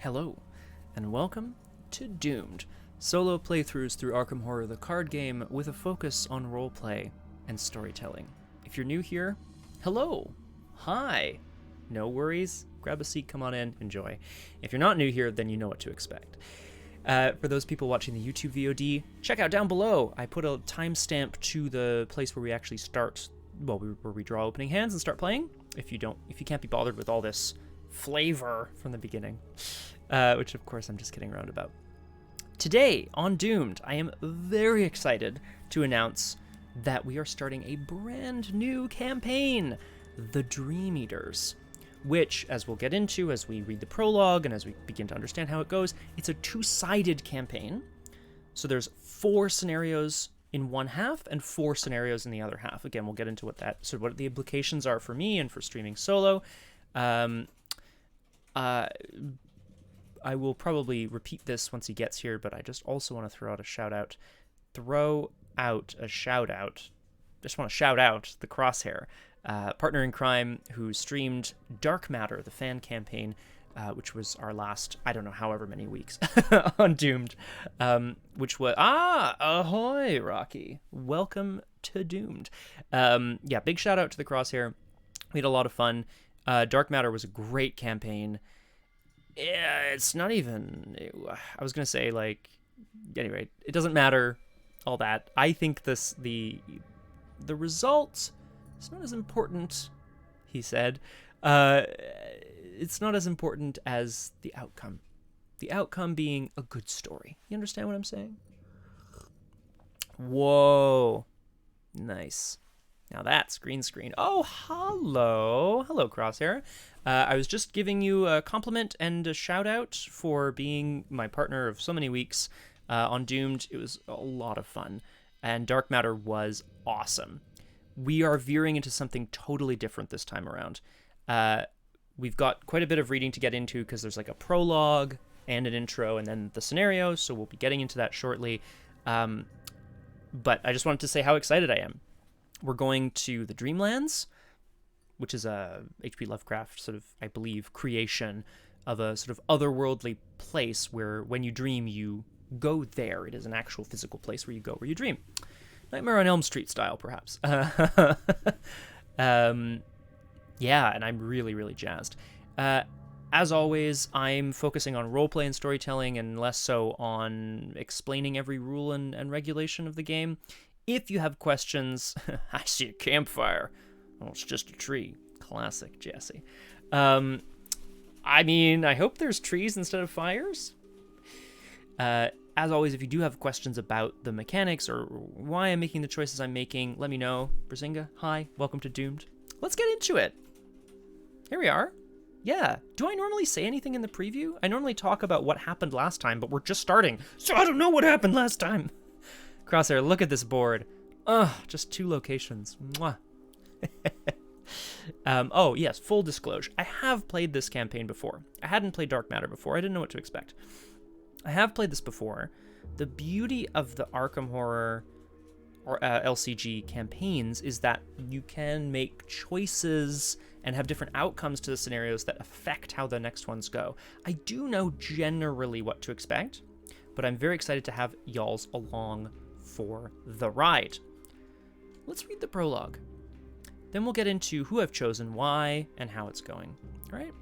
Hello, and welcome to Doomed, solo playthroughs through Arkham Horror the card game with a focus on roleplay and storytelling. If you're new here, hello, hi, no worries, grab a seat, come on in, enjoy. If you're not new here, then you know what to expect. For those people watching the YouTube VOD, check out down below. I put a timestamp to the place where we actually start, where we draw opening hands and start playing. If you can't be bothered with all this flavor from the beginning, which of course I'm just kidding around about. Today on Doomed, I am very excited to announce that we are starting a brand new campaign, The Dream Eaters, which, as we'll get into as we read the prologue and as we begin to understand how it goes, it's a two-sided campaign. So there's 4 scenarios in one half and 4 scenarios in the other half. Again, we'll get into what the implications are for me and for streaming solo. I will probably repeat this once he gets here, but I just also want to throw out a shout out. Just want to shout out the Crosshair, partner in crime, who streamed Dark Matter, the fan campaign, which was our last, I don't know, however many weeks on Doomed, which was, ahoy, Rocky. Welcome to Doomed. Big shout out to the Crosshair. We had a lot of fun. Dark Matter was a great campaign. Yeah, it's not even, I was going to say, anyway, it doesn't matter, all that. I think the result is not as important, he said. It's not as important as the outcome. The outcome being a good story. You understand what I'm saying? Whoa. Nice. Now that's green screen. Oh, hello. Hello, Crosshair. I was just giving you a compliment and a shout out for being my partner of so many weeks on Doomed. It was a lot of fun, and Dark Matter was awesome. We are veering into something totally different this time around. We've got quite a bit of reading to get into because there's like a prologue and an intro and then the scenario, so we'll be getting into that shortly. But I just wanted to say how excited I am. We're going to the Dreamlands, which is a H.P. Lovecraft sort of, I believe, creation of a sort of otherworldly place where when you dream, you go there. It is an actual physical place where you go, where you dream. Nightmare on Elm Street style, perhaps. Yeah, and I'm really, really jazzed. As always, I'm focusing on roleplay and storytelling and less so on explaining every rule and regulation of the game. If you have questions, I see a campfire. Oh, it's just a tree. Classic Jesse. I hope there's trees instead of fires. As always, if you do have questions about the mechanics or why I'm making the choices I'm making, let me know. Brazinga, hi, welcome to Doomed. Let's get into it. Here we are. Yeah. Do I normally say anything in the preview? I normally talk about what happened last time, but we're just starting, so I don't know what happened last time. Crosshair, look at this board. Just 2 locations. Mwah. Oh, yes, full disclosure. I have played this campaign before. I hadn't played Dark Matter before. I didn't know what to expect. I have played this before. The beauty of the Arkham Horror or LCG campaigns is that you can make choices and have different outcomes to the scenarios that affect how the next ones go. I do know generally what to expect, but I'm very excited to have y'all's along for the ride. Let's read the prologue. Then we'll get into who I've chosen, why, and how it's going. All right?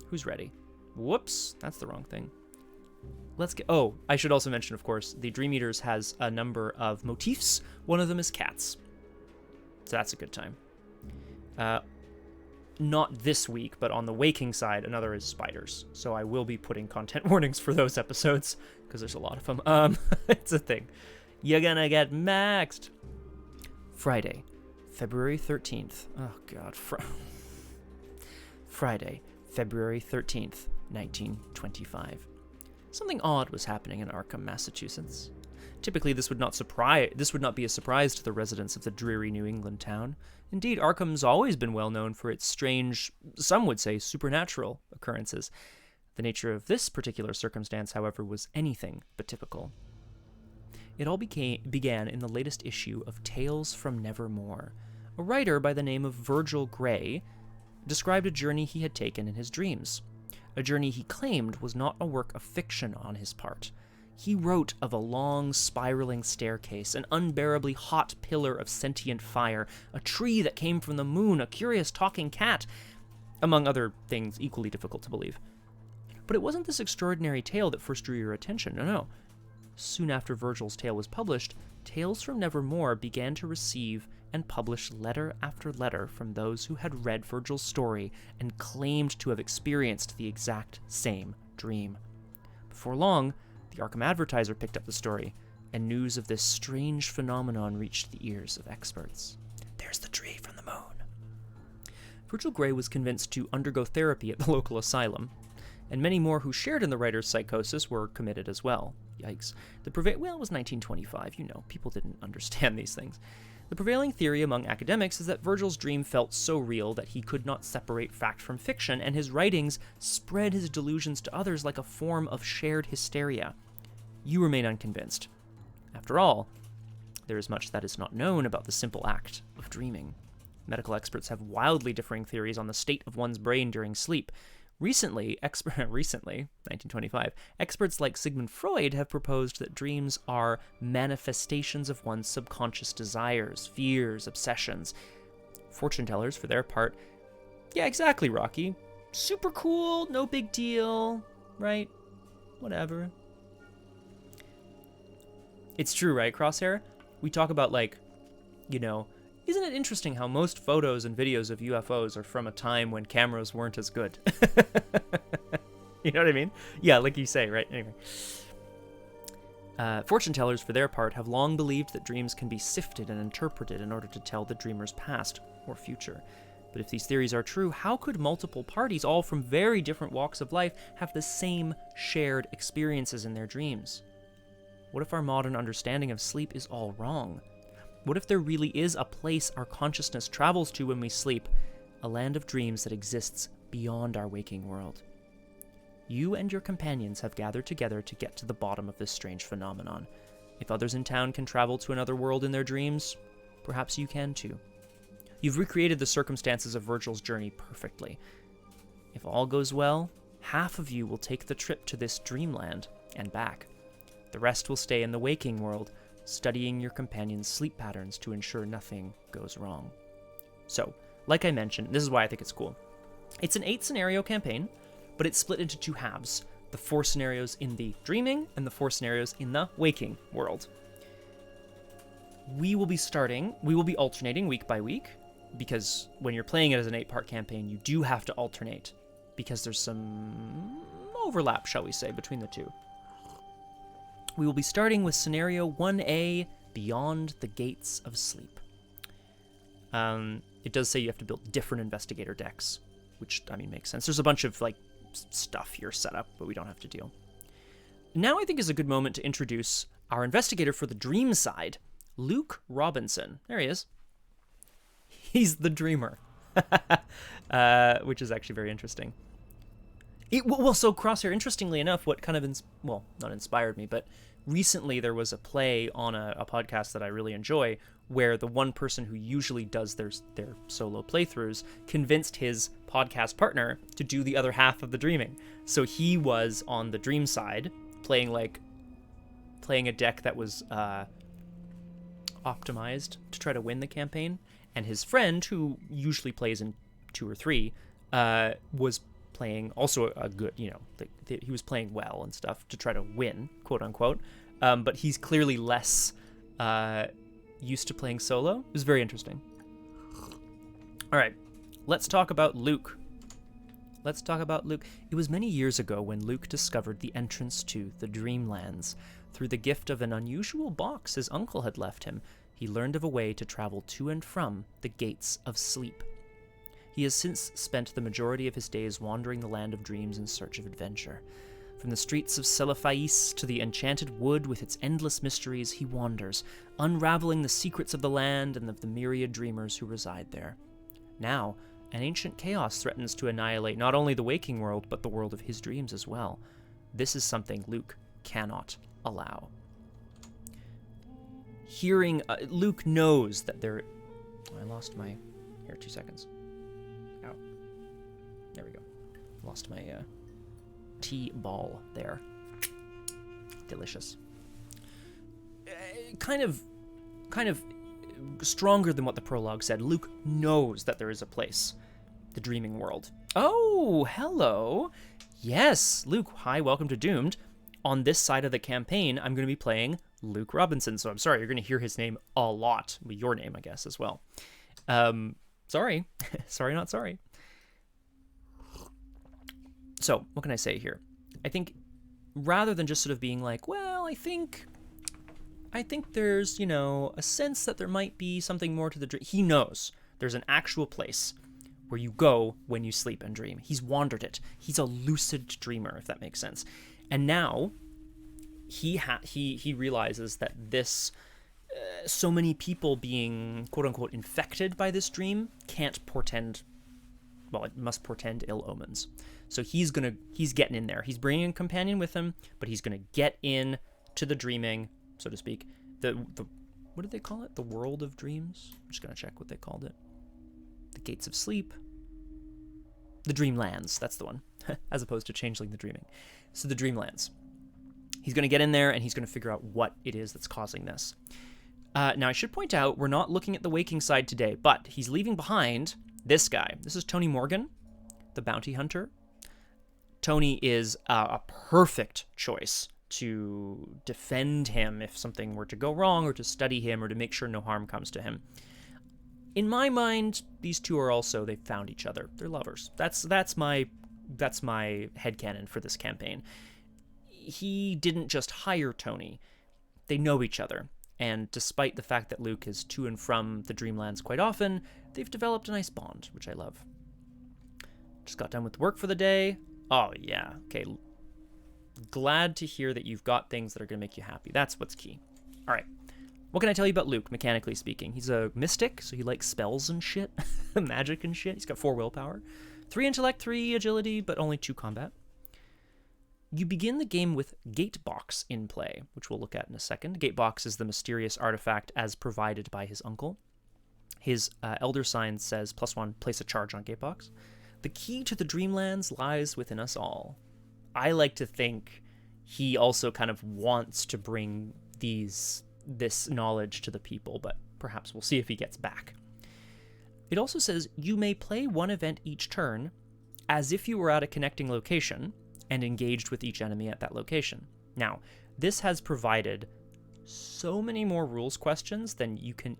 Who's ready? Whoops, that's the wrong thing. Let's get... Oh, I should also mention, of course, the Dream Eaters has a number of motifs. One of them is cats. So that's a good time. Not this week, but on the waking side, another is spiders. So I will be putting content warnings for those episodes, because there's a lot of them. It's a thing. You're gonna get maxed. Friday, February 13th. Oh, God. Friday, February 13th, 1925. Something odd was happening in Arkham, Massachusetts. Typically, this would not be a surprise to the residents of the dreary New England town. Indeed, Arkham's always been well known for its strange, some would say supernatural, occurrences. The nature of this particular circumstance, however, was anything but typical. It all began in the latest issue of Tales from Nevermore. A writer by the name of Virgil Gray described a journey he had taken in his dreams. a journey he claimed was not a work of fiction on his part. He wrote of a long, spiraling staircase, an unbearably hot pillar of sentient fire, a tree that came from the moon, a curious talking cat, among other things equally difficult to believe. But it wasn't this extraordinary tale that first drew your attention, no. Soon after Virgil's tale was published, Tales from Nevermore began to receive and publish letter after letter from those who had read Virgil's story and claimed to have experienced the exact same dream. Before long, the Arkham Advertiser picked up the story, and news of this strange phenomenon reached the ears of experts. There's the tree from the moon. Virgil Gray was convinced to undergo therapy at the local asylum, and many more who shared in the writer's psychosis were committed as well. Yikes. It was 1925, people didn't understand these things. The prevailing theory among academics is that Virgil's dream felt so real that he could not separate fact from fiction, and his writings spread his delusions to others like a form of shared hysteria. You remain unconvinced. After all, there is much that is not known about the simple act of dreaming. Medical experts have wildly differing theories on the state of one's brain during sleep. Recently, 1925, experts like Sigmund Freud have proposed that dreams are manifestations of one's subconscious desires, fears, obsessions. Fortune tellers, for their part, yeah, exactly, Rocky. Super cool, no big deal, right? Whatever. It's true, right, Crosshair? We talk about, isn't it interesting how most photos and videos of UFOs are from a time when cameras weren't as good? You know what I mean? Yeah, like you say, right? Anyway. Fortune tellers, for their part, have long believed that dreams can be sifted and interpreted in order to tell the dreamer's past or future. But if these theories are true, how could multiple parties, all from very different walks of life, have the same shared experiences in their dreams? What if our modern understanding of sleep is all wrong? What if there really is a place our consciousness travels to when we sleep, a land of dreams that exists beyond our waking world? You and your companions have gathered together to get to the bottom of this strange phenomenon. If others in town can travel to another world in their dreams, perhaps you can too. You've recreated the circumstances of Virgil's journey perfectly. If all goes well, half of you will take the trip to this dreamland and back. The rest will stay in the waking world, studying your companion's sleep patterns to ensure nothing goes wrong. So, like I mentioned, this is why I think it's cool. It's an 8-scenario campaign, but it's split into 2 halves. The 4 scenarios in the dreaming and the 4 scenarios in the waking world. We will be alternating week by week, because when you're playing it as an 8-part campaign, you do have to alternate, because there's some overlap, shall we say, between the 2. We will be starting with Scenario 1A, Beyond the Gates of Sleep. It does say you have to build different investigator decks, which, makes sense. There's a bunch of, stuff here set up, but we don't have to deal. Now I think is a good moment to introduce our investigator for the dream side, Luke Robinson. There he is. He's the dreamer, which is actually very interesting. So Crosshair, interestingly enough, what kind of, not inspired me, but recently there was a play on a podcast that I really enjoy where the one person who usually does their solo playthroughs convinced his podcast partner to do the other half of the dreaming. So he was on the dream side, playing a deck that was optimized to try to win the campaign, and his friend, who usually plays in 2 or 3, was playing also a good, he was playing well and stuff to try to win, quote unquote. But he's clearly less used to playing solo. It was very interesting. All right, let's talk about Luke. It was many years ago when Luke discovered the entrance to the Dreamlands. Through the gift of an unusual box his uncle had left him, he learned of a way to travel to and from the Gates of Sleep. He has since spent the majority of his days wandering the land of dreams in search of adventure. From the streets of Celephais to the Enchanted Wood with its endless mysteries, he wanders, unraveling the secrets of the land and of the myriad dreamers who reside there. Now, an ancient chaos threatens to annihilate not only the waking world, but the world of his dreams as well. This is something Luke cannot allow. Luke knows that there... I lost my... Here, 2 seconds. Ow. There we go. Lost my tea ball there. Delicious. Kind of stronger than what the prologue said. Luke knows that there is a place, the dreaming world. Oh, hello. Yes, Luke, hi, welcome to Doomed. On this side of the campaign, I'm going to be playing Luke Robinson, so I'm sorry, you're going to hear his name a lot. Your name, I guess, as well. Sorry. Sorry, not sorry. So, what can I say here? I think, rather than just sort of being like, well, I think there's, you know, a sense that there might be something more to the dream. He knows there's an actual place where you go when you sleep and dream. He's wandered it. He's a lucid dreamer, if that makes sense. And now he realizes that this, so many people being quote unquote infected by this dream can't portend, well, it must portend ill omens. So he's getting in there. He's bringing a companion with him, but he's gonna get in to the dreaming, so to speak. The what did they call it? The world of dreams? I'm just gonna check what they called it. The gates of sleep. The Dreamlands, that's the one, as opposed to Changeling the Dreaming. So the Dreamlands. He's going to get in there and he's going to figure out what it is that's causing this. Now, I should point out, we're not looking at the waking side today, but he's leaving behind this guy. This is Tony Morgan, the bounty hunter. Tony is a perfect choice to defend him if something were to go wrong, or to study him, or to make sure no harm comes to him. In my mind, these two are also, they've found each other. They're lovers. That's my headcanon for this campaign. He didn't just hire Tony. They know each other. And despite the fact that Luke is to and from the Dreamlands quite often, they've developed a nice bond, which I love. Just got done with work for the day. Oh, yeah. Okay. Glad to hear that you've got things that are going to make you happy. That's what's key. All right. What can I tell you about Luke, mechanically speaking? He's a mystic, so he likes spells and shit. Magic and shit. He's got 4 willpower. 3 intellect, 3 agility, but only 2 combat. You begin the game with Gatebox in play, which we'll look at in a second. Gatebox is the mysterious artifact as provided by his uncle. His Elder Sign says, +1, place a charge on Gatebox. The key to the Dreamlands lies within us all. I like to think he also kind of wants to bring this knowledge to the people, but perhaps we'll see if he gets back. It also says you may play one event each turn as if you were at a connecting location and engaged with each enemy at that location. Now, this has provided so many more rules questions than you can...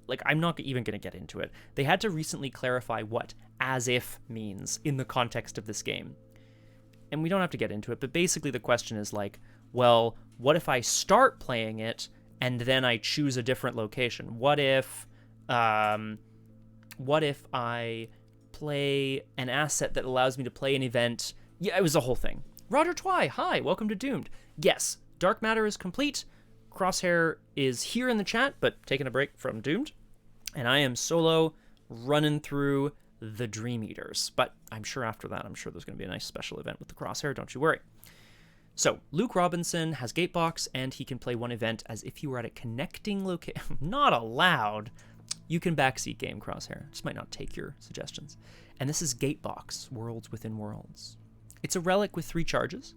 Like, I'm not even going to get into it. They had to recently clarify what as if means in the context of this game. And we don't have to get into it, but basically the question is like, well, what if I start playing it and then I choose a different location? What if I play an asset that allows me to play an event? Yeah, it was a whole thing. Roger Twy, hi, welcome to Doomed. Yes, Dark Matter is complete. Crosshair is here in the chat, but taking a break from Doomed. And I am solo running through the Dream Eaters. But I'm sure after that, I'm sure there's going to be a nice special event with the Crosshair, don't you worry. So, Luke Robinson has Gatebox, and he can play one event as if he were at a connecting location. Not allowed. You can backseat game, Crosshair. Just might not take your suggestions. And this is Gatebox, Worlds Within Worlds. It's a relic with 3 charges.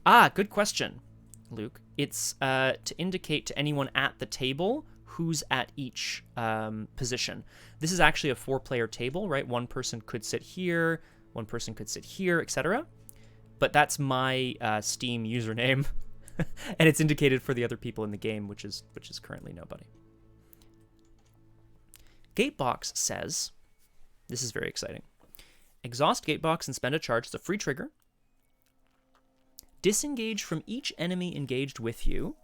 Ah, good question, Luke. It's to indicate to anyone at the table who's at each position. This is actually a 4-player table, right? One person could sit here, one person could sit here, etc. But that's my Steam username, and it's indicated for the other people in the game, which is currently nobody. Gatebox says, this is very exciting. Exhaust Gatebox and spend a charge. It's a free trigger. Disengage from each enemy engaged with you.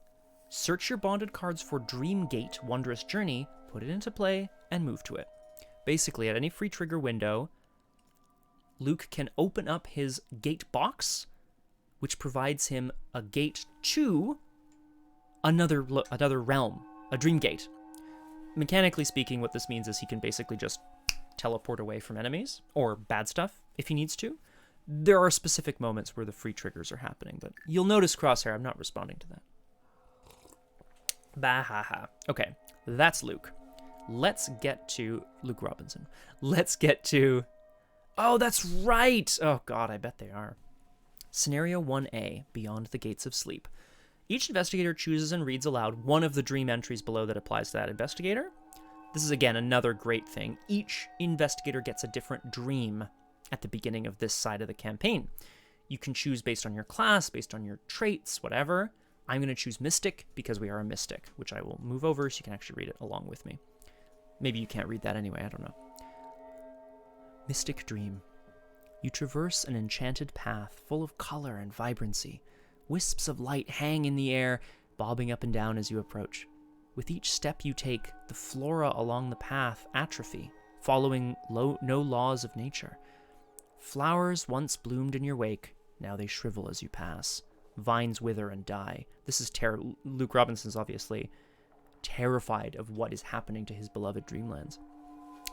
Search your bonded cards for Dreamgate, Wondrous Journey, put it into play, and move to it. Basically, at any free trigger window, Luke can open up his Gatebox, which provides him a gate to another realm, a Dreamgate. Mechanically speaking, what this means is he can basically just teleport away from enemies, or bad stuff, if he needs to. There are specific moments where the free triggers are happening, but you'll notice, Crosshair, I'm not responding to that. Bahaha. Okay, that's Luke. Let's get to Luke Robinson. Let's get to Oh, that's right. Oh, God, I bet they are. Scenario 1A, Beyond the Gates of Sleep. Each investigator chooses and reads aloud one of the dream entries below that applies to that investigator. This is, again, another great thing. Each investigator gets a different dream at the beginning of this side of the campaign. You can choose based on your class, based on your traits, whatever. I'm going to choose Mystic because we are a Mystic, which I will move over so you can actually read it along with me. Maybe you can't read that anyway, I don't know. Mystic Dream. You traverse an enchanted path full of color and vibrancy. Wisps of light hang in the air, bobbing up and down as you approach. With each step you take, the flora along the path atrophy, following no laws of nature. Flowers once bloomed in your wake, now they shrivel as you pass. Vines wither and die. This is Luke Robinson's obviously terrified of what is happening to his beloved Dreamlands.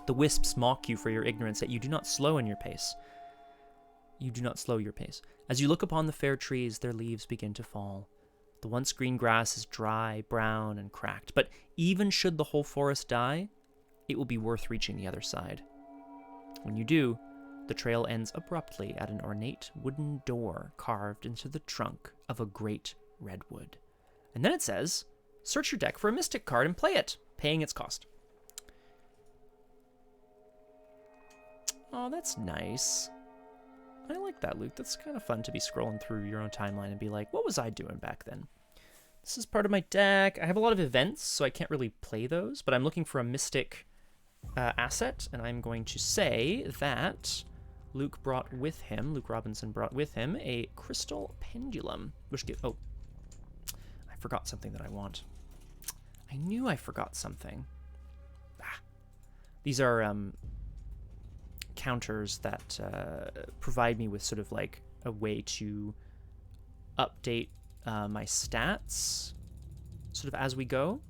The wisps mock you for your ignorance, that you do not slow in your pace. You do not slow your pace. As you look upon the fair trees, their leaves begin to fall. The once green grass is dry, brown, and cracked, but even should the whole forest die, it will be worth reaching the other side. When you do, the trail ends abruptly at an ornate wooden door carved into the trunk of a great redwood. And then it says, search your deck for a Mystic card and play it, paying its cost. Oh, that's nice. I like that, Luke. That's kind of fun to be scrolling through your own timeline and be like, what was I doing back then? This is part of my deck. I have a lot of events, so I can't really play those, but I'm looking for a Mystic asset, and I'm going to say that Luke Robinson brought with him a Crystal Pendulum, which gives, oh, I forgot something that I want. I knew I forgot something. These are counters that provide me with sort of like a way to update my stats sort of as we go,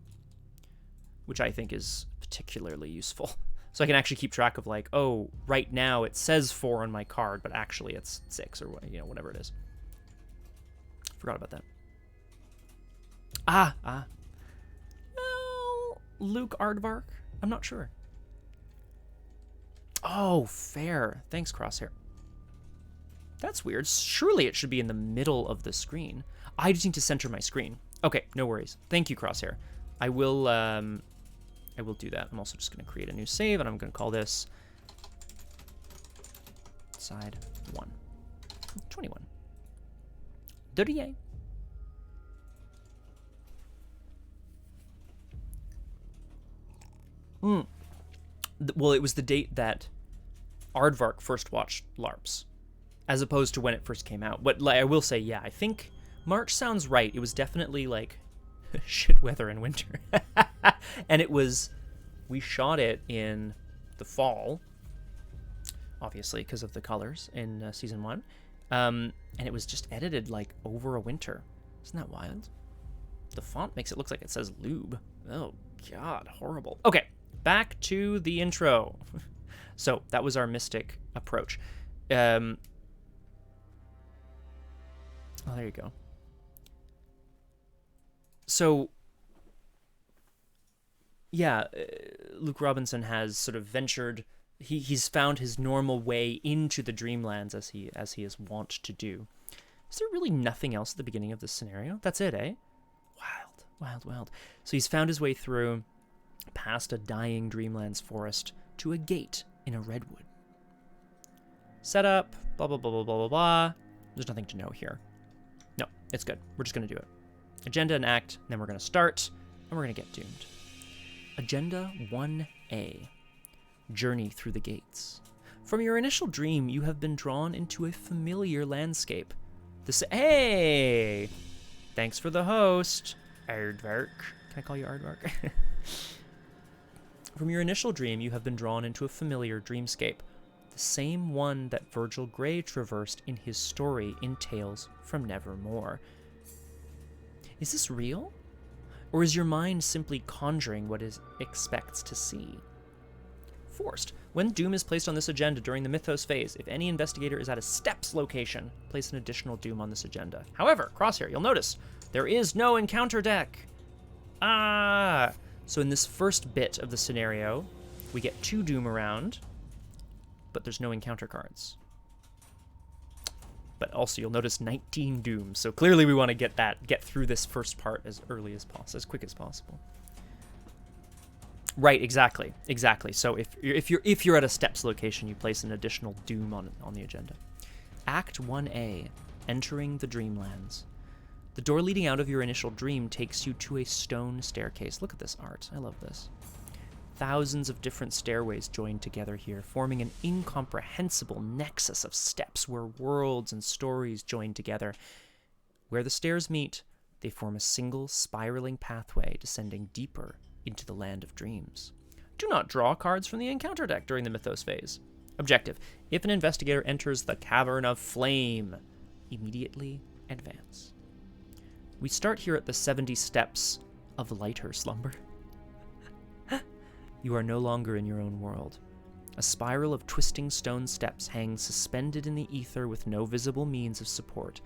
which I think is particularly useful. So I can actually keep track of like, oh, right now it says 4 on my card, but actually it's 6 or whatever it is. Forgot about that. Well, Luke Aardvark? I'm not sure. Oh, fair. Thanks, Crosshair. That's weird. Surely it should be in the middle of the screen. I just need to center my screen. Okay, no worries. Thank you, Crosshair. I will do that. I'm also just going to create a new save, and I'm going to call this side 1. 21. Dirty. Well, it was the date that Aardvark first watched LARPs, as opposed to when it first came out. But I will say, yeah, I think March sounds right. It was definitely like shit weather in winter. And we shot it in the fall, obviously, because of the colors in season 1. And it was just edited like over a winter. Isn't that wild? The font makes it look like it says lube. Oh, God, horrible. Okay, back to the intro. So that was our Mystic approach. Oh, there you go. So, yeah, Luke Robinson has sort of ventured. He's found his normal way into the Dreamlands as he is wont to do. Is there really nothing else at the beginning of this scenario? That's it, eh? Wild, wild, wild. So he's found his way through, past a dying Dreamlands forest, to a gate in a redwood. Setup, blah, blah, blah, blah, blah, blah, blah. There's nothing to know here. No, it's good. We're just going to do it. Agenda and act, then we're going to start, and we're going to get doomed. Agenda 1A. Journey through the gates. From your initial dream, you have been drawn into a familiar landscape. Hey! Thanks for the host, Aardvark. Can I call you Aardvark? From your initial dream, you have been drawn into a familiar dreamscape. The same one that Virgil Gray traversed in his story in Tales from Nevermore. Is this real? Or is your mind simply conjuring what it expects to see? Forced. When doom is placed on this agenda during the Mythos Phase, if any investigator is at a steps location, place an additional doom on this agenda. However, Crosshair, you'll notice, there is no encounter deck. So in this first bit of the scenario, we get 2 doom around, but there's no encounter cards. But also you'll notice 19 dooms, so clearly we want to get through this first part as early as possible, as quick as possible. Right, exactly. So if you're at a steps location, you place an additional doom on the agenda. Act 1A, entering the Dreamlands. The door leading out of your initial dream takes you to a stone staircase. Look at this art. I love this. Thousands of different stairways join together here, forming an incomprehensible nexus of steps where worlds and stories join together. Where the stairs meet, they form a single spiraling pathway descending deeper into the land of dreams. Do not draw cards from the encounter deck during the Mythos phase. Objective: if an investigator enters the Cavern of Flame, immediately advance. We start here at the 70 steps of lighter slumber. You are no longer in your own world. A spiral of twisting stone steps hangs suspended in the ether with no visible means of support.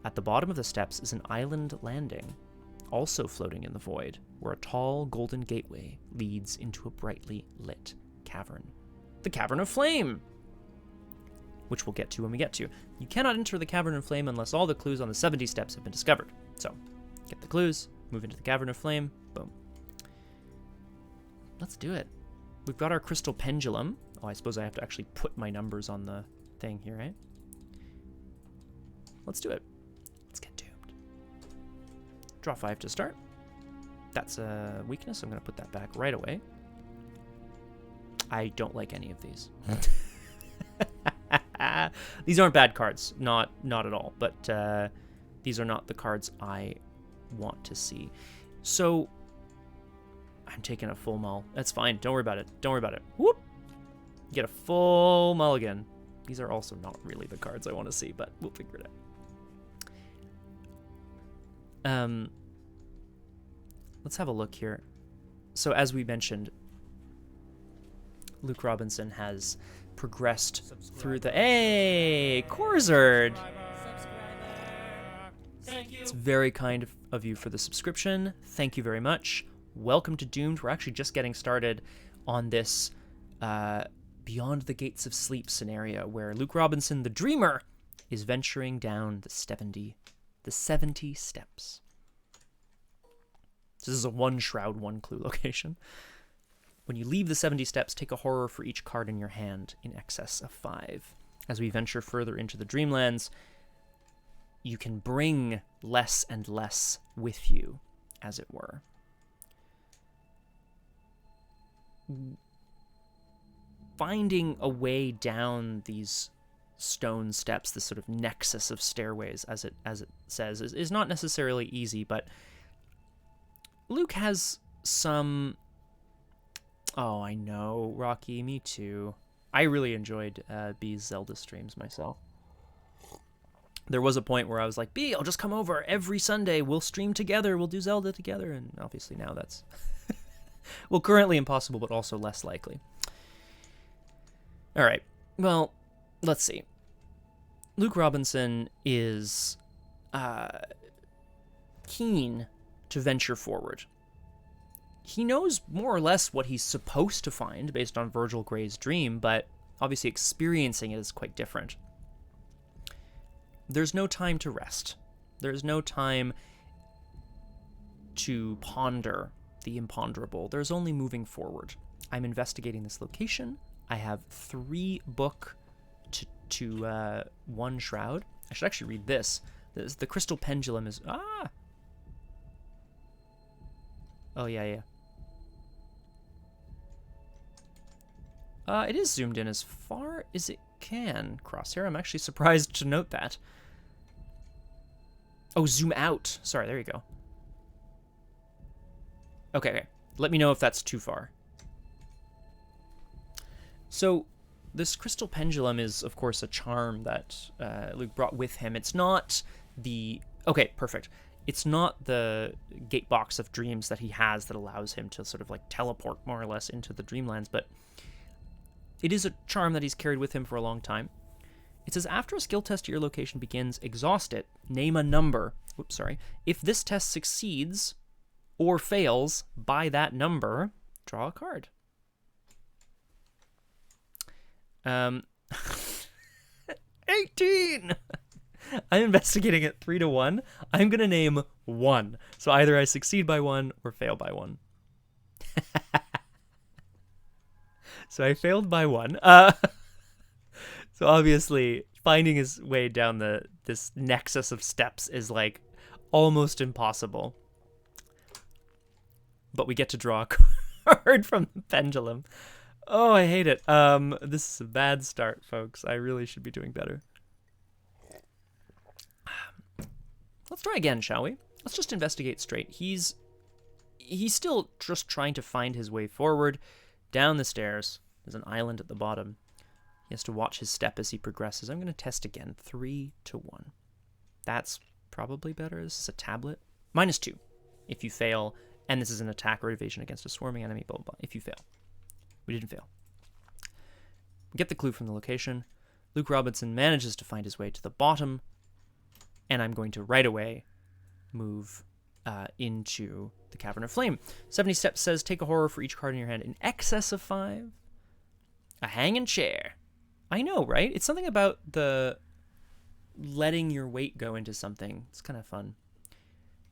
At the bottom of the steps is an island landing, also floating in the void, where a tall golden gateway leads into a brightly lit cavern. The Cavern of Flame! Which we'll get to when we get to. You cannot enter the Cavern of Flame unless all the clues on the 70 steps have been discovered. So, get the clues, move into the Cavern of Flame, boom. Let's do it. We've got our Crystal Pendulum. Oh, I suppose I have to actually put my numbers on the thing here, right? Let's do it. Let's get doomed. Draw 5 to start. That's a weakness. I'm going to put that back right away. I don't like any of these. These aren't bad cards. Not at all. But these are not the cards I want to see. So I'm taking a full mull. That's fine. Don't worry about it. Don't worry about it. Whoop! Get a full mulligan. These are also not really the cards I want to see, but we'll figure it out. Let's have a look here. So as we mentioned, Luke Robinson has progressed through the... Hey! Corzard! It's very kind of you for the subscription. Thank you very much. Welcome to Doomed. We're actually just getting started on this Beyond the Gates of Sleep scenario where Luke Robinson, the dreamer, is venturing down the 70 steps. This is a one shroud, one clue location. When you leave the 70 steps, take a horror for each card in your hand in excess of 5. As we venture further into the Dreamlands, you can bring less and less with you, as it were. Finding a way down these stone steps, this sort of nexus of stairways, as it says, is not necessarily easy, but Luke has some... Oh, I know, Rocky, me too. I really enjoyed B's Zelda streams myself. There was a point where I was like, B, I'll just come over every Sunday. We'll stream together. We'll do Zelda together. And obviously now that's... well, currently impossible, but also less likely. All right. Well, let's see. Luke Robinson is keen to venture forward. He knows more or less what he's supposed to find based on Virgil Gray's dream, but obviously experiencing it is quite different. There's no time to rest. There's no time to ponder the imponderable. There's only moving forward. I'm investigating this location. I have 3 book to 1 shroud. I should actually read this. The Crystal Pendulum is... Ah! Oh, yeah. It is zoomed in as far as it can, Crosshair. I'm actually surprised to note that. Oh, zoom out. Sorry, there you go. Okay. Let me know if that's too far. So, this Crystal Pendulum is, of course, a charm that Luke brought with him. It's not the... Okay, perfect. It's not the gate box of dreams that he has that allows him to sort of like teleport more or less into the Dreamlands, but it is a charm that he's carried with him for a long time. It says, after a skill test at your location begins, exhaust it, name a number. Oops, sorry. If this test succeeds or fails by that number, draw a card. Um, 18! I'm investigating at 3 to 1. I'm going to name 1. So either I succeed by 1 or fail by 1. So I failed by 1. So obviously, finding his way down this nexus of steps is like almost impossible. But we get to draw a card from the pendulum. Oh, I hate it. This is a bad start, folks. I really should be doing better. Let's try again, shall we? Let's just investigate straight. He's still just trying to find his way forward down the stairs. There's an island at the bottom. He has to watch his step as he progresses. I'm going to test again. 3 to 1. That's probably better. This is a tablet. -2 if you fail. And this is an attack or evasion against a swarming enemy, blah, blah, blah, if you fail. We didn't fail. We get the clue from the location. Luke Robinson manages to find his way to the bottom. And I'm going to right away move into the Cavern of Flame. 70 Steps says, take a horror for each card in your hand in excess of 5. A hanging chair. I know, right? It's something about the letting your weight go into something. It's kind of fun.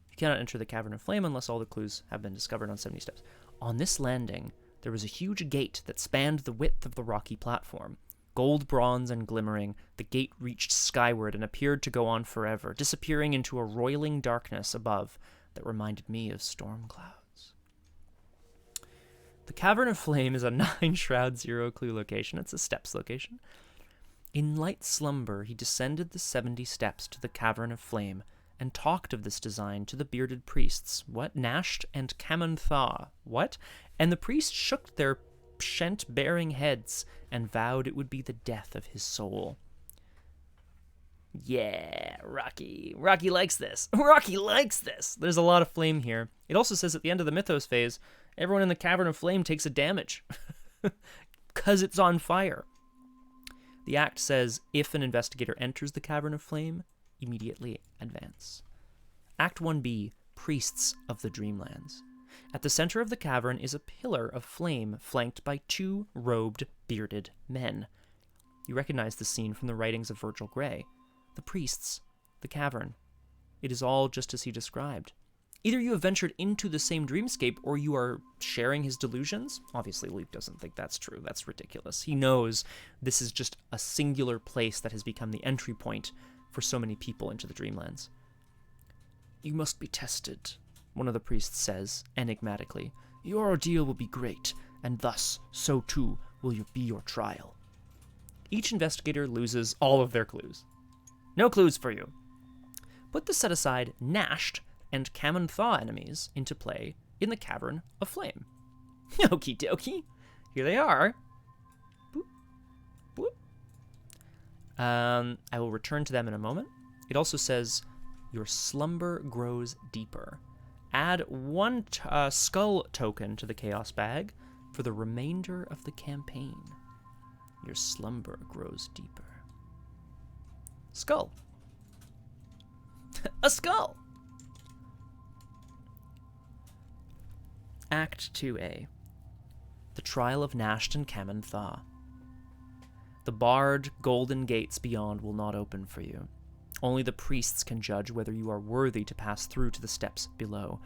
You cannot enter the Cavern of Flame unless all the clues have been discovered on 70 Steps. On this landing, there was a huge gate that spanned the width of the rocky platform. Gold, bronze, and glimmering, the gate reached skyward and appeared to go on forever, disappearing into a roiling darkness above that reminded me of storm clouds. The Cavern of Flame is a 9-shroud, 0-clue location. It's a steps location. In light slumber, he descended the 70 steps to the Cavern of Flame and talked of this design to the bearded priests. What? Nasht and Kamantha. What? And the priests shook their pshent-bearing heads and vowed it would be the death of his soul. Yeah, Rocky. Rocky likes this. Rocky likes this. There's a lot of flame here. It also says at the end of the Mythos phase, everyone in the Cavern of Flame takes a damage. Because it's on fire. The act says, if an investigator enters the Cavern of Flame, immediately advance. Act 1B, Priests of the Dreamlands. At the center of the cavern is a pillar of flame flanked by 2 robed, bearded men. You recognize the scene from the writings of Virgil Gray. The priests, the cavern. It is all just as he described. Either you have ventured into the same dreamscape or you are sharing his delusions. Obviously, Luke doesn't think that's true. That's ridiculous. He knows this is just a singular place that has become the entry point for so many people into the Dreamlands. You must be tested, one of the priests says, enigmatically. Your ordeal will be great, and thus, so too, will be your trial. Each investigator loses all of their clues. No clues for you. Put the set-aside Nasht and Kamantha enemies into play in the Cavern of Flame. Okie dokie. Here they are. Boop. Boop. I will return to them in a moment. It also says, your slumber grows deeper. Add 1 skull token to the Chaos Bag for the remainder of the campaign. Your slumber grows deeper. Skull. A skull! Act 2A. The Trial of Nasht and Kamantha. The barred golden gates beyond will not open for you. Only the priests can judge whether you are worthy to pass through to the steps below.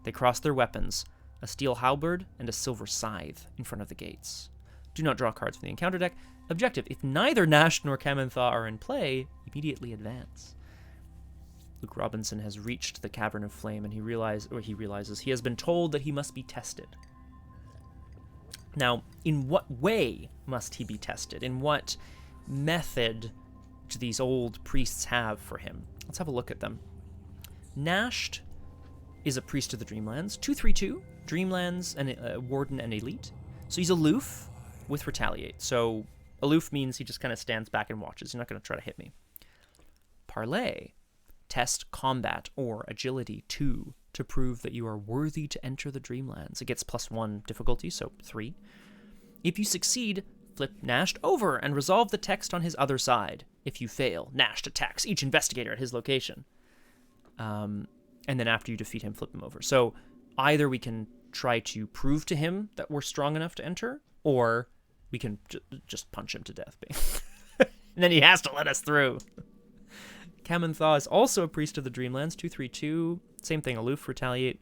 They cross their weapons, a steel halberd and a silver scythe, in front of the gates. Do not draw cards from the encounter deck. Objective, if neither Nasht nor Kamantha are in play, immediately advance. Luke Robinson has reached the Cavern of Flame, and he realizes he has been told that he must be tested. Now, in what way must he be tested? In what method do these old priests have for him? Let's have a look at them. Nasht is a priest of the Dreamlands. 2/3/2, Dreamlands, and Warden and Elite. So he's aloof with Retaliate. So aloof means he just kind of stands back and watches. You're not going to try to hit me. Parlay. Test Combat or Agility 2 to prove that you are worthy to enter the Dreamlands. It gets +1 difficulty, so 3. If you succeed, flip Nasht over and resolve the text on his other side. If you fail, Nasht attacks each investigator at his location. And then after you defeat him, flip him over. So either we can try to prove to him that we're strong enough to enter, or we can just punch him to death. And then he has to let us through. Kamantha is also a priest of the Dreamlands, 2/3/2. Same thing, aloof, retaliate,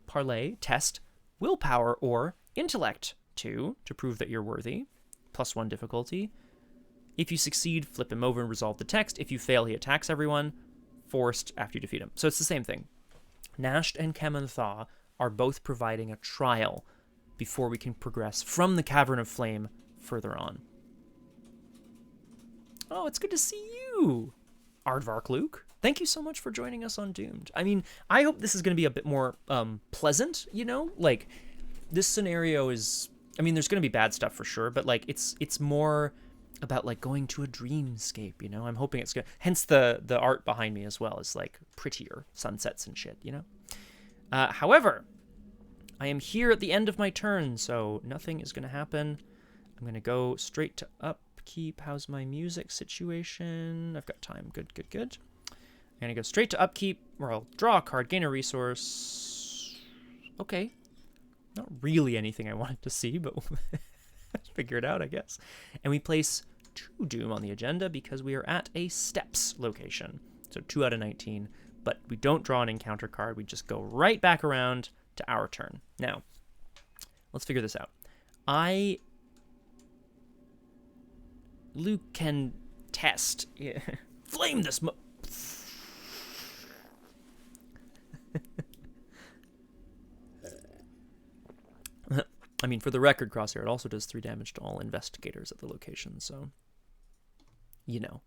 parlay, test, willpower, or intellect, 2, to prove that you're worthy, +1 difficulty. If you succeed, flip him over and resolve the text. If you fail, he attacks everyone, forced after you defeat him. So it's the same thing. Nasht and Kamantha are both providing a trial before we can progress from the Cavern of Flame further on. Oh, it's good to see you, Aardvark Luke. Thank you so much for joining us on Doomed. I mean, I hope this is going to be a bit more pleasant, you know? Like, this scenario is... I mean, there's going to be bad stuff for sure, but, like, it's more about, like, going to a dreamscape, you know? I'm hoping it's good. Hence the art behind me as well is, like, prettier sunsets and shit, you know? However, I am here at the end of my turn, so nothing is going to happen. I'm going to go straight to Upkeep. How's my music situation? I've got time. Good, good, good. I'm going to go straight to Upkeep, where I'll draw a card, gain a resource. Okay. Not really anything I wanted to see, but figure it out, I guess. And we place 2 Doom on the agenda because we are at a Steps location. So 2 out of 19, but we don't draw an encounter card. We just go right back around to our turn. Now, let's figure this out. Luke can test. Yeah. Flame this I mean, for the record, Crosshair, it also does 3 damage to all investigators at the location, so... You know.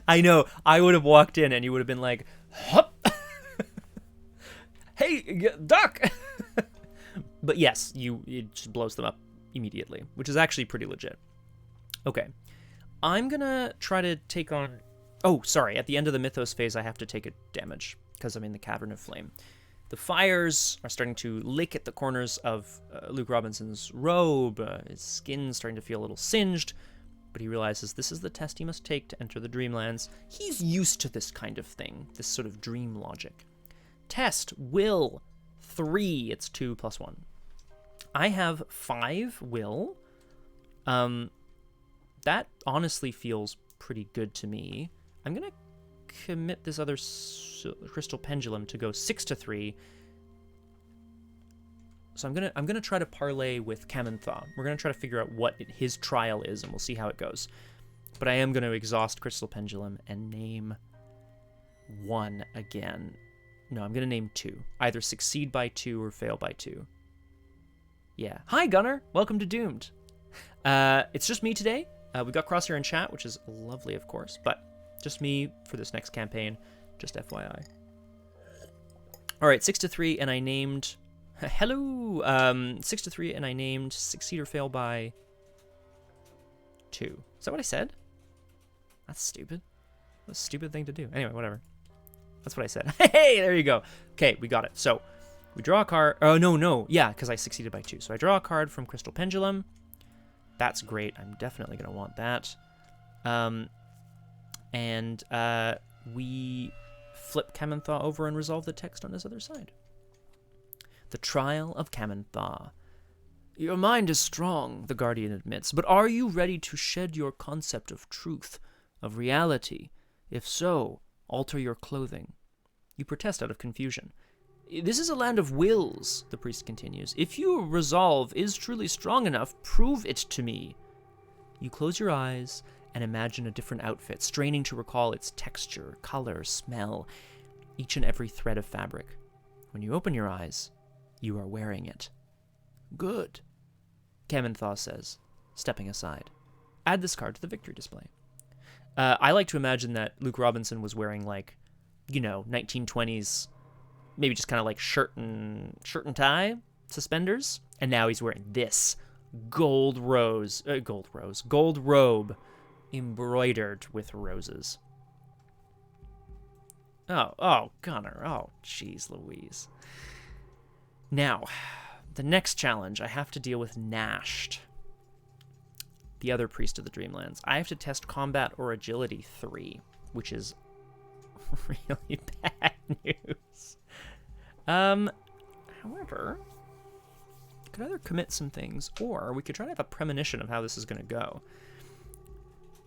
I know, I would have walked in and you would have been like, Hup! Hey, duck! But yes, it just blows them up immediately, which is actually pretty legit. Okay. I'm gonna try to take on... Oh, sorry, at the end of the Mythos phase, I have to take a damage, because I'm in the Cavern of Flame. The fires are starting to lick at the corners of Luke Robinson's robe. His skin's starting to feel a little singed, but he realizes this is the test he must take to enter the Dreamlands. He's used to this kind of thing, this sort of dream logic. Test, will, 3. It's 2 + 1. I have 5 will. That honestly feels pretty good to me. I'm going to commit this other Crystal Pendulum to go 6/3. So I'm gonna try to parlay with Kamantha. We're gonna try to figure out what his trial is, and we'll see how it goes. But I am gonna exhaust Crystal Pendulum and name 1 again. No, I'm gonna name 2. Either succeed by 2 or fail by 2. Yeah. Hi, Gunnar. Welcome to Doomed. It's just me today. We got Crosshair in chat, which is lovely, of course, but just me for this next campaign, just FYI. All right, 6/3, and I named... Hello! 6/3, and I named succeed or fail by 2. Is that what I said? That's stupid. What a stupid thing to do. Anyway, whatever. That's what I said. Hey, there you go. Okay, we got it. So, we draw a card... Oh, no. Yeah, because I succeeded by 2. So I draw a card from Crystal Pendulum. That's great. I'm definitely going to want that. And we flip Kamantha over and resolve the text on his other side. The Trial of Kamantha. Your mind is strong, the Guardian admits, but are you ready to shed your concept of truth, of reality? If so, alter your clothing. You protest out of confusion. This is a land of wills, the priest continues. If your resolve is truly strong enough, prove it to me. You close your eyes and imagine a different outfit, straining to recall its texture, color, smell, each and every thread of fabric. When you open your eyes, you are wearing it. Good, Kamantha says, stepping aside. Add this card to the victory display. I like to imagine that Luke Robinson was wearing, like, 1920s, maybe just kind of like shirt and tie, suspenders, and now he's wearing this gold robe embroidered with roses. Oh, Gunnar. Oh, jeez Louise. Now, the next challenge, I have to deal with Nasht, the other priest of the Dreamlands. I have to test combat or agility 3, which is really bad news. However, could either commit some things, or we could try to have a premonition of how this is going to go.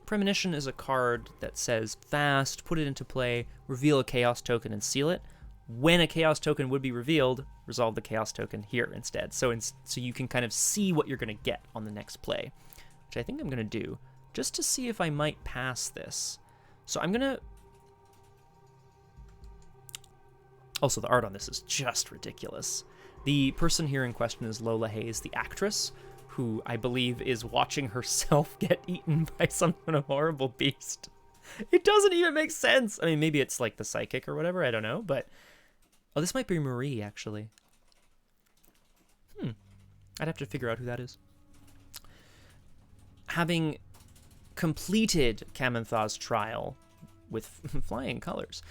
Premonition is a card that says fast, put it into play, reveal a chaos token, and seal it. When a chaos token would be revealed, resolve the chaos token here instead. So you can kind of see what you're going to get on the next play, which I think I'm going to do just to see if I might pass this. So I'm going to... Also, the art on this is just ridiculous. The person here in question is Lola Hayes, the actress, who I believe is watching herself get eaten by some kind of horrible beast. It doesn't even make sense. I mean, maybe it's like the psychic or whatever, I don't know, but... Oh, this might be Marie, actually. I'd have to figure out who that is. Having completed Kamantha's trial with flying colors,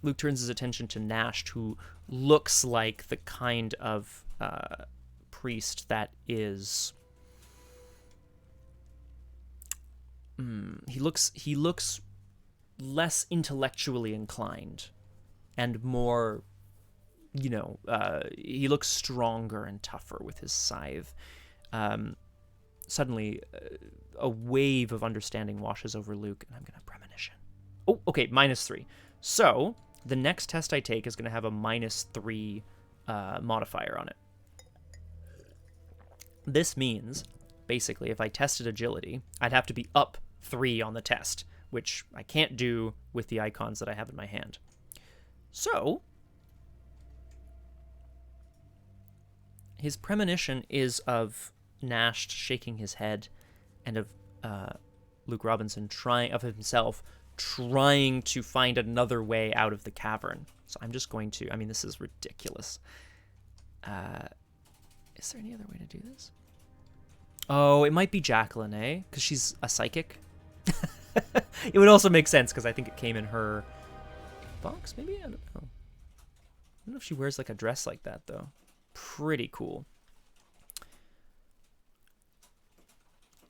Luke turns his attention to Nasht, who looks like the kind of priest that is... He looks less intellectually inclined and more, he looks stronger and tougher with his scythe. Suddenly, a wave of understanding washes over Luke, and I'm going to premonition. Oh, okay, -3. So, the next test I take is going to have a -3 modifier on it. This means, basically, if I tested agility, I'd have to be up 3 on the test, which I can't do with the icons that I have in my hand. So, his premonition is of Nasht shaking his head, and of Luke Robinson trying to find another way out of the cavern. So I'm just going to, this is ridiculous. Is there any other way to do this? Oh, it might be Jacqueline, eh? Because she's a psychic. It would also make sense, because I think it came in her box, maybe? I don't know. I don't know if she wears like a dress like that, though. Pretty cool.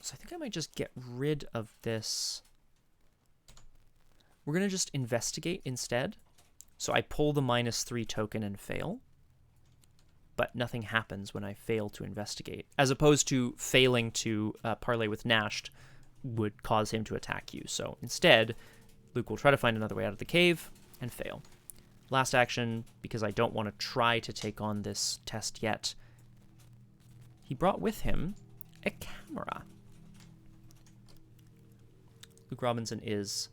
So I think I might just get rid of this. We're going to just investigate instead. So I pull the -3 token and fail. But nothing happens when I fail to investigate. As opposed to failing to parlay with Nasht would cause him to attack you. So instead, Luke will try to find another way out of the cave and fail. Last action, because I don't want to try to take on this test yet, he brought with him a camera. Luke Robinson is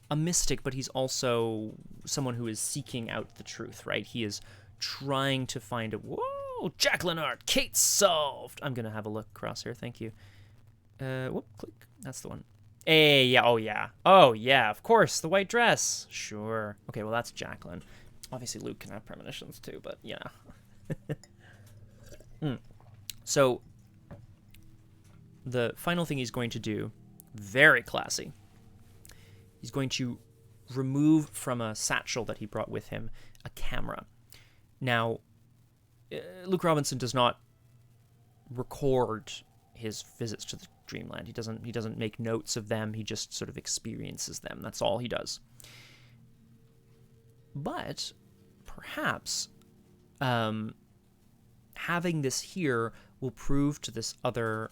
a mystic, but he's also someone who is seeking out the truth, right? He is trying to find a... Whoa! Jacqueline Art! Kate solved! I'm going to have a look across here, thank you. Whoop, click. That's the one. Hey, yeah, oh yeah. Oh yeah, of course, the white dress. Sure. Okay, well that's Jacqueline. Obviously Luke can have premonitions too, but yeah. So, the final thing he's going to do, very classy, he's going to remove from a satchel that he brought with him a camera. Now, Luke Robinson does not record his visits to the Dreamland. He doesn't make notes of them. He just sort of experiences them. That's all he does. But perhaps having this here will prove to this other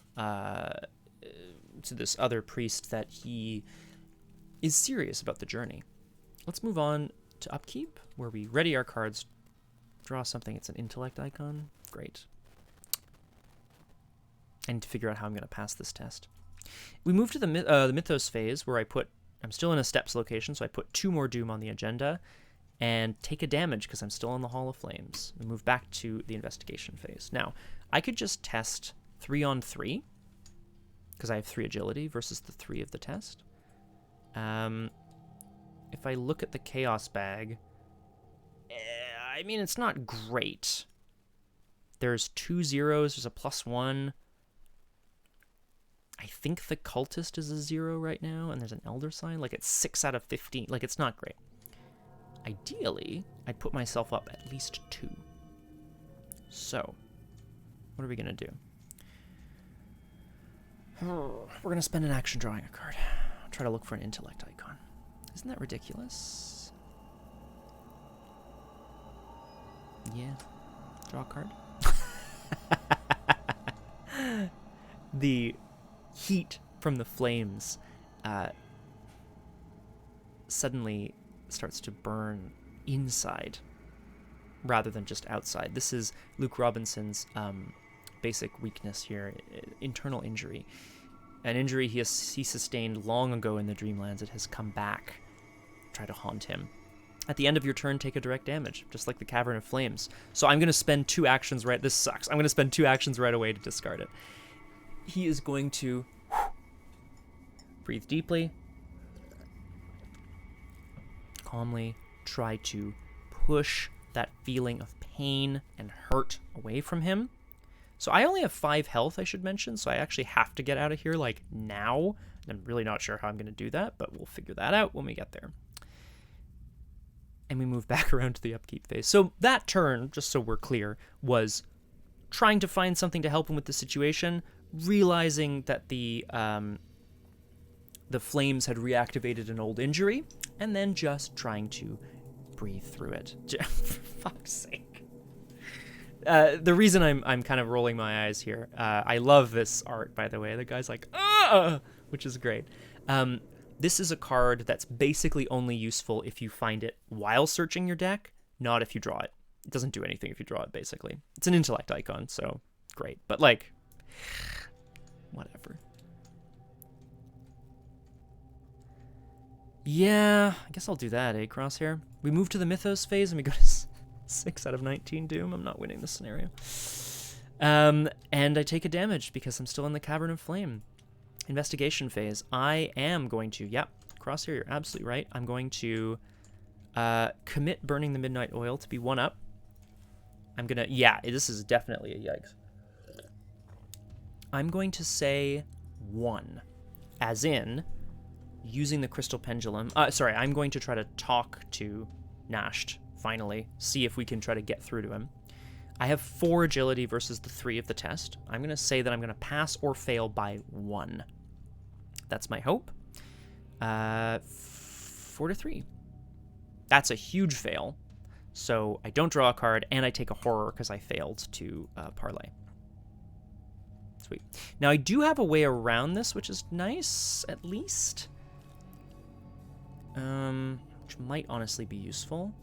priest that he is serious about the journey. Let's move on to Upkeep, where we ready our cards, draw something. It's an intellect icon. Great. I need to figure out how I'm going to pass this test. We move to the Mythos phase, where I'm still in a steps location, so I put 2 more Doom on the agenda, and take a damage because I'm still in the Hall of Flames, and move back to the investigation phase. Now, I could just test 3 on 3, because I have 3 agility versus the 3 of the test. If I look at the Chaos Bag, it's not great. There's 2 zeros, there's a +1. I think the cultist is a 0 right now, and there's an elder sign. Like, it's 6 out of 15. Like, it's not great. Ideally, I'd put myself up at least 2. So, what are we going to do? We're going to spend an action drawing a card. I'll try to look for an intellect icon. Isn't that ridiculous? Yeah. Draw a card. The heat from the flames suddenly starts to burn inside rather than just outside. This is Luke Robinson's basic weakness here, internal injury. An injury he sustained long ago in the Dreamlands. It has come back, try to haunt him. At the end of your turn, take a direct damage, just like the Cavern of Flames. So I'm going to spend 2 actions right... This sucks. I'm going to spend 2 actions right away to discard it. He is going to breathe deeply, calmly try to push that feeling of pain and hurt away from him. So I only have 5 health, I should mention, so I actually have to get out of here, like, now. I'm really not sure how I'm going to do that, but we'll figure that out when we get there. And we move back around to the upkeep phase. So that turn, just so we're clear, was trying to find something to help him with the situation, realizing that the flames had reactivated an old injury, and then just trying to breathe through it. For fuck's sake. The reason I'm kind of rolling my eyes here, I love this art, by the way. The guy's like, ah, which is great. This is a card that's basically only useful if you find it while searching your deck, not if you draw it. It doesn't do anything if you draw it, basically. It's an intellect icon, so great. But, like, whatever. Yeah, I guess I'll do that, Crosshair? We move to the Mythos phase and we go to 6 out of 19 Doom. I'm not winning this scenario. And I take a damage because I'm still in the Cavern of Flame. Investigation phase. I am going to, Crosshair, you're absolutely right. I'm going to commit burning the Midnight Oil to be 1 up. I'm going to, this is definitely a yikes. I'm going to say 1, as in using the Crystal Pendulum. I'm going to try to talk to Nasht, finally, see if we can try to get through to him. I have 4 agility versus the 3 of the test. I'm going to say that I'm going to pass or fail by 1. That's my hope. 4 to 3. That's a huge fail. So I don't draw a card, and I take a horror because I failed to parlay. Sweet. Now I do have a way around this, which is nice, at least. Which might honestly be useful,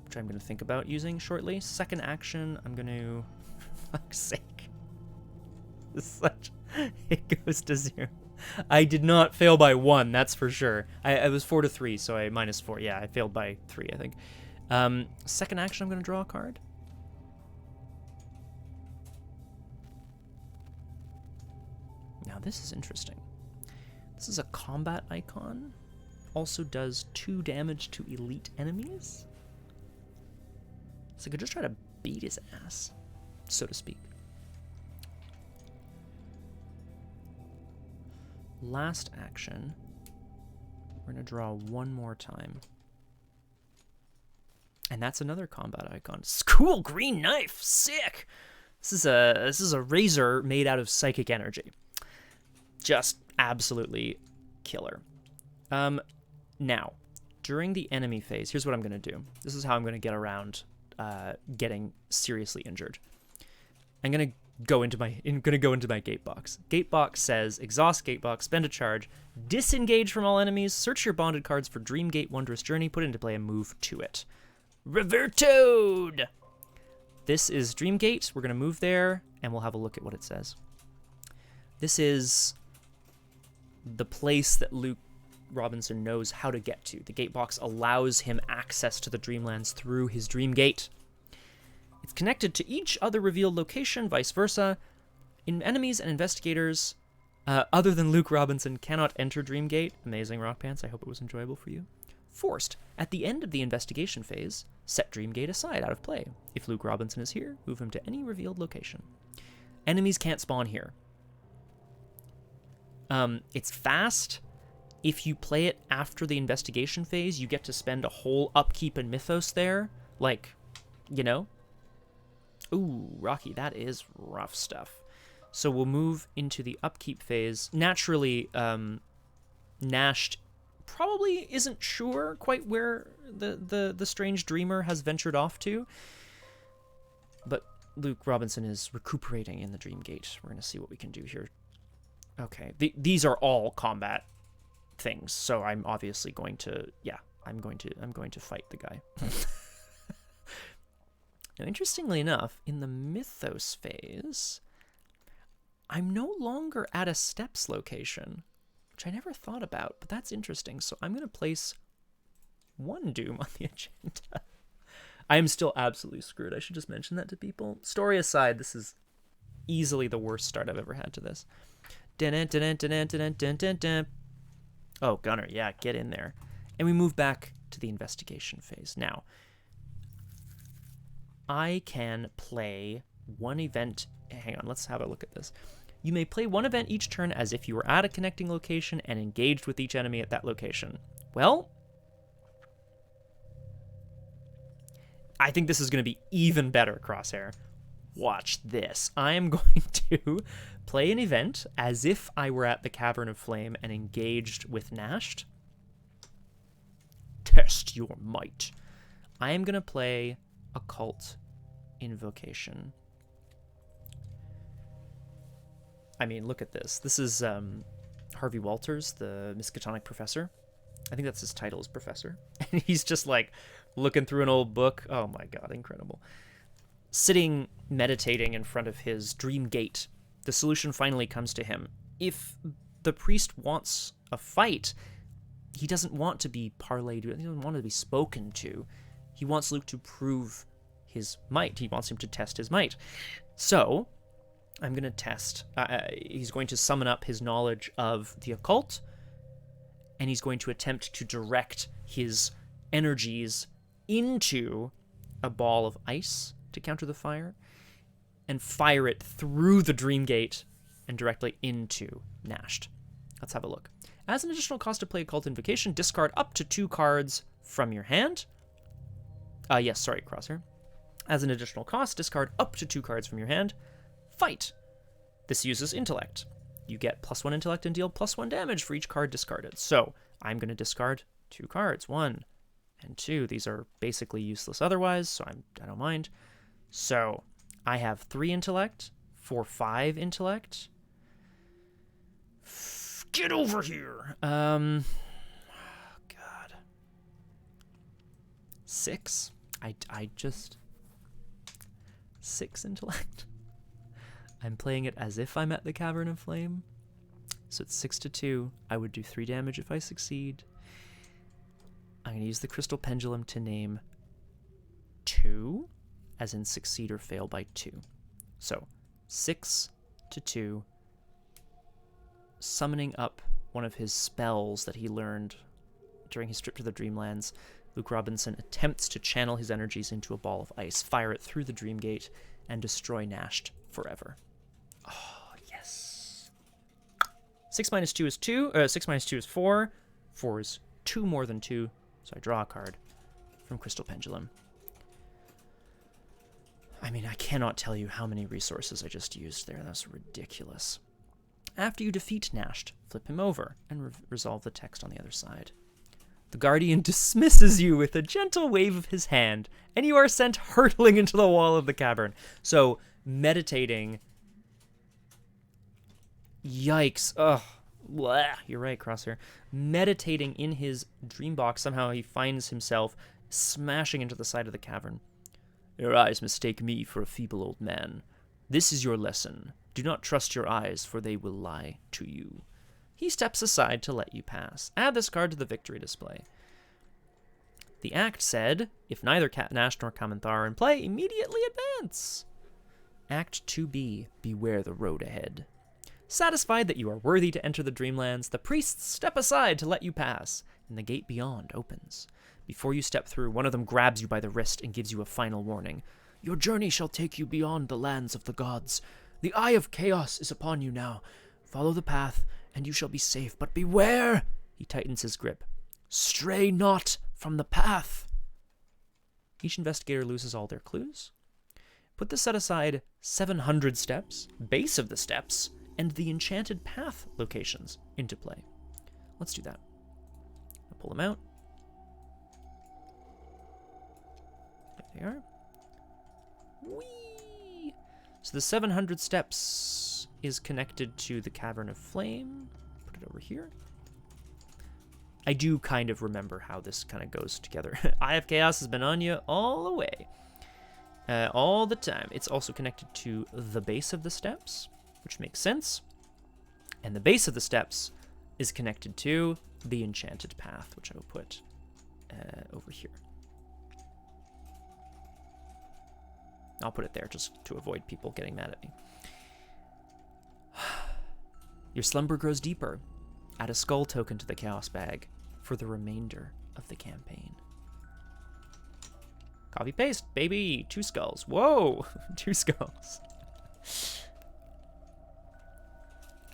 which I'm going to think about using shortly. Second action, I'm going to... For fuck's sake. This is such... It goes to 0. I did not fail by 1, that's for sure. I was 4 to 3, so I minus 4. Yeah, I failed by 3, I think. Second action, I'm going to draw a card. Now, this is interesting. This is a combat icon. Also does 2 damage to elite enemies. So I could just try to beat his ass, so to speak. Last action, we're going to draw 1 more time. And that's another combat icon. Cool green knife, sick. This is a razor made out of psychic energy. Just absolutely killer. Now, during the enemy phase, here's what I'm going to do. This is how I'm going to get around getting seriously injured. I'm going to go into my gate box. Gate box says exhaust gate box, spend a charge, disengage from all enemies, search your bonded cards for Dreamgate Wondrous Journey, put it into play and move to it. Revertode! This is Dreamgate. We're going to move there and we'll have a look at what it says. This is the place that Luke Robinson knows how to get to. The gate box allows him access to the Dreamlands through his Dreamgate. It's connected to each other revealed location, vice versa. Enemies and investigators other than Luke Robinson cannot enter Dreamgate. Amazing, Rock Pants. I hope it was enjoyable for you. Forced. At the end of the investigation phase, set Dreamgate aside out of play. If Luke Robinson is here, move him to any revealed location. Enemies can't spawn here. It's fast. If you play it after the investigation phase, you get to spend a whole upkeep and Mythos there. Like, you know? Ooh, Rocky, that is rough stuff. So we'll move into the upkeep phase. Naturally, Nasht probably isn't sure quite where the strange dreamer has ventured off to. But Luke Robinson is recuperating in the Dreamgate. We're going to see what we can do here. Okay, these are all combat things, so I'm obviously going to, yeah, I'm going to fight the guy. Now, interestingly enough, in the Mythos phase, I'm no longer at a steps location, which I never thought about, but that's interesting. So I'm going to place 1 doom on the agenda. I am still absolutely screwed. I should just mention that to people. Story aside, this is easily the worst start I've ever had to this. Oh, Gunner, yeah, get in there. And we move back to the investigation phase. Now, I can play 1 event. Hang on, let's have a look at this. You may play 1 event each turn as if you were at a connecting location and engaged with each enemy at that location. Well, I think this is going to be even better, Crosshair. Watch this. I am going to play an event as if I were at the Cavern of Flame and engaged with Nashed. Test your might. I am going to play Occult Invocation. I mean, look at this. This is Harvey Walters, the Miskatonic professor. I think that's his title, is Professor. And he's just like looking through an old book. Oh my god, incredible. Sitting, meditating in front of his dream gate. The solution finally comes to him. If the priest wants a fight, he doesn't want to be parlayed, he doesn't want to be spoken to. He wants Luke to prove his might. He wants him to test his might. So, I'm going to test. He's going to summon up his knowledge of the occult, and he's going to attempt to direct his energies into a ball of ice to counter the fire, and fire it through the Dreamgate and directly into Nashed. Let's have a look. As an additional cost to play Occult Invocation, discard up to 2 cards from your hand. Yes, sorry, Crosshair. As an additional cost, discard up to 2 cards from your hand. Fight. This uses intellect. You get +1 intellect and deal +1 damage for each card discarded. So I'm going to discard 2 cards, 1 and 2. These are basically useless otherwise, so I don't mind. So I have 3 intellect for 5 intellect. Get over here. God. 6. I just 6 intellect. I'm playing it as if I'm at the Cavern of Flame. So it's 6 to 2. I would do 3 damage if I succeed. I'm going to use the Crystal Pendulum to name 2, as in succeed or fail by 2. So 6 to 2. Summoning up one of his spells that he learned during his trip to the Dreamlands, Luke Robinson attempts to channel his energies into a ball of ice, fire it through the Dreamgate, and destroy Nashed forever. Oh, yes. 6 minus 2 is 2. 6 minus 2 is 4. 4 is 2 more than 2, so I draw a card from Crystal Pendulum. I mean, I cannot tell you how many resources I just used there. That's ridiculous. After you defeat Nashed, flip him over and resolve the text on the other side. The Guardian dismisses you with a gentle wave of his hand, and you are sent hurtling into the wall of the cavern. So, meditating... Yikes. Ugh. Blah. You're right, Crosshair. Meditating in his dream box, somehow he finds himself smashing into the side of the cavern. Your eyes mistake me for a feeble old man. This is your lesson. Do not trust your eyes, for they will lie to you. He steps aside to let you pass. Add this card to the victory display. The act said, if neither Nashed nor Kamenthar are in play, immediately advance. Act 2B, beware the road ahead. Satisfied that you are worthy to enter the Dreamlands, the priests step aside to let you pass, and the gate beyond opens. Before you step through, one of them grabs you by the wrist and gives you a final warning. Your journey shall take you beyond the lands of the gods. The eye of chaos is upon you now. Follow the path, and you shall be safe. But beware! He tightens his grip. Stray not from the path. Each investigator loses all their clues. Put the set aside 700 steps, base of the steps, and the Enchanted Path locations into play. Let's do that. I'll pull them out. There they are. Whee! So the 700 steps is connected to the Cavern of Flame. Put it over here. I do kind of remember how this kind of goes together. Eye of Chaos has been on you all the way. All the time. It's also connected to the base of the steps, which makes sense. And the base of the steps is connected to the Enchanted Path, which I will put over here. I'll put it there just to avoid people getting mad at me. Your slumber grows deeper. Add a skull token to the Chaos Bag for the remainder of the campaign. Copy paste, baby. 2 skulls. Whoa, 2 skulls.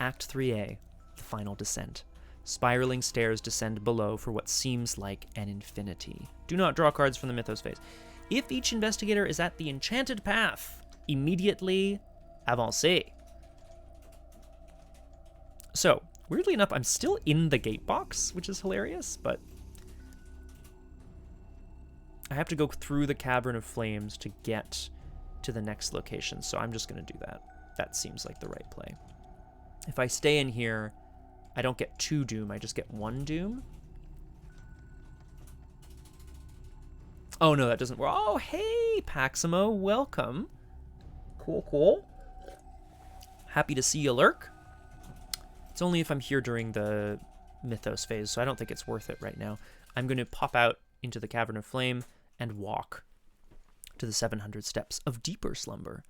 Act 3A, the final descent. Spiraling stairs descend below for what seems like an infinity. Do not draw cards from the Mythos Phase. If each investigator is at the Enchanted Path, immediately avancez. So, weirdly enough, I'm still in the gate box, which is hilarious, but I have to go through the Cavern of Flames to get to the next location, so I'm just going to do that. That seems like the right play. If I stay in here, I don't get 2 doom, I just get 1 doom. Oh, no, that doesn't work. Oh, hey, Paximo, welcome. Cool, cool. Happy to see you lurk. It's only if I'm here during the Mythos Phase, so I don't think it's worth it right now. I'm going to pop out into the Cavern of Flame and walk to the 700 steps of deeper slumber.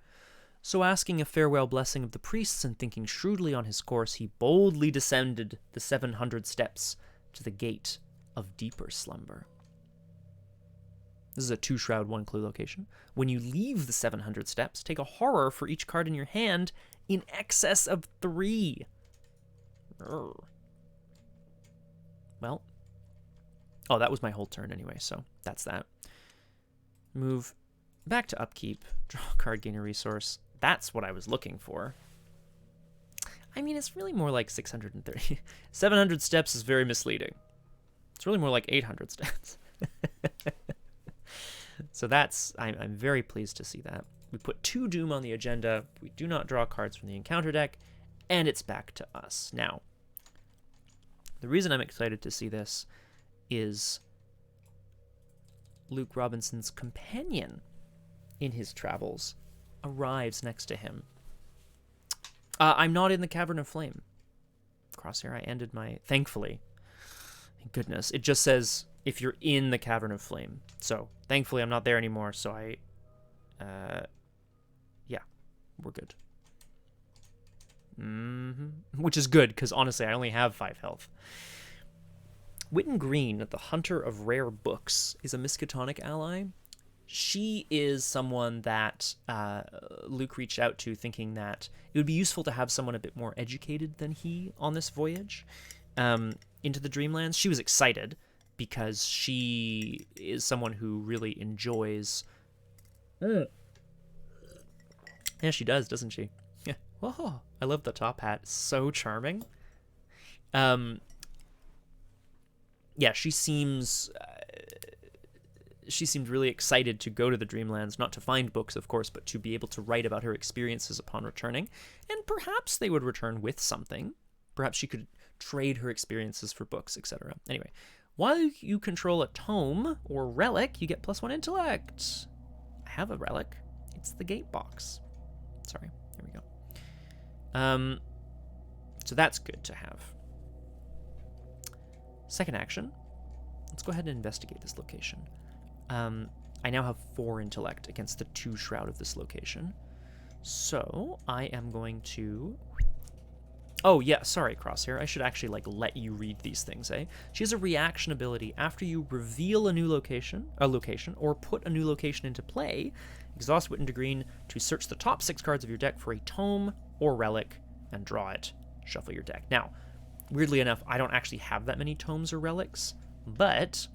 So asking a farewell blessing of the priests and thinking shrewdly on his course, he boldly descended the 700 steps to the gate of deeper slumber. This is a 2-shroud, 1-clue location. When you leave the 700 steps, take a horror for each card in your hand in excess of 3. Well, oh, that was my whole turn anyway, so that's that. Move back to upkeep, draw a card, gain a resource. That's what I was looking for. I mean, it's really more like 630. 700 steps is very misleading. It's really more like 800 steps. So that's, I'm very pleased to see that. We put 2 doom on the agenda. We do not draw cards from the encounter deck, and it's back to us. Now, the reason I'm excited to see this is Luke Robinson's companion in his travels arrives next to him. I'm not in the Cavern of Flame. Crosshair, I ended my... Thankfully. Thank goodness. It just says if you're in the Cavern of Flame. So, thankfully, I'm not there anymore, so yeah, we're good. Which is good, because honestly, I only have 5 health. Witten Green, the Hunter of Rare Books, is a Miskatonic ally. She is someone that Luke reached out to thinking that it would be useful to have someone a bit more educated than he on this voyage into the Dreamlands. She was excited because she is someone who really enjoys... Yeah, she does, doesn't she? Yeah. Whoa, I love the top hat. It's so charming. Yeah, she seemed really excited to go to the Dreamlands, not to find books, of course, but to be able to write about her experiences upon returning. And perhaps they would return with something. Perhaps she could trade her experiences for books, etc. Anyway, while you control a tome or relic, you get +1 intellect. I have a relic. It's the gate box. Sorry, here we go. So that's good to have. Second action. Let's go ahead and investigate this location. I now have 4 intellect against the 2 shroud of this location. So I am going to... Oh, yeah, sorry, Crosshair. I should actually, let you read these things, eh? She has a reaction ability. After you reveal a location, or put a new location into play, exhaust Witten Green to search the top 6 cards of your deck for a tome or relic and draw it. Shuffle your deck. Now, weirdly enough, I don't actually have that many tomes or relics, but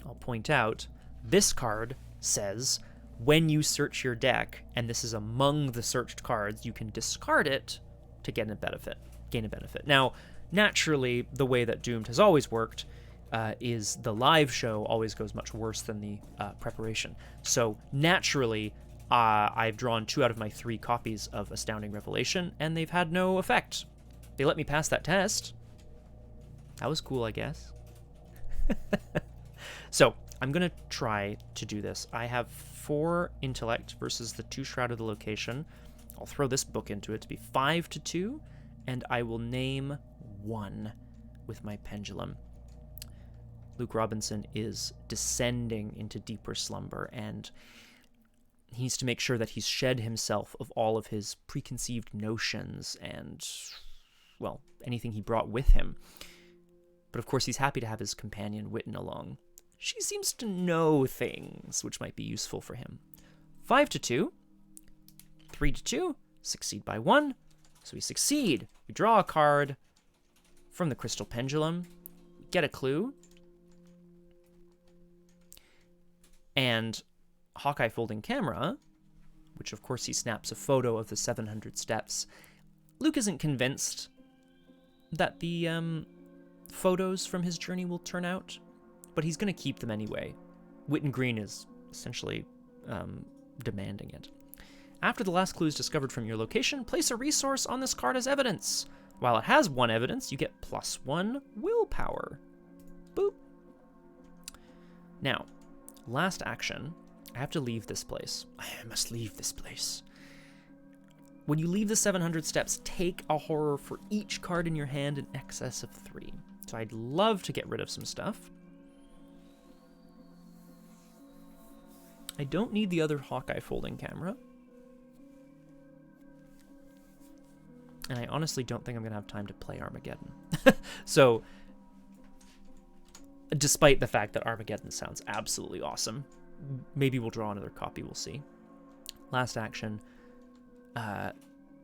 I'll point out this card says when you search your deck, and this is among the searched cards, you can discard it to gain a benefit. Now, naturally, the way that Doomed has always worked is the live show always goes much worse than the preparation. So naturally, I've drawn 2 out of my 3 copies of Astounding Revelation, and they've had no effect. They let me pass that test. That was cool, I guess. So, I'm going to try to do this. I have 4 intellect versus the 2 Shroud of the Location. I'll throw this book into it to be 5 to 2, and I will name 1 with my pendulum. Luke Robinson is descending into deeper slumber, and he needs to make sure that he's shed himself of all of his preconceived notions and, well, anything he brought with him. But of course, he's happy to have his companion Witten along. She seems to know things which might be useful for him. 5 to 2, 3 to 2, succeed by 1. So we succeed. We draw a card from the Crystal Pendulum, get a clue, and Hawkeye Folding Camera, which of course he snaps a photo of the 700 steps. Luke isn't convinced that the photos from his journey will turn out, but he's going to keep them anyway. Witten Green is essentially demanding it. After the last clue is discovered from your location, place a resource on this card as evidence. While it has 1 evidence, you get +1 willpower. Boop. Now, last action, I have to leave this place. I must leave this place. When you leave the 700 steps, take a horror for each card in your hand in excess of 3. So I'd love to get rid of some stuff. I don't need the other Hawkeye Folding Camera. And I honestly don't think I'm going to have time to play Armageddon. So, despite the fact that Armageddon sounds absolutely awesome, maybe we'll draw another copy, we'll see. Last action,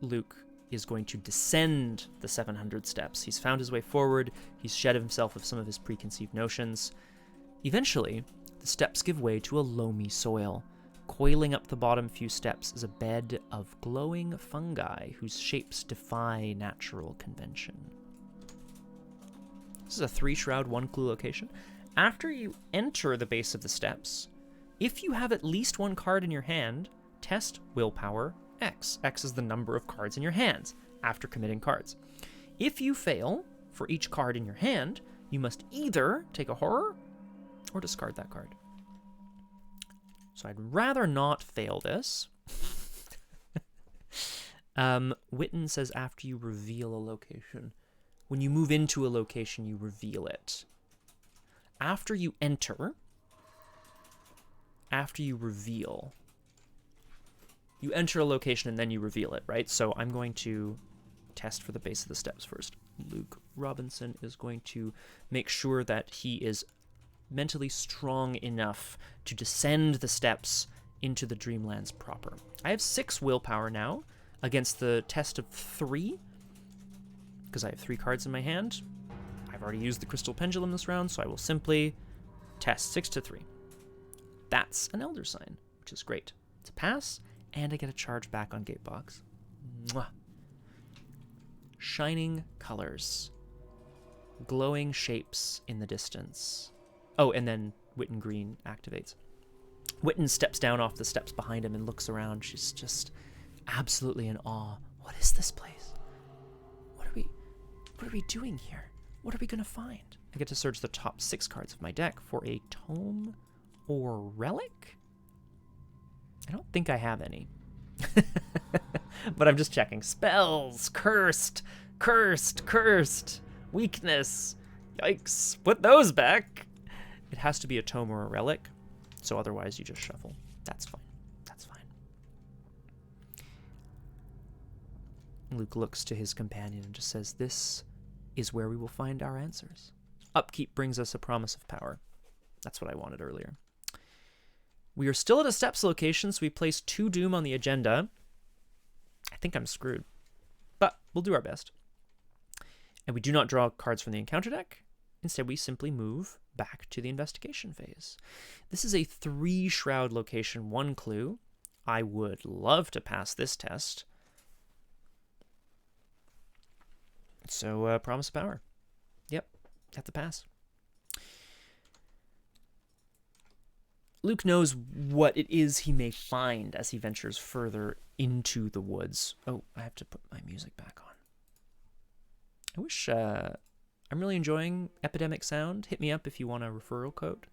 Luke is going to descend the 700 steps. He's found his way forward, he's shed himself of some of his preconceived notions. Eventually, the steps give way to a loamy soil. Coiling up the bottom few steps is a bed of glowing fungi whose shapes defy natural convention. This is a 3 shroud, 1 clue location. After you enter the base of the steps, if you have at least 1 card in your hand, test willpower X. X is the number of cards in your hands after committing cards. If you fail for each card in your hand, you must either take a horror or discard that card. So I'd rather not fail this. Witten says after you reveal a location. When you move into a location, you reveal it. After you enter, after you reveal, you enter a location and then you reveal it, right? So I'm going to test for the base of the steps first. Luke Robinson is going to make sure that he is mentally strong enough to descend the steps into the Dreamlands proper. I have 6 willpower now against the test of 3 because I have 3 cards in my hand. I've already used the Crystal Pendulum this round, so I will simply test 6 to 3. That's an Elder Sign, which is great. It's a pass, and I get a charge back on Gatebox. Mwah. Shining colors. Glowing shapes in the distance. Oh, and then Witten Green activates. Witten steps down off the steps behind him and looks around. She's just absolutely in awe. What is this place? What are we doing here? What are we going to find? I get to search the top 6 cards of my deck for a tome or relic? I don't think I have any. But I'm just checking. Spells, cursed, cursed, cursed, weakness. Yikes. Put those back. It has to be a tome or a relic, so otherwise you just shuffle. That's fine. That's fine. Luke looks to his companion and just says, "This is where we will find our answers. Upkeep brings us a promise of power." That's what I wanted earlier. We are still at a steps location, so we place 2 doom on the agenda. I think I'm screwed, but we'll do our best. And we do not draw cards from the encounter deck. Instead, we simply move back to the investigation phase. This is a 3 shroud location, 1 clue. I would love to pass this test. So, promise of power. Yep, have to pass. Luke knows what it is he may find as he ventures further into the woods. Oh, I have to put my music back on. I wish... I'm really enjoying Epidemic Sound. Hit me up if you want a referral code.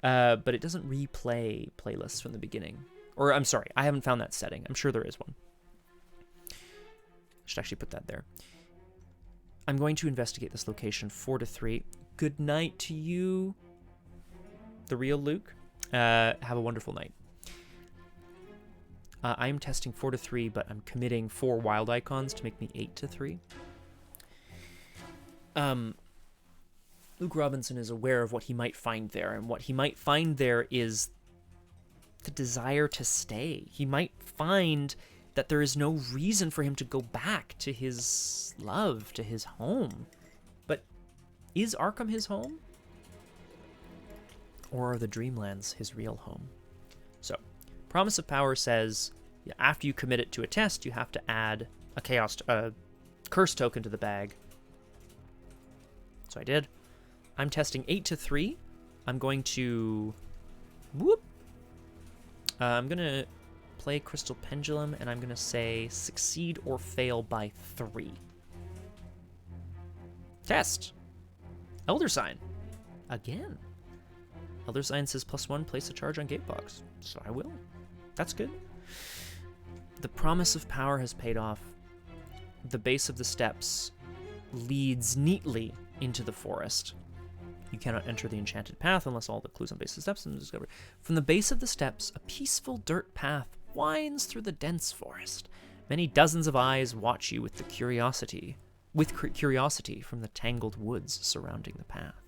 But it doesn't replay playlists from the beginning. Or, I'm sorry, I haven't found that setting. I'm sure there is one. I should actually put that there. I'm going to investigate this location 4 to 3. Good night to you, the real Luke. Have a wonderful night. I'm testing 4 to 3, but I'm committing 4 wild icons to make me 8 to 3. Luke Robinson is aware of what he might find there, and what he might find there is the desire to stay. He might find that there is no reason for him to go back to his love, to his home. But is Arkham his home? Or are the Dreamlands his real home? So, Promise of Power says after you commit it to a test, you have to add a curse token to the bag. So I did. I'm testing 8 to 3. I'm going to... I'm going to play Crystal Pendulum, and I'm going to say succeed or fail by 3. Test. Elder Sign. Again. Elder Sign says +1, place a charge on Gatebox. So I will. That's good. The Promise of Power has paid off. The base of the steps leads neatly into the forest. You cannot enter the Enchanted Path unless all the clues on base of the steps are discovered. From the base of the steps, a peaceful dirt path winds through the dense forest. Many dozens of eyes watch you with curiosity from the tangled woods surrounding the path.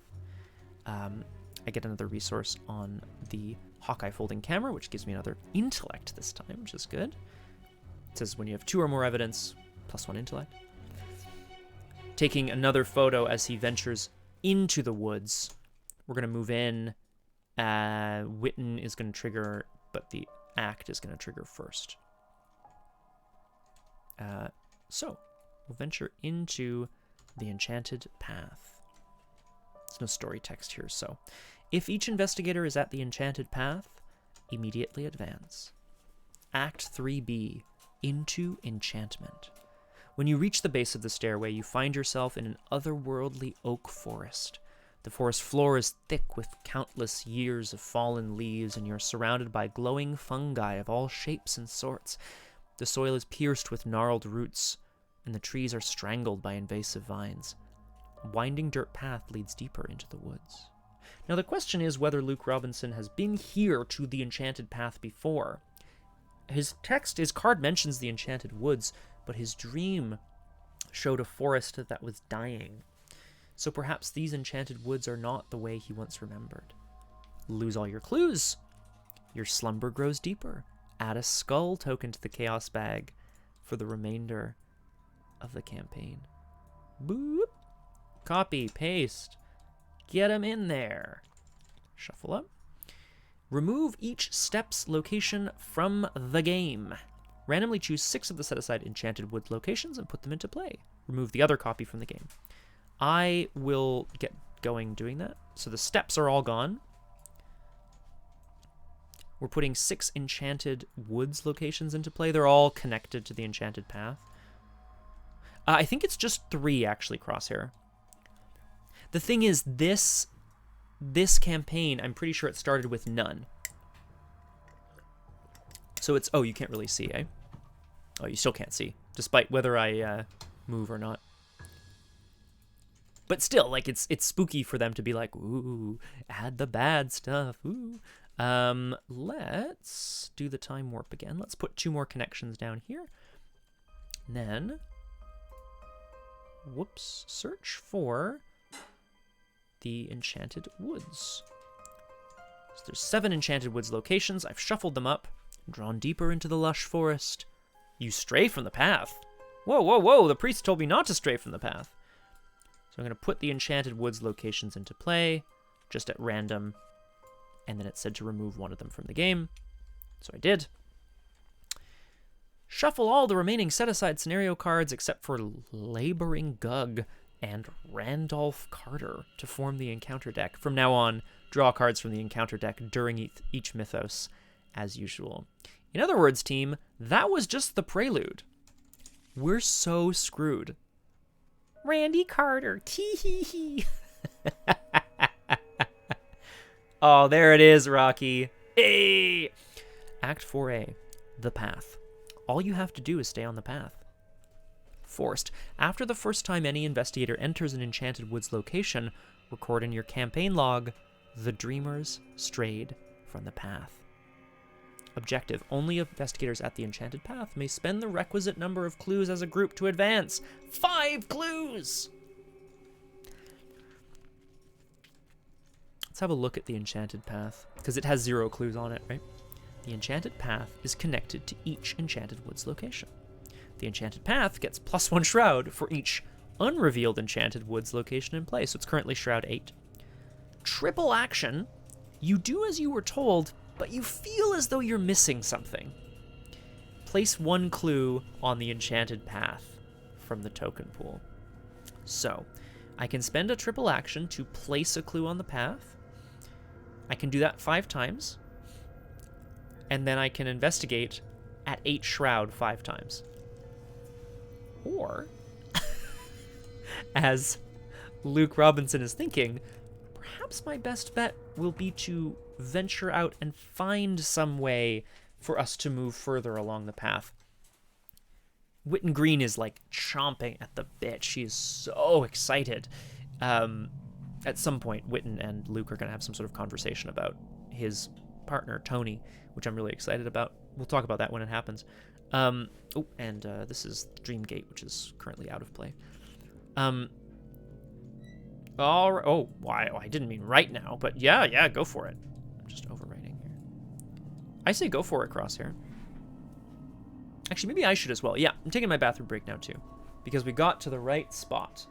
I get another resource on the Hawkeye folding camera, which gives me another intellect this time, which is good. It says when you have 2 or more evidence, +1 intellect. Taking another photo as he ventures into the woods. We're going to move in. Witten is going to trigger, but the act is going to trigger first. So, we'll venture into the Enchanted Path. There's no story text here, so... If each investigator is at the Enchanted Path, immediately advance. Act 3B, Into Enchantment. When you reach the base of the stairway, you find yourself in an otherworldly oak forest. The forest floor is thick with countless years of fallen leaves, and you're surrounded by glowing fungi of all shapes and sorts. The soil is pierced with gnarled roots, and the trees are strangled by invasive vines. A winding dirt path leads deeper into the woods. Now the question is whether Luke Robinson has been here to the Enchanted Path before. His card mentions the Enchanted Woods, but his dream showed a forest that was dying. So perhaps these Enchanted Woods are not the way he once remembered. Lose all your clues. Your slumber grows deeper. Add a skull token to the Chaos bag for the remainder of the campaign. Boop. Copy, paste. Get him in there. Shuffle up. Remove each step's location from the game. Randomly choose 6 of the set-aside Enchanted Wood locations and put them into play. Remove the other copy from the game. I will get going doing that. So the steps are all gone. We're putting 6 Enchanted Woods locations into play. They're all connected to the Enchanted Path. I think it's just 3, actually, Crosshair. The thing is, this campaign, I'm pretty sure it started with none. So it's... Oh, you can't really see, eh? Oh, you still can't see, despite whether I move or not. But still, like, it's spooky for them to be like, ooh, add the bad stuff, ooh. Let's do the time warp again. Let's put 2 more connections down here. And then... Whoops. Search for... the Enchanted Woods. So there's 7 Enchanted Woods locations. I've shuffled them up, drawn deeper into the lush forest. You stray from the path. Whoa, whoa, whoa, the priest told me not to stray from the path. So I'm going to put the Enchanted Woods locations into play, just at random, and then it said to remove one of them from the game. So I did. Shuffle all the remaining set-aside scenario cards except for Laboring Gug and Randolph Carter to form the encounter deck. From now on, draw cards from the encounter deck during each mythos, as usual. In other words, team, that was just the prelude. We're so screwed. Randy Carter, tee-hee-hee. Oh, there it is, Rocky. Hey! Act 4A, The Path. All you have to do is stay on the path. Forced. After the first time any investigator enters an Enchanted Woods location, record in your campaign log, the dreamers strayed from the path. Objective. Only investigators at the Enchanted Path may spend the requisite number of clues as a group to advance. 5 clues! Let's have a look at the Enchanted Path, because it has 0 clues on it, right? The Enchanted Path is connected to each Enchanted Woods location. The Enchanted Path gets +1 Shroud for each unrevealed Enchanted Woods location in play, so it's currently Shroud 8. Triple action. You do as you were told, but you feel as though you're missing something. Place 1 clue on the Enchanted Path from the token pool. So, I can spend a triple action to place a clue on the path. I can do that 5 times. And then I can investigate at 8 Shroud 5 times. Or, as Luke Robinson is thinking, perhaps my best bet will be to venture out and find some way for us to move further along the path. Witten Green is like chomping at the bit. She is so excited. At some point, Witten and Luke are going to have some sort of conversation about his partner, Tony, which I'm really excited about. We'll talk about that when it happens. This is Dreamgate, which is currently out of play. I didn't mean right now, but yeah, go for it. I'm just overwriting here. I say go for it, Crosshair. Actually, maybe I should as well. Yeah, I'm taking my bathroom break now, too, because we got to the right spot.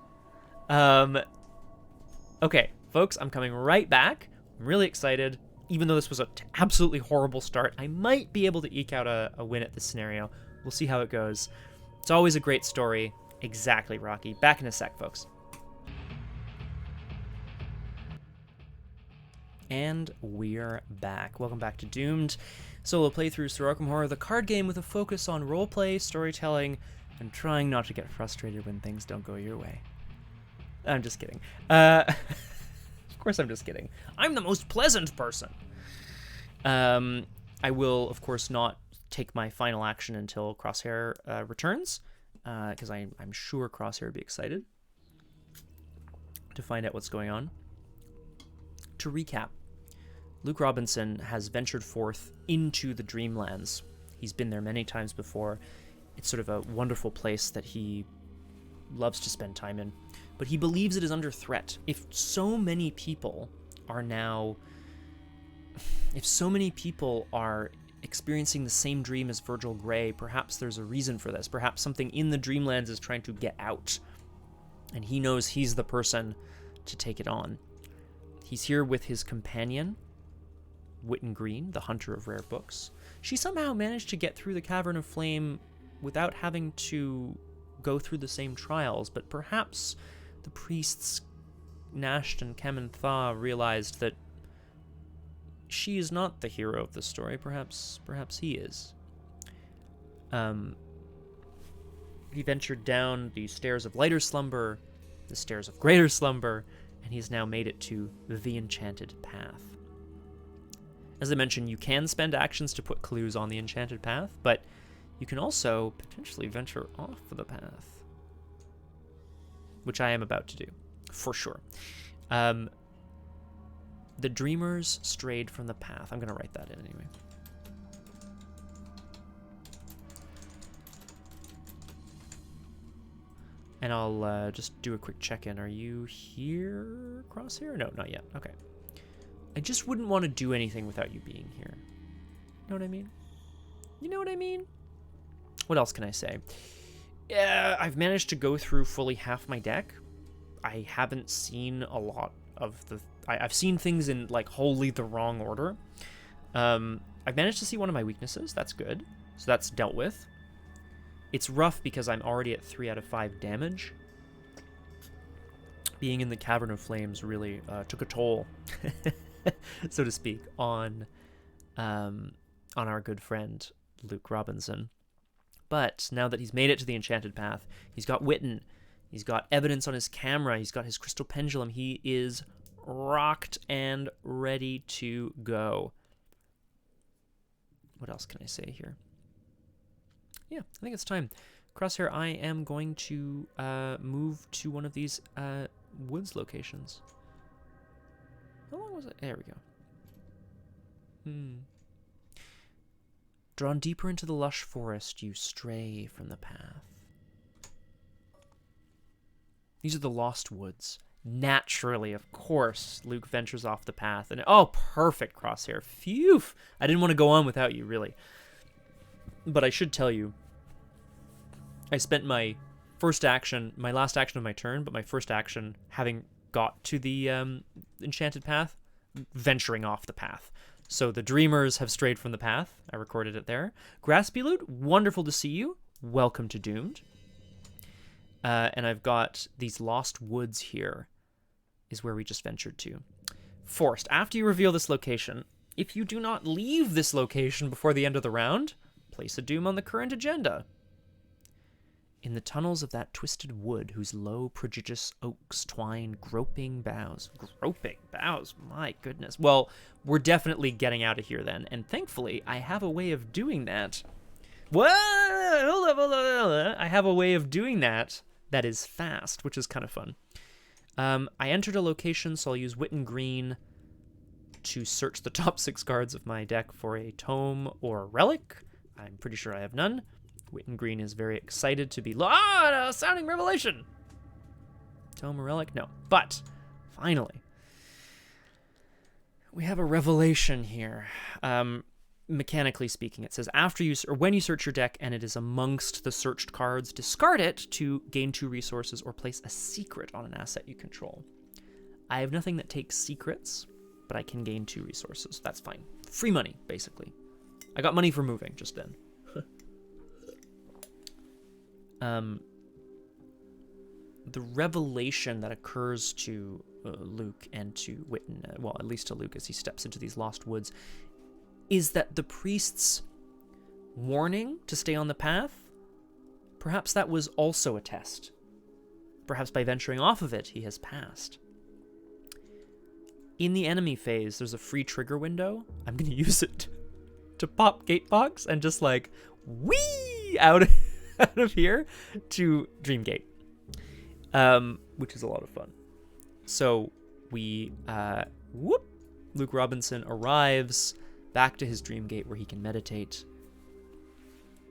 Okay, folks, I'm coming right back. I'm really excited. Even though this was an absolutely horrible start, I might be able to eke out a win at this scenario. We'll see how it goes. It's always a great story. Exactly, Rocky. Back in a sec, folks. And we're back. Welcome back to Doomed. Solo playthroughs through Arkham Horror, the card game with a focus on roleplay, storytelling, and trying not to get frustrated when things don't go your way. I'm just kidding. Of course I'm just kidding. I'm the most pleasant person. I will, of course, not take my final action until Crosshair returns, because I'm sure Crosshair would be excited to find out what's going on. To recap, Luke Robinson has ventured forth into the Dreamlands. He's been there many times before. It's sort of a wonderful place that he loves to spend time in. But he believes it is under threat. If so many people are experiencing the same dream as Virgil Gray, perhaps there's a reason for this. Perhaps something in the Dreamlands is trying to get out. And he knows he's the person to take it on. He's here with his companion, Witten Green, the hunter of rare books. She somehow managed to get through the Cavern of Flame without having to go through the same trials, but perhaps the priests Nasht and Kemen Tha realized that she is not the hero of the story. Perhaps he is. He ventured down the stairs of lighter slumber, the stairs of greater slumber, and he's now made it to the Enchanted Path. As I mentioned, you can spend actions to put clues on the Enchanted Path, but you can also potentially venture off the path, which I am about to do, for sure. The dreamers strayed from the path. I'm going to write that in anyway. And I'll just do a quick check-in. Are you here, Crosshair? No, not yet. Okay. I just wouldn't want to do anything without you being here. You know what I mean? You know what I mean? What else can I say? Yeah, I've managed to go through fully half my deck. I haven't seen a lot of the... I've seen things in, like, wholly the wrong order. I've managed to see one of my weaknesses. That's good. So that's dealt with. It's rough because I'm already at 3 out of 5 damage. Being in the Cavern of Flames really took a toll. so to speak, on our good friend Luke Robinson. But now that he's made it to the Enchanted Path, he's got Witten, he's got evidence on his camera, he's got his Crystal Pendulum, he is rocked and ready to go. What else can I say here? Yeah, I think it's time. Crosshair, I am going to move to one of these woods locations. How long was it? There we go. Drawn deeper into the lush forest, you stray from the path. These are the Lost Woods. Naturally, of course, Luke ventures off the path. And oh, perfect, Crosshair. Phew! I didn't want to go on without you, really. But I should tell you, I spent my last action of my turn, but my first action, having got to the Enchanted Path, venturing off the path. So the Dreamers have strayed from the path. I recorded it there. Graspy Loot, wonderful to see you. Welcome to Doomed. And I've got these Lost Woods here, is where we just ventured to. Forced. After you reveal this location, if you do not leave this location before the end of the round, place a doom on the current agenda. In the tunnels of that twisted wood, whose low, prodigious oaks twine groping boughs. Groping boughs? My goodness. Well, we're definitely getting out of here then, and thankfully, I have a way of doing that. What? Hold up. I have a way of doing that is fast, which is kind of fun. I entered a location, so I'll use Witten Green to search the top 6 cards of my deck for a tome or a relic. I'm pretty sure I have none. Witten Green is very excited to be... a sounding revelation! Tome or relic? No. But, finally, we have a revelation here. Mechanically speaking, it says when you search your deck and it is amongst the searched cards, discard it to gain 2 resources or place a secret on an asset you control. I have nothing that takes secrets, but I can gain 2 resources. That's fine. Free money, basically. I got money for moving just then. The revelation that occurs to Luke and to Witten, well, at least to Luke as he steps into these Lost Woods, is that the priest's warning to stay on the path, perhaps that was also a test. Perhaps by venturing off of it, he has passed. In the enemy phase, there's a free trigger window. I'm going to use it to pop Gatebox and just like, whee, out of here to Dreamgate, which is a lot of fun. So we, Luke Robinson arrives back to his Dreamgate where he can meditate,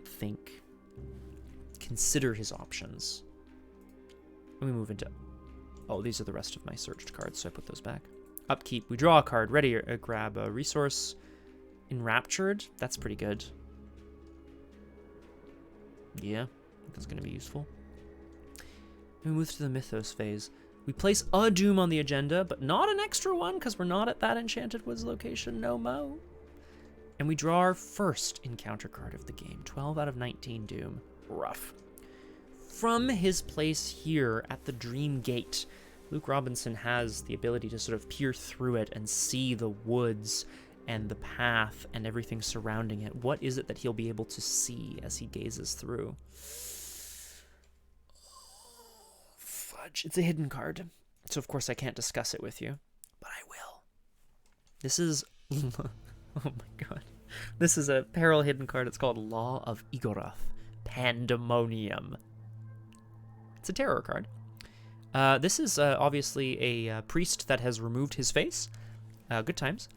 think, consider his options. And we move into... Oh, these are the rest of my searched cards, so I put those back. Upkeep. We draw a card. Ready, grab a resource. Enraptured. That's pretty good. Yeah, that's going to be useful. We move to the Mythos phase. We place a doom on the agenda, but not an extra one, because we're not at that Enchanted Woods location no mo. And we draw our first encounter card of the game. 12 out of 19 doom. Rough. From his place here at the Dream Gate, Luke Robinson has the ability to sort of peer through it and see the woods and the path and everything surrounding it. What is it that he'll be able to see as he gazes through? Fudge. It's a hidden card, so of course I can't discuss it with you, but I will. This is... oh my god. This is a peril hidden card. It's called Law of Igoroth. Pandemonium. It's a terror card. This is obviously a priest that has removed his face. Good times.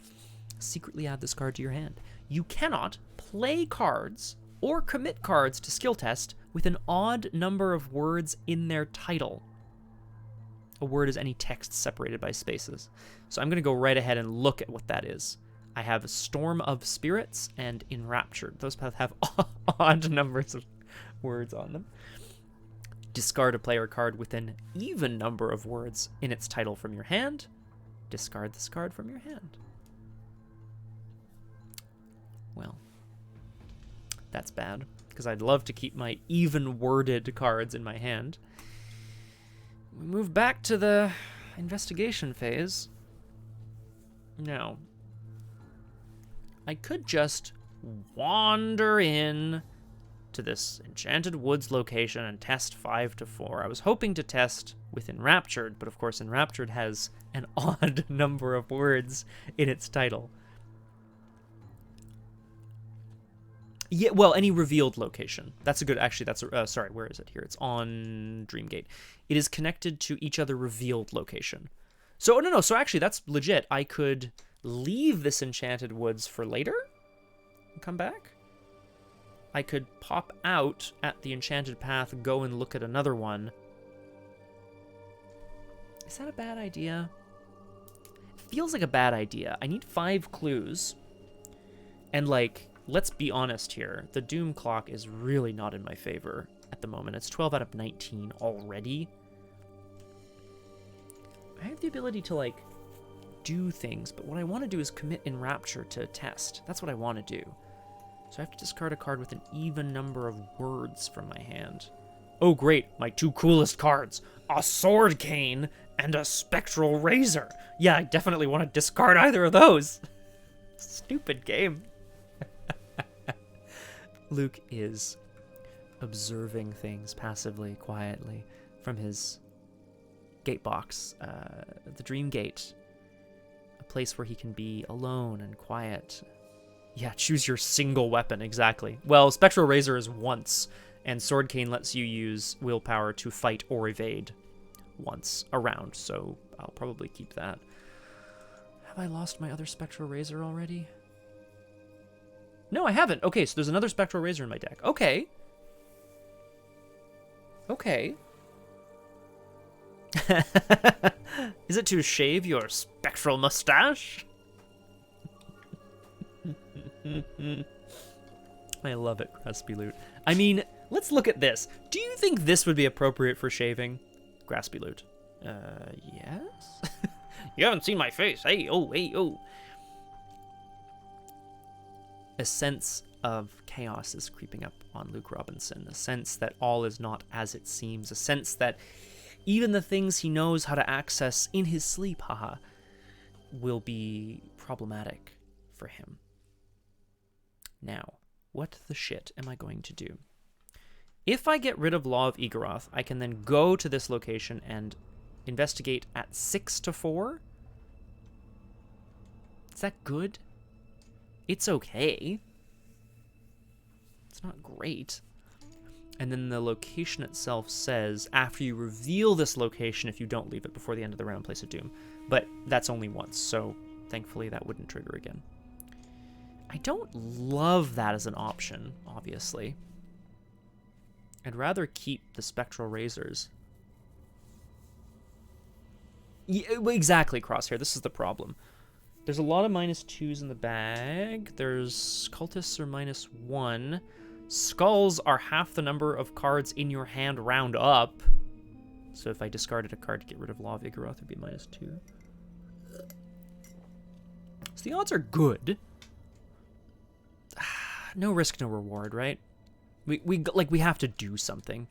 Secretly add this card to your hand. You cannot play cards or commit cards to skill test with an odd number of words in their title. A word is any text separated by spaces. So I'm going to go right ahead and look at what that is. I have Storm of Spirits and Enraptured. Those both have odd numbers of words on them. Discard a player card with an even number of words in its title from your hand. Discard this card from your hand. Well, that's bad, because I'd love to keep my even-worded cards in my hand. We move back to the investigation phase. Now, I could just wander in to this Enchanted Woods location and test 5 to 4. I was hoping to test with Enraptured, but of course Enraptured has an odd number of words in its title. Yeah, well, any revealed location. That's a good, actually, that's, sorry, where is it here? It's on Dreamgate. It is connected to each other revealed location. So, no, so actually, that's legit. I could leave this Enchanted Woods for later and come back. I could pop out at the Enchanted Path, go and look at another one. Is that a bad idea? It feels like a bad idea. I need 5 clues. And, like, let's be honest here. The Doom clock is really not in my favor at the moment. It's 12 out of 19 already. I have the ability to, like, do things, but what I want to do is commit Enrapture to a test. That's what I want to do. So I have to discard a card with an even number of words from my hand. Oh, great. My 2 coolest cards. A Sword Cane and a Spectral Razor. Yeah, I definitely want to discard either of those. Stupid game. Luke is observing things passively, quietly, from his gate box, the Dream Gate. A place where he can be alone and quiet. Yeah, choose your single weapon, exactly. Well, Spectral Razor is once, and Sword Cane lets you use willpower to fight or evade once a round, so I'll probably keep that. Have I lost my other Spectral Razor already? No, I haven't. Okay, so there's another Spectral Razor in my deck. Okay. Okay. Is it to shave your spectral mustache? I love it, Graspy Loot. I mean, let's look at this. Do you think this would be appropriate for shaving? Graspy Loot. Yes? You haven't seen my face. Hey, oh. A sense of chaos is creeping up on Luke Robinson. A sense that all is not as it seems. A sense that even the things he knows how to access in his sleep, will be problematic for him. Now, what the shit am I going to do? If I get rid of Law of Igoroth, I can then go to this location and investigate at 6 to 4. Is that good? It's okay. It's not great. And then the location itself says, after you reveal this location, if you don't leave it before the end of the round, place a Doom. But that's only once, so thankfully that wouldn't trigger again. I don't love that as an option, obviously. I'd rather keep the Spectral Razors. Yeah, exactly, Crosshair. This is the problem. There's a lot of -2s in the bag. There's Cultists are -1. Skulls are half the number of cards in your hand round up. So if I discarded a card to get rid of Law of Igoroth, it'd be -2. So the odds are good. No risk, no reward, right? We have to do something.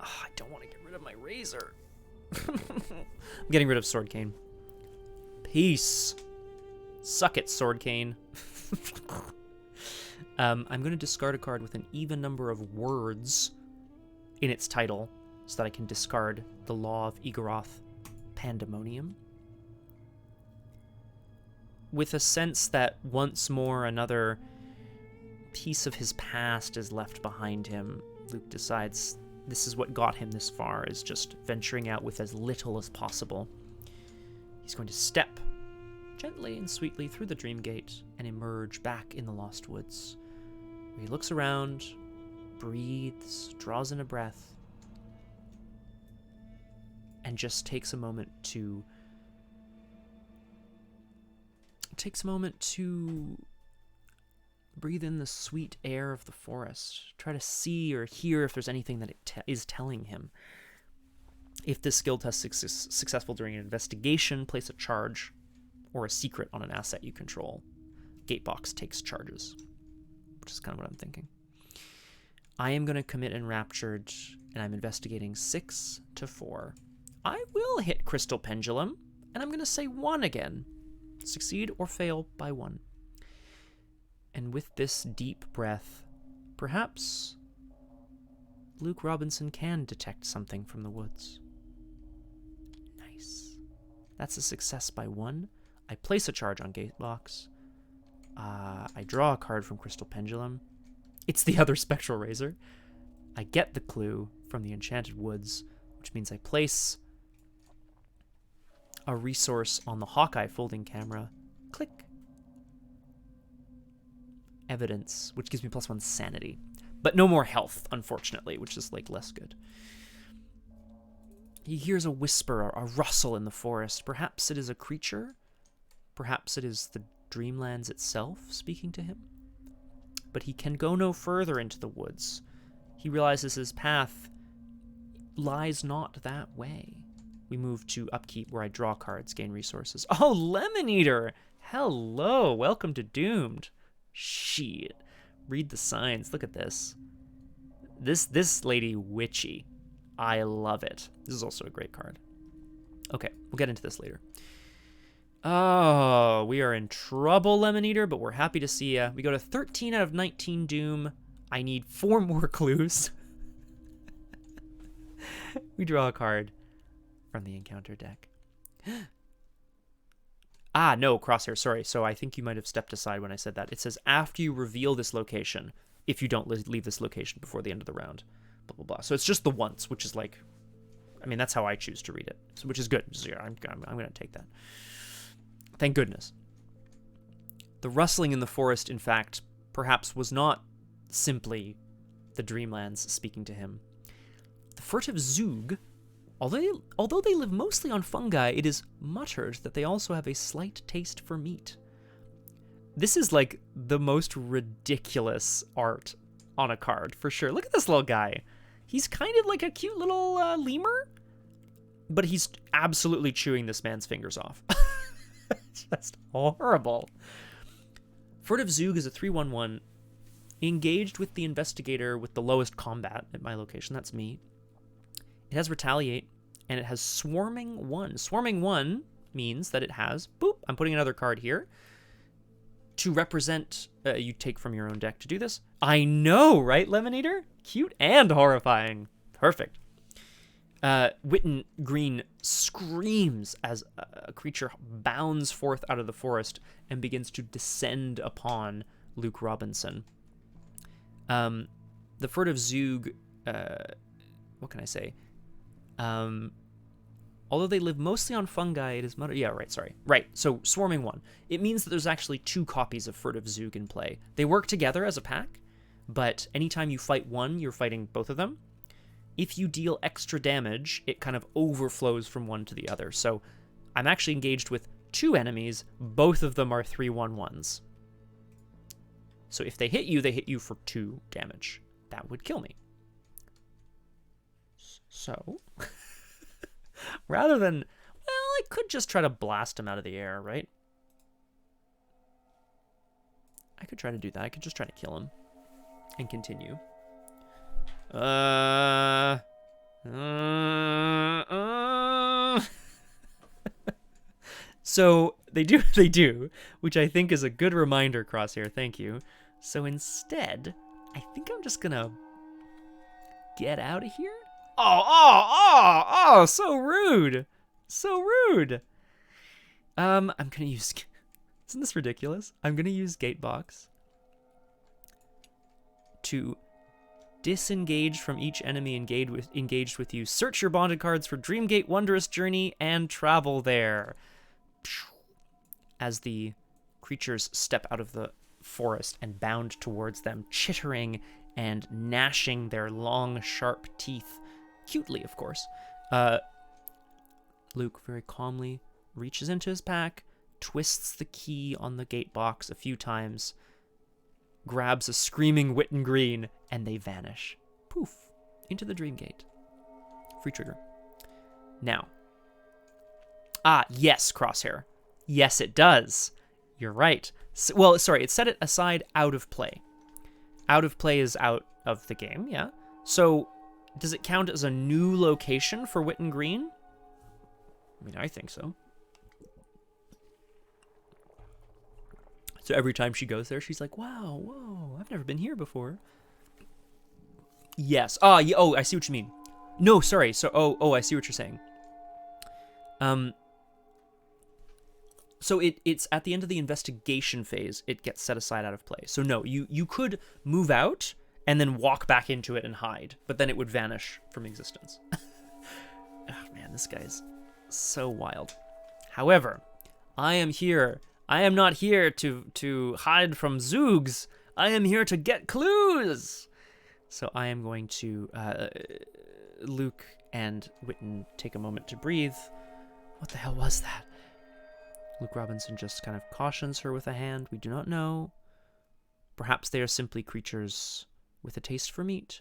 I don't want to get rid of my razor. I'm getting rid of Sword Cane. Peace. Suck it, Sword Cane. I'm going to discard a card with an even number of words in its title so that I can discard the Law of Igoroth Pandemonium. With a sense that once more another piece of his past is left behind him, Luke decides this is what got him this far, is just venturing out with as little as possible. He's going to step gently and sweetly through the Dream Gate and emerge back in the Lost Woods. He looks around, breathes, draws in a breath, and just takes a moment to breathe in the sweet air of the forest. Try to see or hear if there's anything that it is telling him. If this skill test is successful during an investigation, place a charge or a secret on an asset you control. Gatebox takes charges, which is kind of what I'm thinking. I am going to commit Enraptured, and I'm investigating 6 to 4. I will hit Crystal Pendulum, and I'm going to say 1 again. Succeed or fail by 1. And with this deep breath, perhaps Luke Robinson can detect something from the woods. Nice. That's a success by 1. I place a charge on Gatebox. I draw a card from Crystal Pendulum. It's the other Spectral Razor. I get the clue from the Enchanted Woods, which means I place a resource on the Hawkeye folding camera. Click. Evidence, which gives me +1 sanity. But no more health, unfortunately, which is, like, less good. He hears a whisper, a rustle in the forest. Perhaps it is a creature. Perhaps it is the Dreamlands itself speaking to him. But he can go no further into the woods. He realizes his path lies not that way. We move to Upkeep, where I draw cards, gain resources. Oh, Lemon Eater! Hello! Welcome to Doomed. Shit. Read the signs. Look at this. This lady witchy. I love it. This is also a great card. Okay, we'll get into this later. Oh, we are in trouble, Lemon Eater, but we're happy to see ya. We go to 13 out of 19 Doom. I need 4 more clues. We draw a card from the encounter deck. Ah, no, Crosshair, sorry. So I think you might have stepped aside when I said that. It says, after you reveal this location, if you don't leave this location before the end of the round, blah, blah, blah. So it's just the once, which is like, I mean, that's how I choose to read it, so, which is good. So yeah, I'm going to take that. Thank goodness. The rustling in the forest, in fact, perhaps was not simply the Dreamlands speaking to him. The furtive Zoog, although they live mostly on fungi, it is muttered that they also have a slight taste for meat. This is like the most ridiculous art on a card, for sure. Look at this little guy. He's kind of like a cute little lemur, but he's absolutely chewing this man's fingers off. Just horrible. Furtive Zoog is a 3/1/1, engaged with the investigator with the lowest combat at my location. That's me. It has Retaliate, and it has Swarming 1. Swarming 1 means that it has, boop, I'm putting another card here, to represent, you take from your own deck to do this. I know, right, Lemon Eater? Cute and horrifying. Perfect. Witten Green screams as a creature bounds forth out of the forest and begins to descend upon Luke Robinson. The Furtive Zoog, what can I say? Although they live mostly on fungi, it is yeah, right, sorry. Right, so Swarming 1. It means that there's actually 2 copies of Furtive Zoog in play. They work together as a pack, but anytime you fight one, you're fighting both of them. If you deal extra damage, it kind of overflows from one to the other. So I'm actually engaged with 2 enemies. Both of them are 3/1/1s. So if they hit you for 2 damage. That would kill me. So, rather than, well, I could just try to blast him out of the air, right? I could try to do that. I could just try to kill him and continue. So they do, which I think is a good reminder, Crosshair. Thank you. So instead, I think I'm just gonna get out of here. Oh, so rude. So rude. I'm gonna use, isn't this ridiculous? I'm gonna use Gatebox to disengage from each enemy engaged with you. Search your bonded cards for Dreamgate Wondrous Journey and travel there. As the creatures step out of the forest and bound towards them, chittering and gnashing their long, sharp teeth. Cutely, of course. Luke very calmly reaches into his pack, twists the key on the gate box a few times, grabs a screaming Witten Green, and they vanish. Poof. Into the Dream Gate. Free trigger. Now. Yes, Crosshair. Yes, it does. You're right. Well, sorry, it set it aside out of play. Out of play is out of the game, yeah. So, does it count as a new location for Witten Green? I mean, I think so. So every time she goes there, she's like, wow, whoa, I've never been here before. Yes. Oh, yeah, oh, I see what you mean. No, sorry. So, I see what you're saying. So it's at the end of the investigation phase, it gets set aside out of play. So no, you could move out and then walk back into it and hide, but then it would vanish from existence. Oh man, this guy's so wild. However, I am here. I am not here to hide from Zoogs. I am here to get clues. So I am going to Luke and Witten take a moment to breathe. What the hell was that? Luke Robinson just kind of cautions her with a hand. We do not know. Perhaps they are simply creatures with a taste for meat.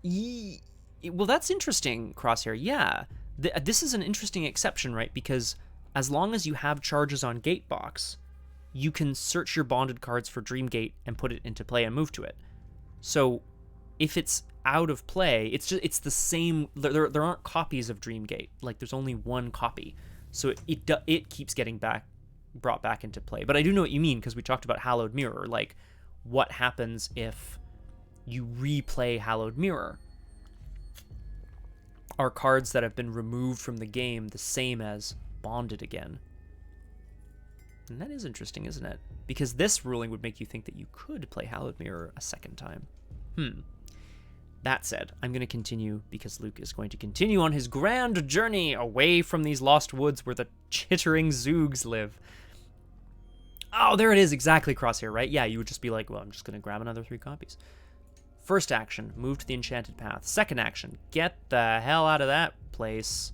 Well, that's interesting, Crosshair. Yeah. This is an interesting exception, right? Because as long as you have charges on Gatebox, you can search your bonded cards for Dreamgate and put it into play and move to it. So if it's out of play, it's the same. There aren't copies of Dreamgate. Like there's only one copy, so it keeps getting brought back into play. But I do know what you mean, because we talked about Hallowed Mirror. Like, what happens if you replay Hallowed Mirror? Are cards that have been removed from the game the same as bonded again? And that is interesting, isn't it? Because this ruling would make you think that you could play Hallowed Mirror a second time. That said, I'm going to continue, because Luke is going to continue on his grand journey away from these lost woods where the chittering Zoogs live. Oh, there it is, exactly, Crosshair, right? Yeah, you would just be like, well, I'm just going to grab another 3 copies. First action, move to the Enchanted Path. Second action, get the hell out of that place.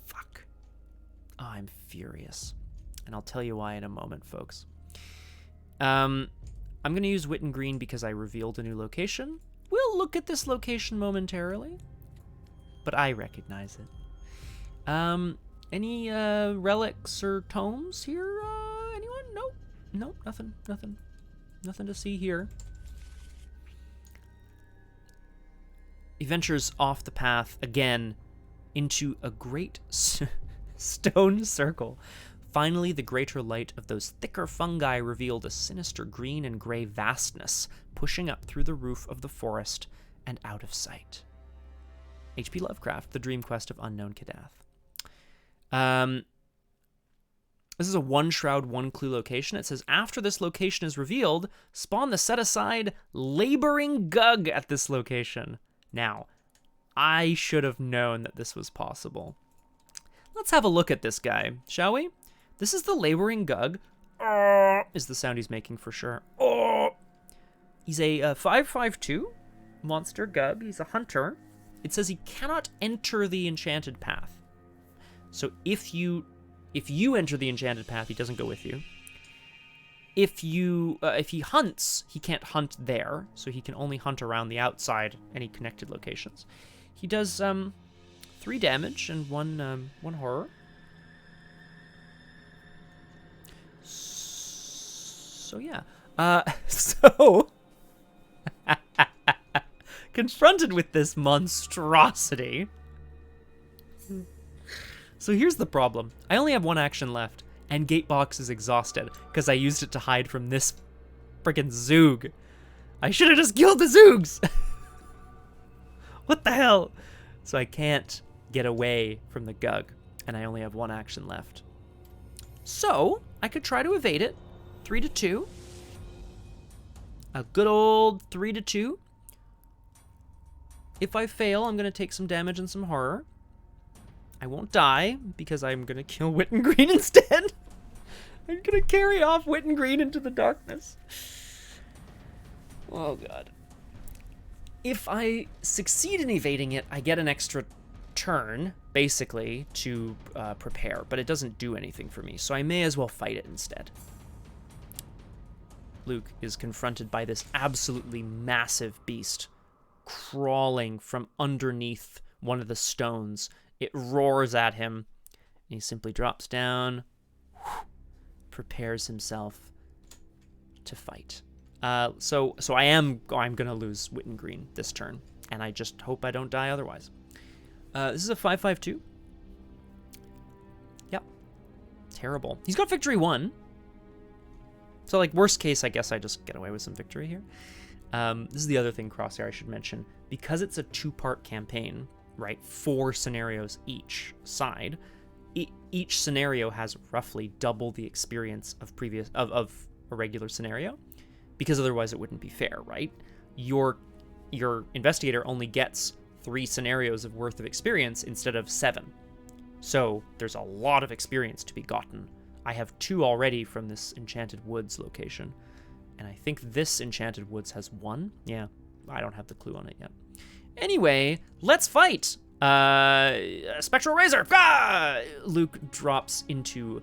Fuck. Oh, I'm furious. And I'll tell you why in a moment, folks. I'm going to use Witten Green because I revealed a new location. We'll look at this location momentarily, but I recognize it. Any relics or tomes here? Anyone? Nope. Nope, nothing to see here. He ventures off the path again into a great stone circle. Finally, the greater light of those thicker fungi revealed a sinister green and gray vastness pushing up through the roof of the forest and out of sight. H.P. Lovecraft, The Dream Quest of Unknown Kadath. This is a 1 shroud, 1 clue location. It says, after this location is revealed, spawn the set-aside Laboring Gug at this location. Now, I should have known that this was possible. Let's have a look at this guy, shall we? This is the Laboring Gug. Is the sound he's making for sure. He's a 5/5/2 monster Gug. He's a hunter. It says he cannot enter the Enchanted Path. So if you enter the Enchanted Path, he doesn't go with you. If he hunts, he can't hunt there, so he can only hunt around the outside, any connected locations. He does 3 damage and 1 horror. So yeah. So confronted with this monstrosity. So here's the problem. I only have 1 action left, and Gatebox is exhausted, because I used it to hide from this freaking Zoog. I should have just killed the Zoogs! What the hell? So I can't get away from the Gug, and I only have 1 action left. So, I could try to evade it. 3-2. A good old 3-2. If I fail, I'm going to take some damage and some horror. I won't die, because I'm going to kill Witten Green instead. I'm going to carry off Witten Green into the darkness. Oh, God. If I succeed in evading it, I get an extra turn, basically, to prepare, but it doesn't do anything for me, so I may as well fight it instead. Luke is confronted by this absolutely massive beast crawling from underneath one of the stones. It roars at him, and he simply drops down, prepares himself to fight. So I'm gonna lose Witten Green this turn, and I just hope I don't die otherwise. This is a 5/5/2. Yep. Terrible. He's got victory 1. So, like, worst case, I guess I just get away with some victory here. This is the other thing, Crosshair, I should mention. Because it's a 2-part campaign, right? 4 scenarios each side. Each scenario has roughly double the experience of a regular scenario, because otherwise it wouldn't be fair, right? Your investigator only gets 3 scenarios of worth of experience instead of 7. So there's a lot of experience to be gotten. I have 2 already from this Enchanted Woods location, and I think this Enchanted Woods has 1. Yeah, I don't have the clue on it yet. Anyway, let's fight! Spectral Razor! Ah! Luke drops into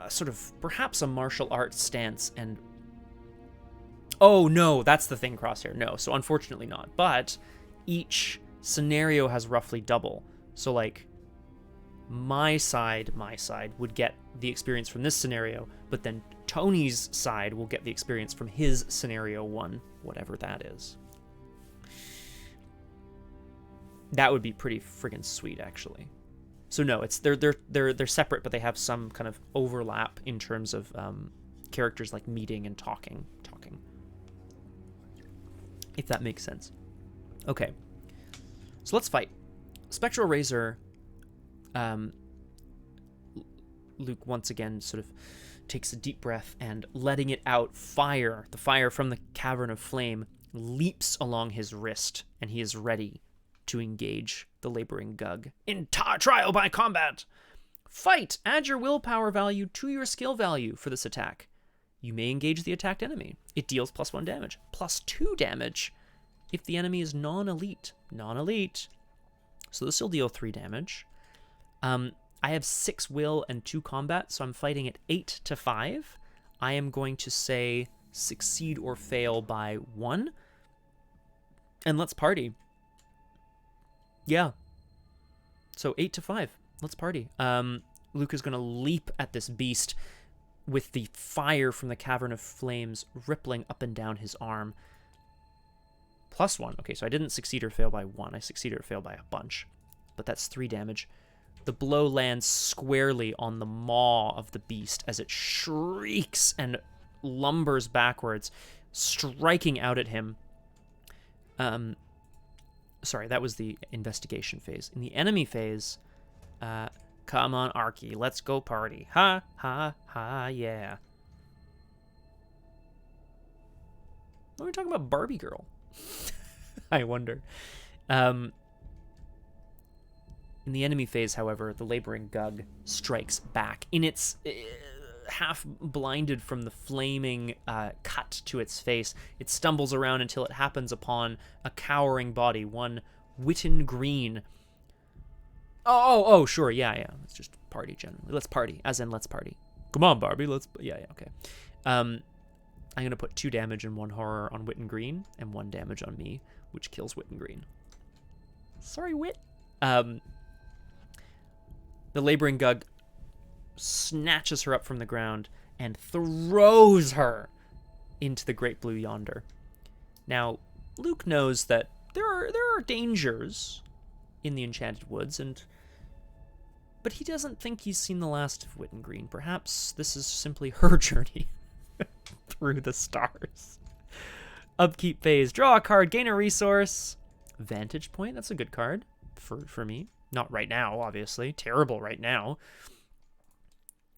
sort of perhaps a martial arts stance and... Oh, no, that's the thing, Crosshair. No, so unfortunately not. But each scenario has roughly double. So, like, my side would get the experience from this scenario, but then Tony's side will get the experience from his scenario 1, whatever that is. That would be pretty friggin' sweet, actually. So no, it's they're separate, but they have some kind of overlap in terms of characters like meeting and talking, if that makes sense. Okay, so let's fight. Spectral Razor. Luke once again sort of takes a deep breath and, letting it out, the fire from the Cavern of Flame leaps along his wrist, and he is ready to engage the laboring Gug in trial by combat. Fight! Add your willpower value to your skill value for this attack. You may engage the attacked enemy. It deals +1 damage, +2 damage if the enemy is non-elite. So this will deal 3 damage. I have 6 will and 2 combat, so I'm fighting at 8 to 5. I am going to say succeed or fail by 1. And let's party. Yeah. So 8 to 5. Let's party. Luke is going to leap at this beast with the fire from the Cavern of Flames rippling up and down his arm. +1. Okay, so I didn't succeed or fail by 1. I succeeded or failed by a bunch. But that's 3 damage. The blow lands squarely on the maw of the beast as it shrieks and lumbers backwards, striking out at him. Sorry, that was the investigation phase. In the enemy phase, come on, Arky, let's go party. Ha, ha, ha, yeah. What are we talking about, Barbie Girl? I wonder. In the enemy phase, however, the laboring Gug strikes back. In its half blinded from the flaming cut to its face, it stumbles around until it happens upon a cowering body, one Witten Green. Oh, sure, yeah. Let's just party generally. Let's party, as in let's party. Come on, Barbie, let's... Yeah, okay. I'm going to put 2 damage and 1 horror on Witten Green, and 1 damage on me, which kills Witten Green. Sorry, Wit. The laboring Gug snatches her up from the ground and throws her into the great blue yonder. Now, Luke knows that there are dangers in the Enchanted Woods, but he doesn't think he's seen the last of Witten Green. Perhaps this is simply her journey through the stars. Upkeep Phase. Draw a card, gain a resource. Vantage Point, that's a good card for me. Not right now, obviously. Terrible right now.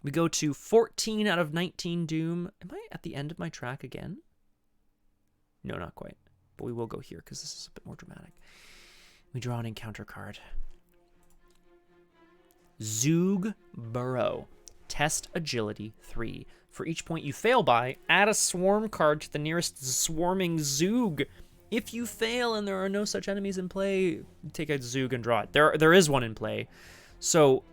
We go to 14 out of 19 Doom. Am I at the end of my track again? No, not quite. But we will go here because this is a bit more dramatic. We draw an encounter card. Zoog Burrow. Test Agility 3. For each point you fail by, add a swarm card to the nearest swarming Zoog. If you fail and there are no such enemies in play, take a Zoog and draw it. There is one in play. So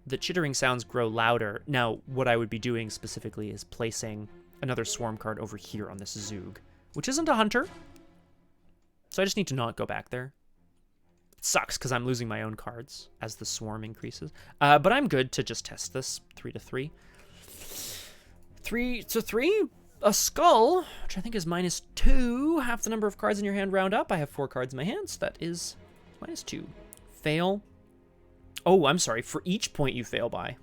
the chittering sounds grow louder. Now, what I would be doing specifically is placing another swarm card over here on this Zoog, which isn't a hunter. So I just need to not go back there. It sucks because I'm losing my own cards as the swarm increases. But I'm good to just test this 3 to 3. 3 to 3. A skull, which I think is -2. Half the number of cards in your hand round up. I have 4 cards in my hand, so that is -2. Fail. Oh, I'm sorry. For each point you fail by.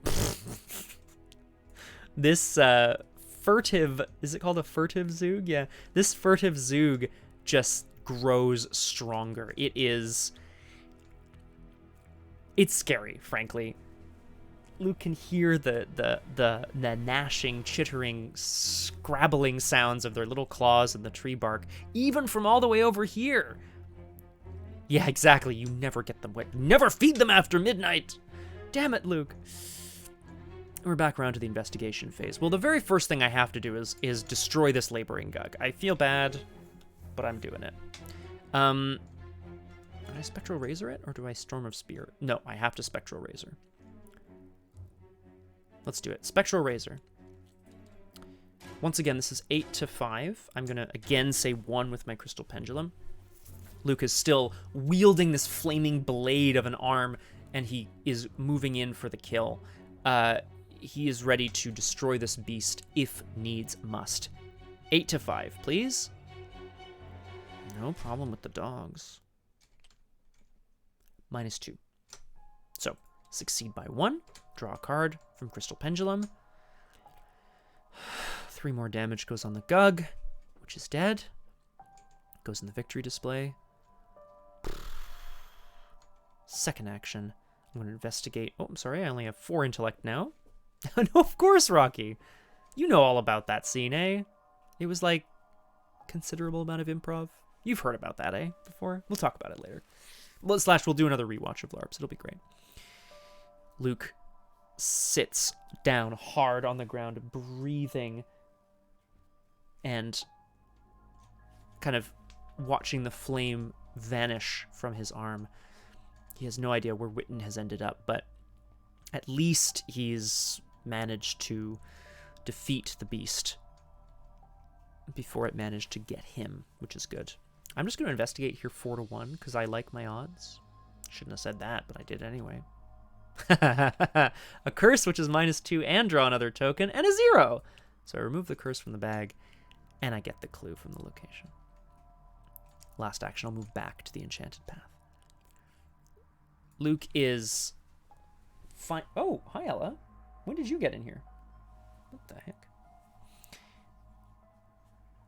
This furtive... Is it called a furtive Zoog? Yeah. This furtive Zoog just grows stronger. It is... It's scary, frankly. Luke can hear the gnashing, chittering, scrabbling sounds of their little claws in the tree bark, even from all the way over here. Yeah, exactly. You never get them wet. You never feed them after midnight. Damn it, Luke. We're back around to the investigation phase. Well, the very first thing I have to do is destroy this laboring gug. I feel bad, but I'm doing it. Do I Spectral Razor it, or do I Storm of Spear? No, I have to Spectral Razor. Let's do it. Spectral Razor. Once again, this is 8 to 5. I'm going to again say 1 with my Crystal Pendulum. Luke is still wielding this flaming blade of an arm, and he is moving in for the kill. He is ready to destroy this beast if needs must. 8 to 5, please. No problem with the dogs. -2. So, succeed by 1. Draw a card from Crystal Pendulum. 3 more damage goes on the Gug, which is dead. Goes in the victory display. Second action. I'm going to investigate. Oh, I'm sorry. I only have 4 intellect now. No, of course, Rocky. You know all about that scene, eh? It was like considerable amount of improv. You've heard about that, eh? Before? We'll talk about it later. Well, / we'll do another rewatch of LARPs. It'll be great. Luke sits down hard on the ground, breathing and kind of watching the flame vanish from his arm. He has no idea where Witten has ended up, but at least he's managed to defeat the beast before it managed to get him, which is good. I'm just going to investigate here 4 to 1 because I like my odds. Shouldn't have said that, but I did anyway. A curse, which is -2, and draw another token, and a 0. So I remove the curse from the bag, and I get the clue from the location. Last action, I'll move back to the Enchanted Path. Luke is fine. Oh, hi, Ella. When did you get in here? What the heck?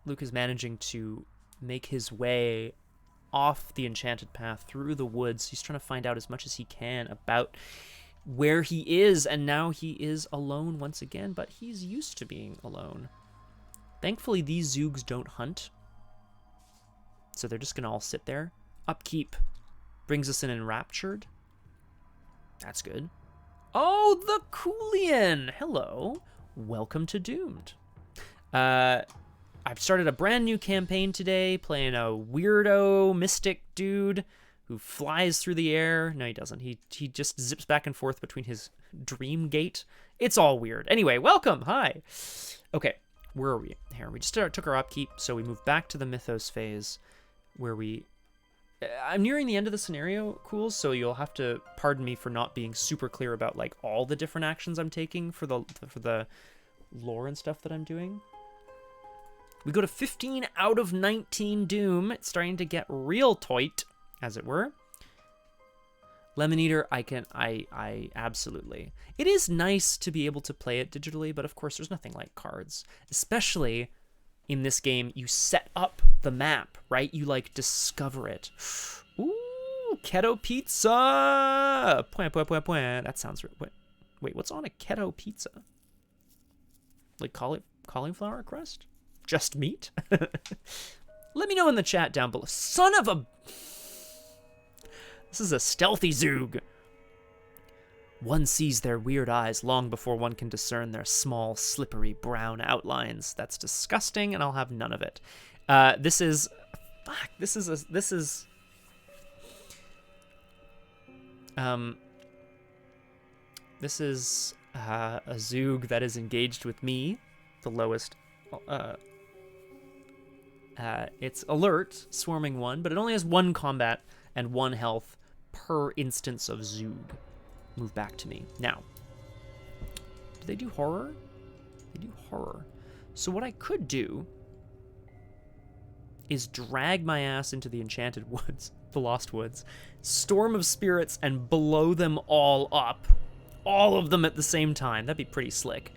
Luke is managing to make his way off the Enchanted Path through the woods. He's trying to find out as much as he can about where he is, and now he is alone once again, but he's used to being alone. Thankfully, these Zoogs don't hunt, so they're just going to all sit there. Upkeep brings us in Enraptured. That's good. Oh, the Coolian! Hello. Welcome to Doomed. I've started a brand new campaign today, playing a weirdo mystic dude who flies through the air. No, he doesn't. He just zips back and forth between his dream gate. It's all weird. Anyway, welcome. Hi. Okay, where are we here? We just took our upkeep, so we moved back to the Mythos phase, where I'm nearing the end of the scenario, Cools, so you'll have to pardon me for not being super clear about like all the different actions I'm taking for the lore and stuff that I'm doing. We go to 15 out of 19 Doom. It's starting to get real tight, as it were. Lemon Eater, I absolutely. It is nice to be able to play it digitally, but of course there's nothing like cards. Especially in this game, you set up the map, right? You like discover it. Ooh, keto pizza! Point. That sounds... Wait, what's on a keto pizza? Like cauliflower crust? Just meat? Let me know in the chat down below. Son of a... This is a stealthy Zoog. One sees their weird eyes long before one can discern their small, slippery brown outlines. That's disgusting, and I'll have none of it. This is a Zoog that is engaged with me, the lowest. It's alert, swarming 1, but it only has 1 combat and 1 health per instance of Zoog. Move back to me. Now, do they do horror? They do horror. So what I could do is drag my ass into the Enchanted Woods, the Lost Woods, Storm of Spirits, and blow them all up. All of them at the same time. That'd be pretty slick.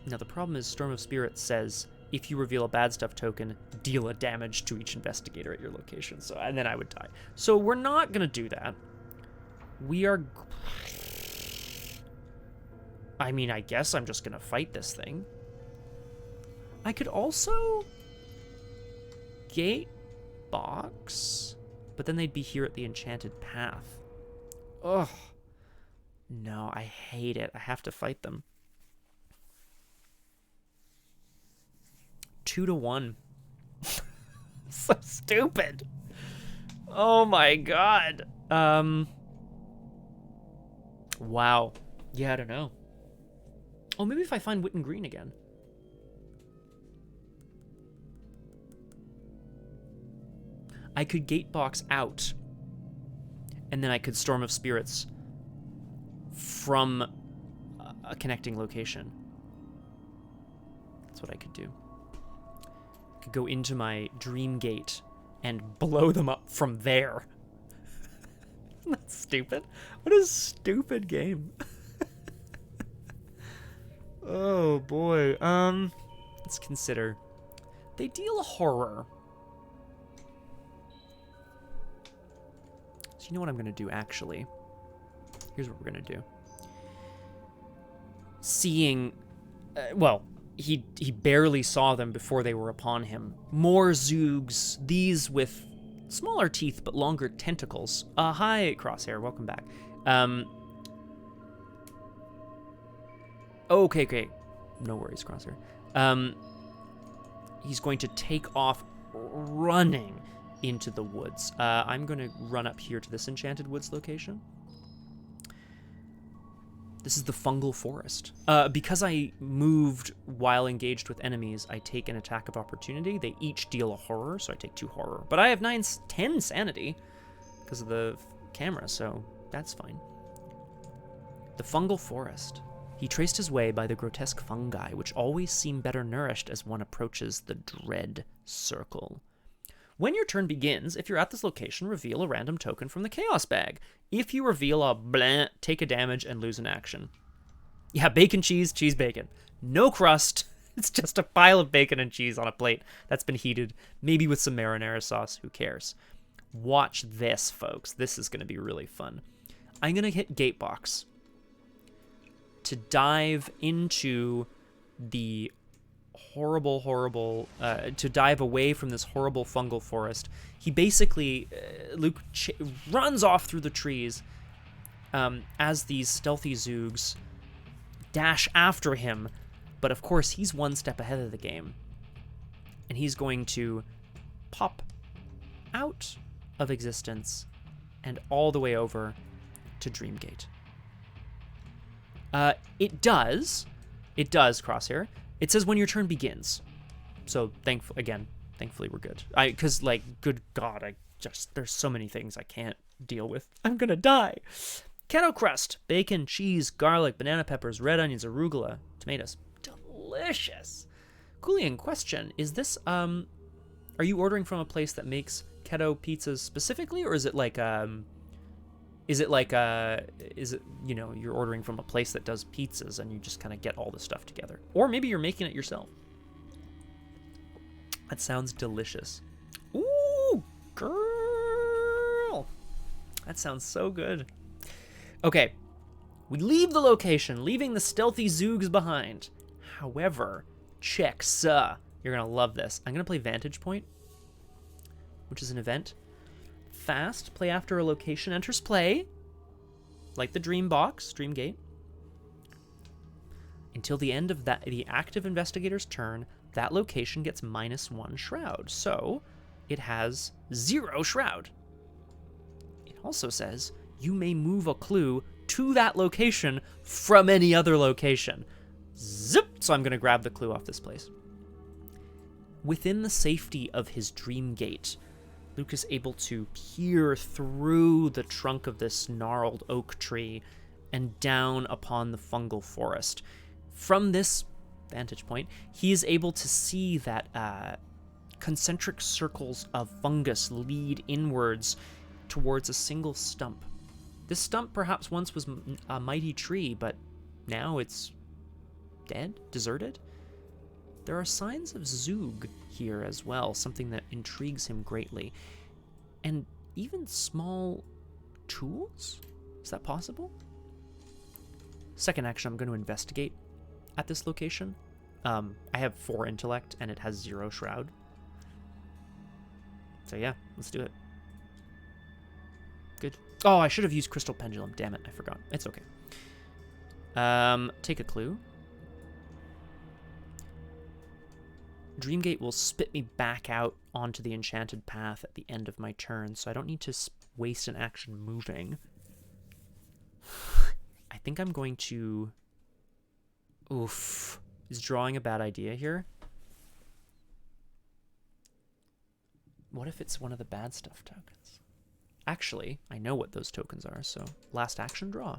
Now, the problem is Storm of Spirits says, if you reveal a bad stuff token, deal a damage to each investigator at your location. So, and then I would die. So we're not going to do that. We are... I mean, I guess I'm just going to fight this thing. I could also... gate box, but then they'd be here at the Enchanted Path. Ugh. No, I hate it. I have to fight them. 2-1. So stupid. Oh my god. Wow. Yeah, I don't know. Oh, maybe if I find Witten Green again. I could gatebox out, and then I could Storm of Spirits from a connecting location. That's what I could do. I could go into my Dream Gate and blow them up from there. That's stupid. What a stupid game. Oh boy. Let's consider. They deal horror. So you know what I'm gonna do actually? Here's what we're gonna do. Seeing, well, he barely saw them before they were upon him. More Zoogs, these with smaller teeth but longer tentacles. Hi, Crosshair, welcome back. Okay. No worries, Crosshair. He's going to take off running into the woods. I'm going to run up here to this Enchanted Woods location. This is the Fungal Forest. Because I moved while engaged with enemies, I take an attack of opportunity. They each deal a horror, so I take 2 horror. But I have 10 sanity because of the camera, so that's fine. The Fungal Forest. He traced his way by the grotesque fungi, which always seem better nourished as one approaches the dread circle. When your turn begins, if you're at this location, reveal a random token from the Chaos Bag. If you reveal a blah, take a damage and lose an action. Yeah, bacon, cheese, bacon. No crust. It's just a pile of bacon and cheese on a plate that's been heated, maybe with some marinara sauce. Who cares? Watch this, folks. This is going to be really fun. I'm going to hit Gatebox to dive into the horrible, to dive away from this horrible fungal forest. He basically, Luke runs off through the trees as these stealthy Zoogs dash after him, but of course he's one step ahead of the game, and he's going to pop out of existence and all the way over to Dreamgate. It does, Crosshair. It says when your turn begins. So thankfully we're good. Because like, good God, there's so many things I can't deal with. I'm gonna die. Kettle crust, bacon, cheese, garlic, banana peppers, red onions, arugula, tomatoes. Delicious. Coolian question, is this, are you ordering from a place that makes keto pizzas specifically, or is it like, you know, you're ordering from a place that does pizzas and you just kind of get all the stuff together? Or maybe you're making it yourself. That sounds delicious. Ooh, girl. That sounds so good. Okay, we leave the location, leaving the stealthy Zoogs behind. However, you're gonna love this. I'm gonna play Vantage Point, which is an event. Fast, play after a location enters play, like the Dream Box, Dream Gate. Until the end of the active investigator's turn, that location gets -1 shroud, so it has 0 shroud. It also says you may move a clue to that location from any other location. Zip! So I'm going to grab the clue off this place. Within the safety of his Dream Gate, Luke is able to peer through the trunk of this gnarled oak tree and down upon the fungal forest. From this vantage point, he is able to see that Concentric circles of fungus lead inwards towards a single stump. This stump perhaps once was a mighty tree, but now it's dead, deserted. There are signs of Zoog here as well, something that intrigues him greatly. And even small tools? Is that possible? Second action, I'm going to investigate at this location. I have 4 intellect, and it has 0 shroud. So yeah, let's do it. Good. Oh, I should have used Crystal Pendulum. Damn it, I forgot. It's okay. Take a clue. Dreamgate will spit me back out onto the Enchanted Path at the end of my turn, so I don't need to waste an action moving. I think I'm going to... Oof. Is drawing a bad idea here? What if it's one of the bad stuff tokens? Actually, I know what those tokens are, so last action draw.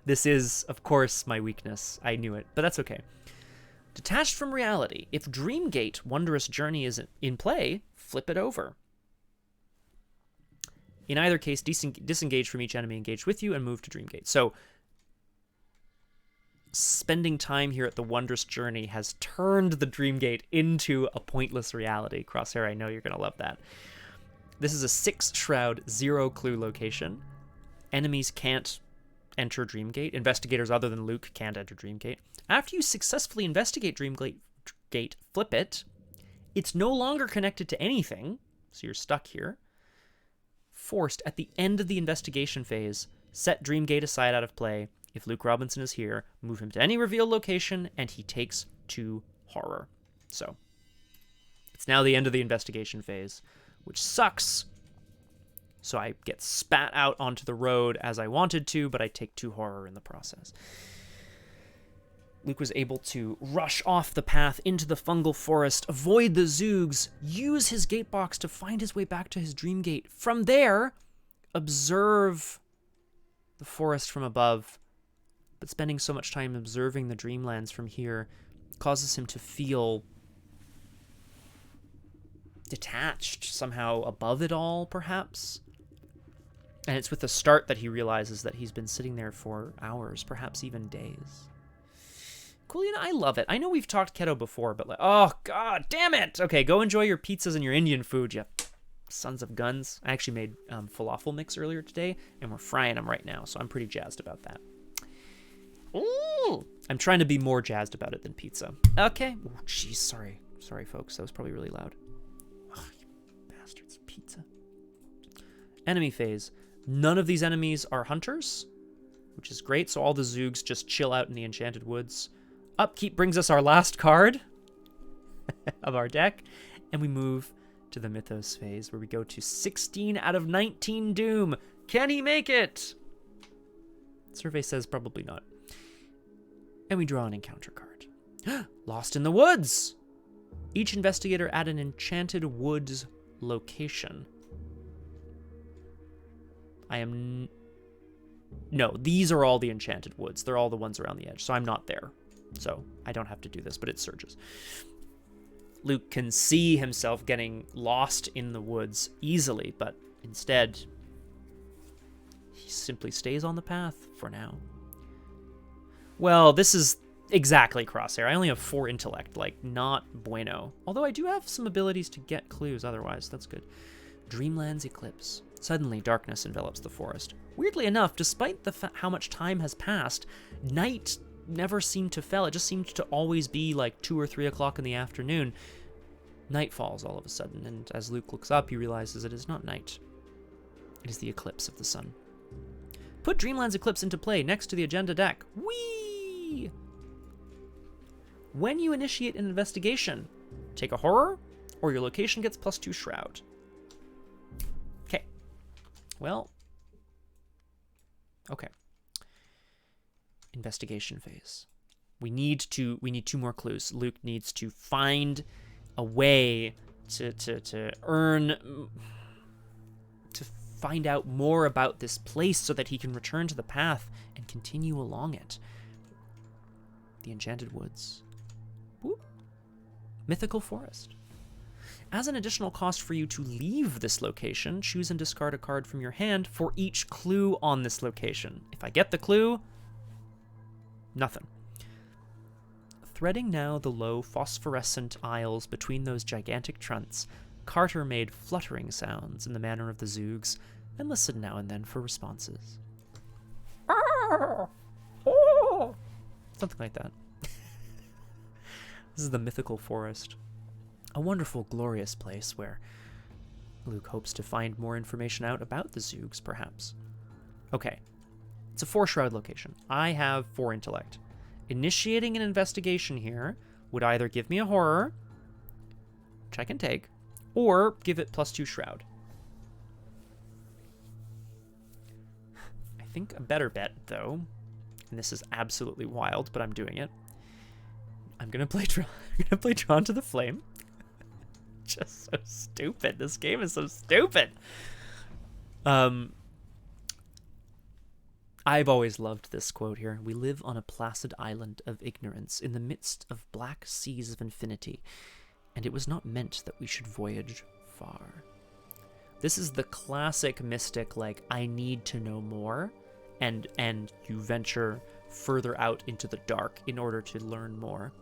This is, of course, my weakness. I knew it, but that's okay. Detached from reality. If Dreamgate Wondrous Journey is in play, flip it over. In either case, disengage from each enemy engaged with you and move to Dreamgate. So, spending time here at the Wondrous Journey has turned the Dreamgate into a pointless reality. Crosshair, I know you're going to love that. This is a 6 shroud, 0 clue location. Enemies can't enter Dreamgate. Investigators other than Luke can't enter Dreamgate. After you successfully investigate Dreamgate, flip it. It's no longer connected to anything, so you're stuck here. Forced, at the end of the investigation phase, set Dreamgate aside out of play. If Luke Robinson is here, move him to any revealed location, and he takes 2 horror. So, it's now the end of the investigation phase, which sucks. So I get spat out onto the road as I wanted to, but I take 2 horror in the process. Luke was able to rush off the path into the Fungal Forest, avoid the Zoogs, use his gatebox to find his way back to his Dreamgate. From there, observe the forest from above. But spending so much time observing the Dreamlands from here causes him to feel detached, somehow above it all, perhaps. And it's with the start that he realizes that he's been sitting there for hours, perhaps even days. Cool, I love it. I know we've talked keto before, but like, oh, god damn it! Okay, go enjoy your pizzas and your Indian food, you sons of guns. I actually made falafel mix earlier today, and we're frying them right now, so I'm pretty jazzed about that. Ooh! I'm trying to be more jazzed about it than pizza. Okay. Oh, jeez, sorry. Sorry, folks. That was probably really loud. Oh, you bastards. Pizza. Enemy phase. None of these enemies are hunters, which is great, so all the Zoogs just chill out in the Enchanted Woods. Upkeep brings us our last card of our deck, and we move to the Mythos phase, where we go to 16 out of 19 Doom. Can he make it? Survey says probably not. And we draw an encounter card. Lost in the Woods! Each investigator at an Enchanted Woods location. No, these are all the Enchanted Woods. They're all the ones around the edge, so I'm not there. So I don't have to do this, but it surges. Luke can see himself getting lost in the woods easily, but instead, he simply stays on the path for now. Well, this is exactly Crosshair. I only have 4 intellect, like, not bueno. Although I do have some abilities to get clues otherwise, that's good. Dreamlands Eclipse. Suddenly, darkness envelops the forest. Weirdly enough, despite how much time has passed, night never seemed to fall. It just seemed to always be like 2 or 3 o'clock in the afternoon. Night falls all of a sudden, and as Luke looks up, he realizes it is not night. It is the eclipse of the sun. Put Dreamlands Eclipse into play next to the agenda deck. Whee! When you initiate an investigation, take a horror, or your location gets +2 shroud. Okay. Well. Okay. Investigation phase. We need 2 more clues. Luke needs to find a way to find out more about this place so that he can return to the path and continue along it. The Enchanted Woods. Whoop. Mythical Forest. As an additional cost for you to leave this location, choose and discard a card from your hand for each clue on this location. If I get the clue, nothing. Threading now the low phosphorescent aisles between those gigantic trunks, Carter made fluttering sounds in the manner of the Zoogs and listened now and then for responses. Something like that. This is the Mythical Forest. A wonderful, glorious place where Luke hopes to find more information out about the Zoogs, perhaps. Okay. It's a 4-shroud location. I have 4 intellect. Initiating an investigation here would either give me a horror, which I can take, or give it +2 shroud. I think a better bet, though, and this is absolutely wild, but I'm doing it. I'm gonna play Drawn to the Flame. Just so stupid. This game is so stupid. I've always loved this quote here. We live on a placid island of ignorance in the midst of black seas of infinity, and it was not meant that we should voyage far. This is the classic mystic, like, I need to know more, and you venture further out into the dark in order to learn more.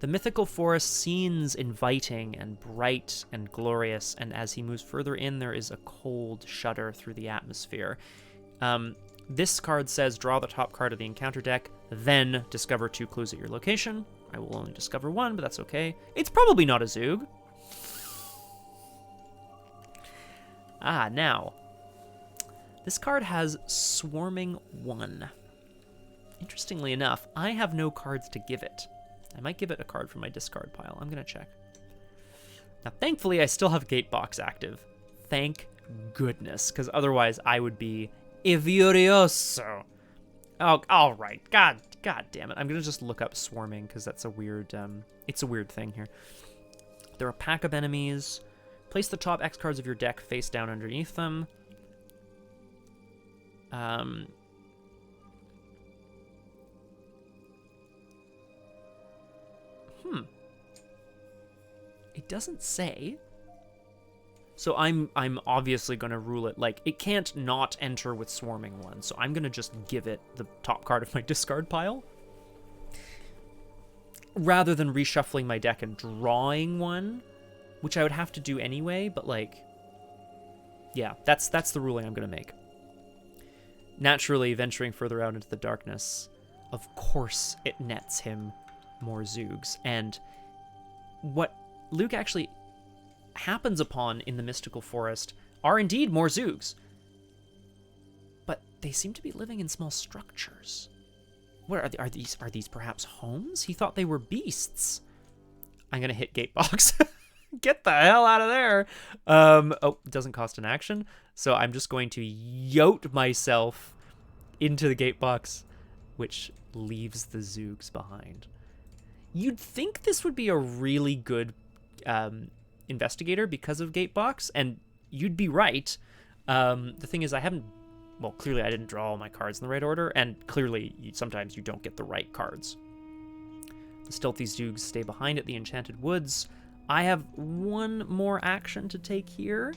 The Mythical Forest seems inviting and bright and glorious, and as he moves further in, there is a cold shudder through the atmosphere. This card says, draw the top card of the encounter deck, then discover 2 clues at your location. I will only discover 1, but that's okay. It's probably not a Zoog. Now. This card has Swarming 1. Interestingly enough, I have no cards to give it. I might give it a card from my discard pile. I'm going to check. Now, thankfully, I still have Gatebox active. Thank goodness, because otherwise I would be furioso. Oh, all right. God damn it. I'm going to just look up Swarming, because that's a weird, it's a weird thing here. There are a pack of enemies. Place the top X cards of your deck face down underneath them. It doesn't say. So I'm obviously going to rule it like it can't not enter with Swarming 1. So I'm going to just give it the top card of my discard pile, rather than reshuffling my deck and drawing 1, which I would have to do anyway, but like, yeah, that's the ruling I'm going to make. Naturally, venturing further out into the darkness, of course it nets him more Zoogs. And what Luke actually happens upon in the Mystical Forest are indeed more Zoogs. But they seem to be living in small structures. What are these perhaps homes? He thought they were beasts. I'm going to hit Gatebox. Get the hell out of there. Oh, it doesn't cost an action. So I'm just going to yote myself into the Gatebox, which leaves the Zoogs behind. You'd think this would be a really good investigator because of Gatebox, and you'd be right. The thing is, clearly I didn't draw all my cards in the right order, and clearly sometimes you don't get the right cards. The stealthy Zoogs stay behind at the Enchanted Woods. I have 1 more action to take here.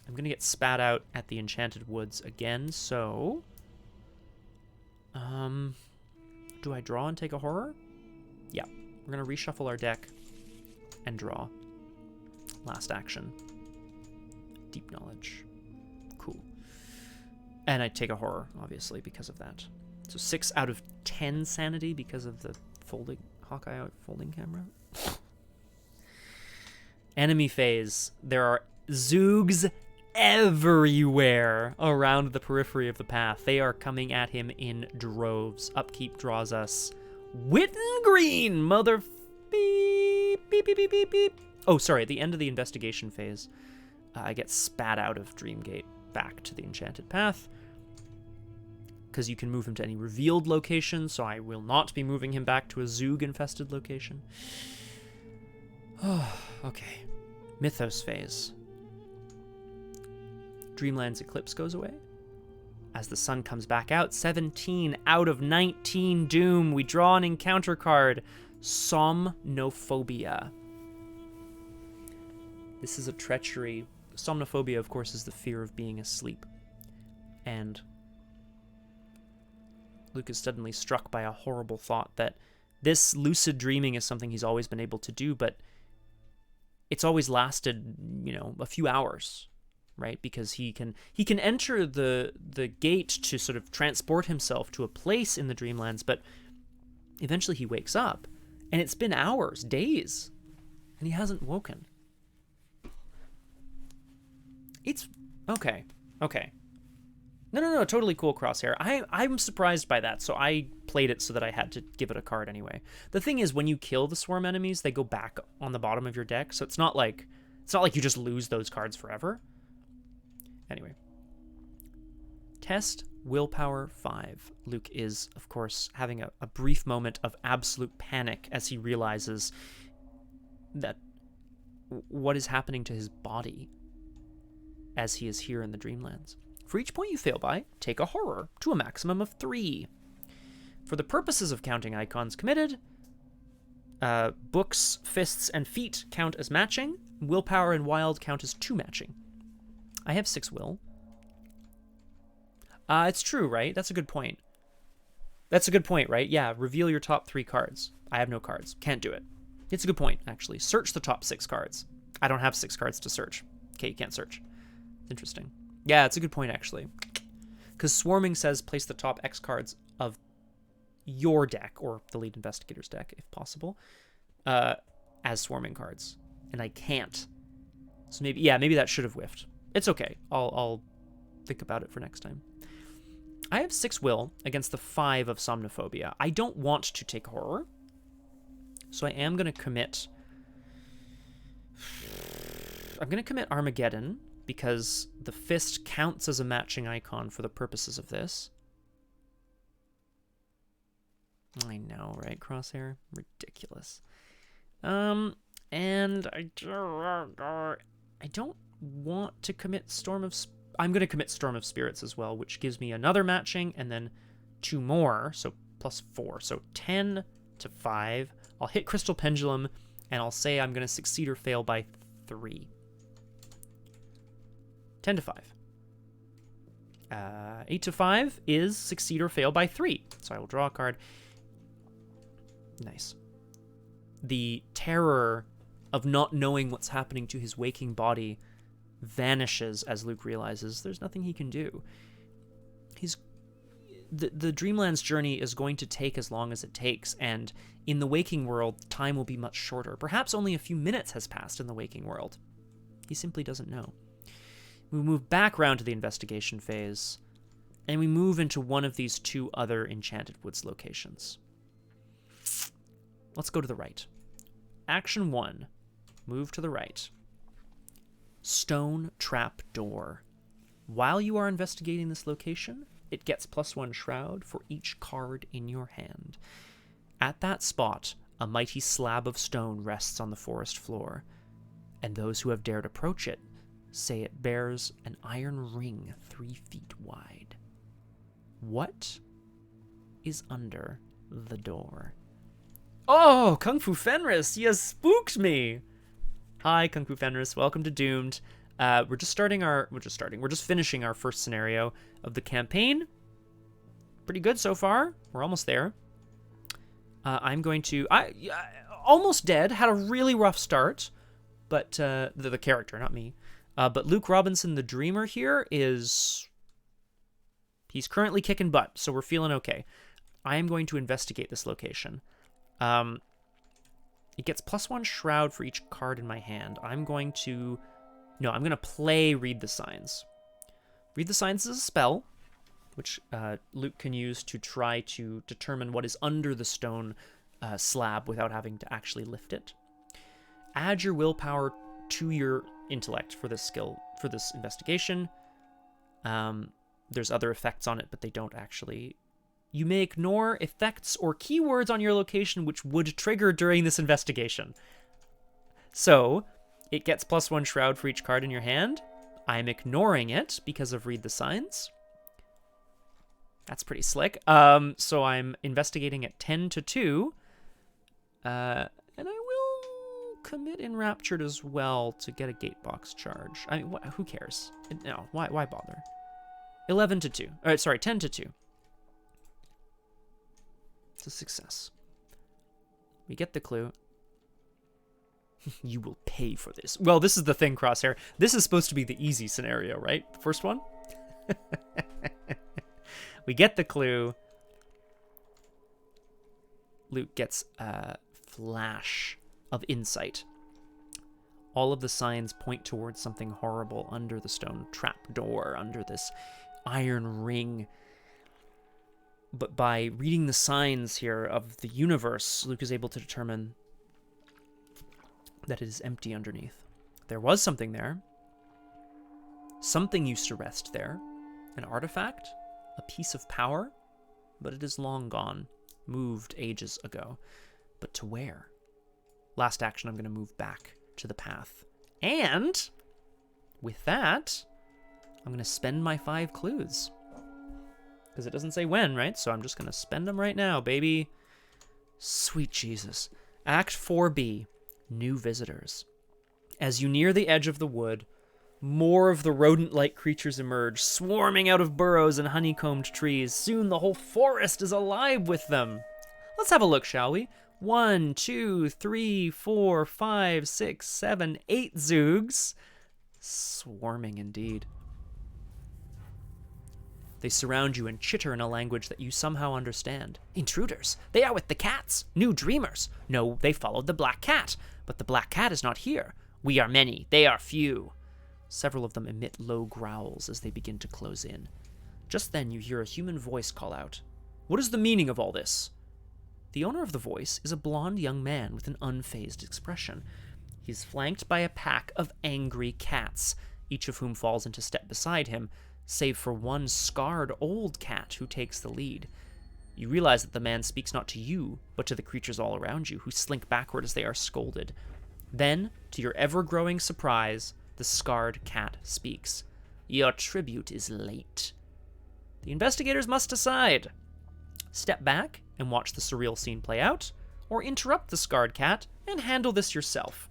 I'm going to get spat out at the Enchanted Woods again, so... do I draw and take a horror? Yeah. We're going to reshuffle our deck and draw. Last action. Deep Knowledge. Cool. And I take a horror, obviously, because of that. So 6 out of 10 sanity because of the Hawkeye folding camera. Enemy phase. There are Zoogs everywhere around the periphery of the path. They are coming at him in droves. Upkeep draws us Witten Green, mother beep, beep, beep, beep, beep, beep. Oh, sorry, at the end of the investigation phase, I get spat out of Dreamgate back to the Enchanted Path, because you can move him to any revealed location, so I will not be moving him back to a Zoog-infested location. Oh, okay. Mythos Phase. Dreamlands Eclipse goes away. As the sun comes back out, 17 out of 19 Doom. We draw an encounter card. Somnophobia. This is a treachery. Somnophobia, of course, is the fear of being asleep. And Luke is suddenly struck by a horrible thought that this lucid dreaming is something he's always been able to do, but it's always lasted, a few hours, right? Because he can enter the gate to sort of transport himself to a place in the Dreamlands, but eventually he wakes up, and it's been hours, days, and he hasn't woken. It's okay. No, totally cool, Crosshair. I'm surprised by that, so I played it so that I had to give it a card anyway. The thing is, when you kill the swarm enemies, they go back on the bottom of your deck, so it's not like you just lose those cards forever. Anyway. Test Willpower 5. Luke is, of course, having a brief moment of absolute panic as he realizes that what is happening to his body as he is here in the Dreamlands. For each point you fail by, take a horror to a maximum of 3. For the purposes of counting icons committed, books, fists, and feet count as matching. Willpower and wild count as 2 matching. I have 6 will. It's true, right? That's a good point. Right? Yeah, reveal your top 3 cards. I have no cards. Can't do it. It's a good point, actually. Search the top 6 cards. I don't have 6 cards to search. Okay, you can't search. It's interesting. Yeah, it's a good point, actually. Because Swarming says place the top X cards of your deck, or the lead investigator's deck, if possible, as Swarming cards. And I can't. So maybe that should have whiffed. It's okay. I'll think about it for next time. I have 6 will against the 5 of Somnophobia. I don't want to take horror, so I am going to commit... I'm going to commit Armageddon, because the fist counts as a matching icon for the purposes of this. I know, right, Crosshair? Ridiculous. And I don't want to commit I'm going to commit Storm of Spirits as well, which gives me another matching, and then 2 more, so plus 4. So 10 to 5. I'll hit Crystal Pendulum, and I'll say I'm going to succeed or fail by 3. 10 to 5. 8 to 5 is succeed or fail by 3. So I will draw a card. Nice. The terror of not knowing what's happening to his waking body vanishes as Luke realizes there's nothing he can do. The Dreamlands journey is going to take as long as it takes, and in the waking world, time will be much shorter. Perhaps only a few minutes has passed in the waking world. He simply doesn't know. We move back around to the investigation phase, and we move into one of these 2 other Enchanted Woods locations. Let's go to the right. Action 1. Move to the right. Stone Trap Door. While you are investigating this location, it gets +1 shroud for each card in your hand. At that spot, a mighty slab of stone rests on the forest floor, and those who have dared approach it say it bears an iron ring 3 feet wide. What is under the door? Oh, Kung Fu Fenris, you spooked me! Hi, Kung Fu Fenris, welcome to Doomed. We're just finishing our first scenario of the campaign. Pretty good so far. We're almost there. Almost dead, had a really rough start, but the character, not me. But Luke Robinson, the Dreamer here, he's currently kicking butt, so we're feeling okay. I am going to investigate this location. It gets +1 shroud for each card in my hand. I'm going to play Read the Signs. Read the Signs is a spell, which Luke can use to try to determine what is under the stone slab without having to actually lift it. Add your willpower to your intellect for this skill, for this investigation. There's other effects on it, but they don't actually... You may ignore effects or keywords on your location which would trigger during this investigation. So, it gets +1 shroud for each card in your hand. I'm ignoring it because of Read the Signs. That's pretty slick. So I'm investigating at 10 to 2. And I will commit Enraptured as well to get a Gatebox charge. I mean, who cares? No, why bother? 11 to 2. All right, sorry, 10 to 2. It's a success. We get the clue. You will pay for this. Well, this is the thing, Crosshair. This is supposed to be the easy scenario, right? The first one? We get the clue. Luke gets a flash of insight. All of the signs point towards something horrible under the stone trapdoor, under this iron ring. But by reading the signs here of the universe, Luke is able to determine that it is empty underneath. There was something there. Something used to rest there. An artifact, a piece of power, but it is long gone, moved ages ago. But to where? Last action, I'm going to move back to the path. And with that, I'm going to spend my 5 clues. Because it doesn't say when, right? So I'm just going to spend them right now, baby. Sweet Jesus. Act 4B, New Visitors. As you near the edge of the wood, more of the rodent-like creatures emerge, swarming out of burrows and honeycombed trees. Soon the whole forest is alive with them. Let's have a look, shall we? 1, 2, 3, 4, 5, 6, 7, 8 Zoogs. Swarming indeed. They surround you and chitter in a language that you somehow understand. Intruders. They are with the cats. New dreamers. No, they followed the black cat. But the black cat is not here. We are many. They are few. Several of them emit low growls as they begin to close in. Just then you hear a human voice call out. What is the meaning of all this? The owner of the voice is a blonde young man with an unfazed expression. He's flanked by a pack of angry cats, each of whom falls into step beside him, save for one scarred old cat who takes the lead. You realize that the man speaks not to you, but to the creatures all around you, who slink backward as they are scolded. Then, to your ever-growing surprise, the scarred cat speaks. Your tribute is late. The investigators must decide. Step back and watch the surreal scene play out, or interrupt the scarred cat and handle this yourself.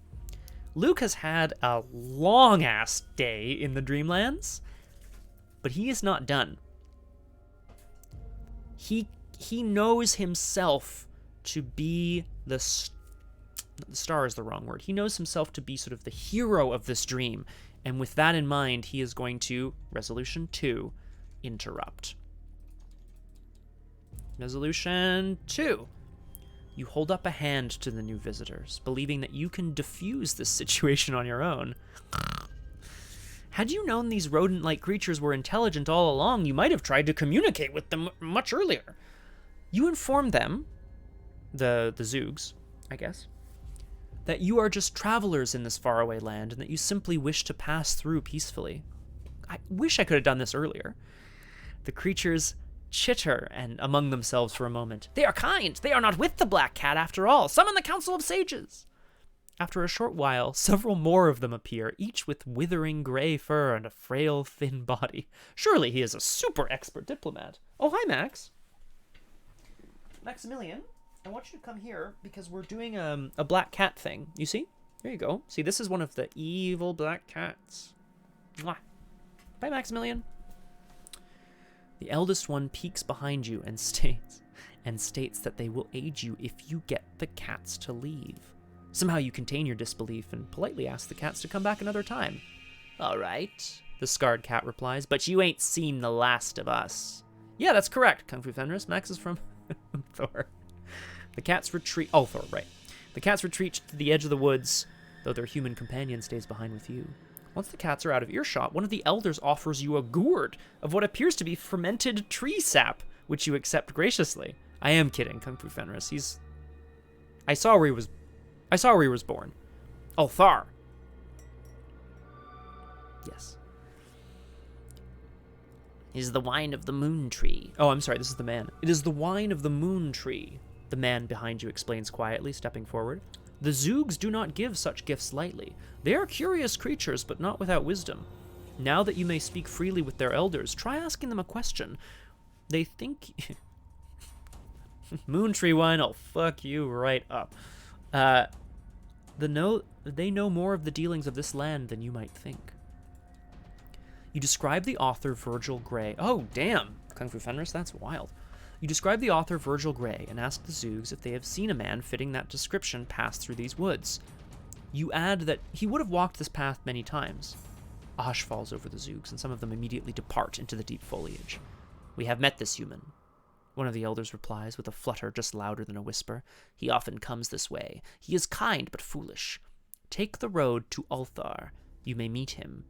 Luke has had a long-ass day in the Dreamlands, but he is not done. He knows himself to be the star is the wrong word. He knows himself to be sort of the hero of this dream. And with that in mind, he is going to, Resolution 2, interrupt. Resolution 2. You hold up a hand to the new visitors, believing that you can defuse this situation on your own. Had you known these rodent-like creatures were intelligent all along, you might have tried to communicate with them much earlier. You inform them, the Zoogs, I guess, that you are just travelers in this faraway land and that you simply wish to pass through peacefully. I wish I could have done this earlier. The creatures chitter and among themselves for a moment. They are kind. They are not with the black cat after all. Summon the Council of Sages. After a short while, several more of them appear, each with withering gray fur and a frail, thin body. Surely he is a super expert diplomat. Oh, hi, Max. Maximilian, I want you to come here because we're doing a black cat thing. You see? There you go. See, this is one of the evil black cats. Mwah. Bye, Maximilian. The eldest one peeks behind you and states that they will aid you if you get the cats to leave. Somehow you contain your disbelief and politely ask the cats to come back another time. All right, the scarred cat replies, but you ain't seen the last of us. Yeah, that's correct, Kung Fu Fenris. Max is from Thor. The cats retreat. Oh, Thor, right. The cats retreat to the edge of the woods, though their human companion stays behind with you. Once the cats are out of earshot, one of the elders offers you a gourd of what appears to be fermented tree sap, which you accept graciously. I am kidding, Kung Fu Fenris. I saw where he was born. Oh, Thar. Yes. Is the wine of the moon tree. Oh, I'm sorry, this is the man. It is the wine of the moon tree, the man behind you explains quietly, stepping forward. The Zoogs do not give such gifts lightly. They are curious creatures, but not without wisdom. Now that you may speak freely with their elders, try asking them a question. They think... Moon tree wine, I'll fuck you right up. Uh, they know more of the dealings of this land than you might think. You describe the author Virgil Gray. Oh, damn. Kung Fu Fenris, that's wild. You describe the author Virgil Gray and ask the Zoogs if they have seen a man fitting that description pass through these woods. You add that he would have walked this path many times. A hush falls over the Zoogs, and some of them immediately depart into the deep foliage. We have met this human. One of the elders replies with a flutter just louder than a whisper. He often comes this way. He is kind but foolish. Take the road to Ulthar. You may meet him.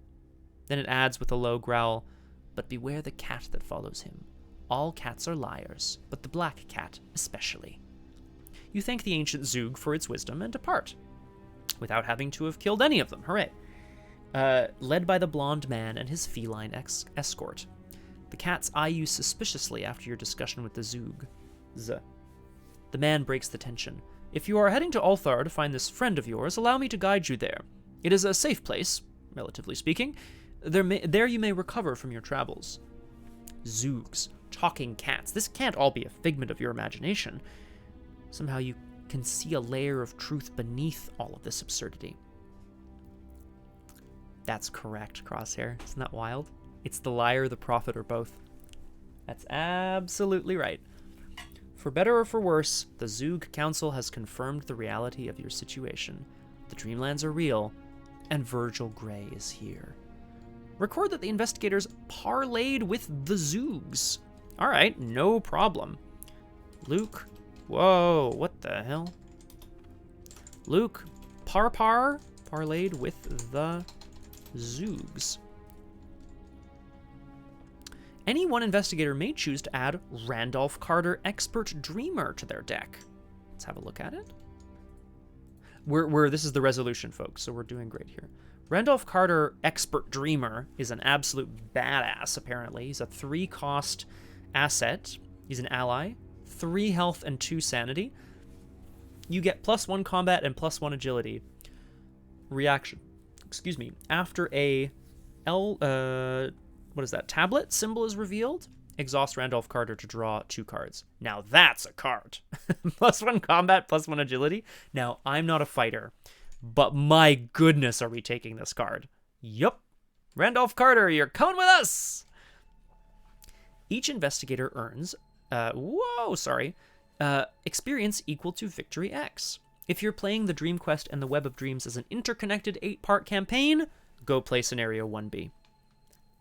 Then it adds with a low growl, but beware the cat that follows him. All cats are liars, but the black cat especially. You thank the ancient Zoog for its wisdom and depart, without having to have killed any of them. Hooray. Led by the blonde man and his feline escort. The cats eye you suspiciously after your discussion with the Zoog. The man breaks the tension. If you are heading to Ulthar to find this friend of yours, allow me to guide you there. It is a safe place, relatively speaking. There you may recover from your travels. Zoogs. Talking cats. This can't all be a figment of your imagination. Somehow you can see a layer of truth beneath all of this absurdity. That's correct, Crosshair. Isn't that wild? It's the liar, the prophet, or both. That's absolutely right. For better or for worse, the Zoog Council has confirmed the reality of your situation. The Dreamlands are real, and Virgil Gray is here. Record that the investigators parlayed with the Zoogs. All right, no problem. Luke, whoa, what the hell? Luke, parlayed with the Zoogs. Any one investigator may choose to add Randolph Carter Expert Dreamer to their deck. Let's have a look at it. This is the resolution, folks, so we're doing great here. Randolph Carter Expert Dreamer is an absolute badass, apparently. He's a 3-cost asset. He's an ally. 3 health and 2 sanity. You get +1 combat and +1 agility. Reaction. Excuse me. After a tablet symbol is revealed, exhaust Randolph Carter to draw 2 cards. Now that's a card. +1 combat, +1 agility. Now, I'm not a fighter, but my goodness, are we taking this card? Yup. Randolph Carter, you're coming with us! Each investigator earns, experience equal to Victory X. If you're playing the Dream Quest and the Web of Dreams as an interconnected 8-part campaign, go play Scenario 1B.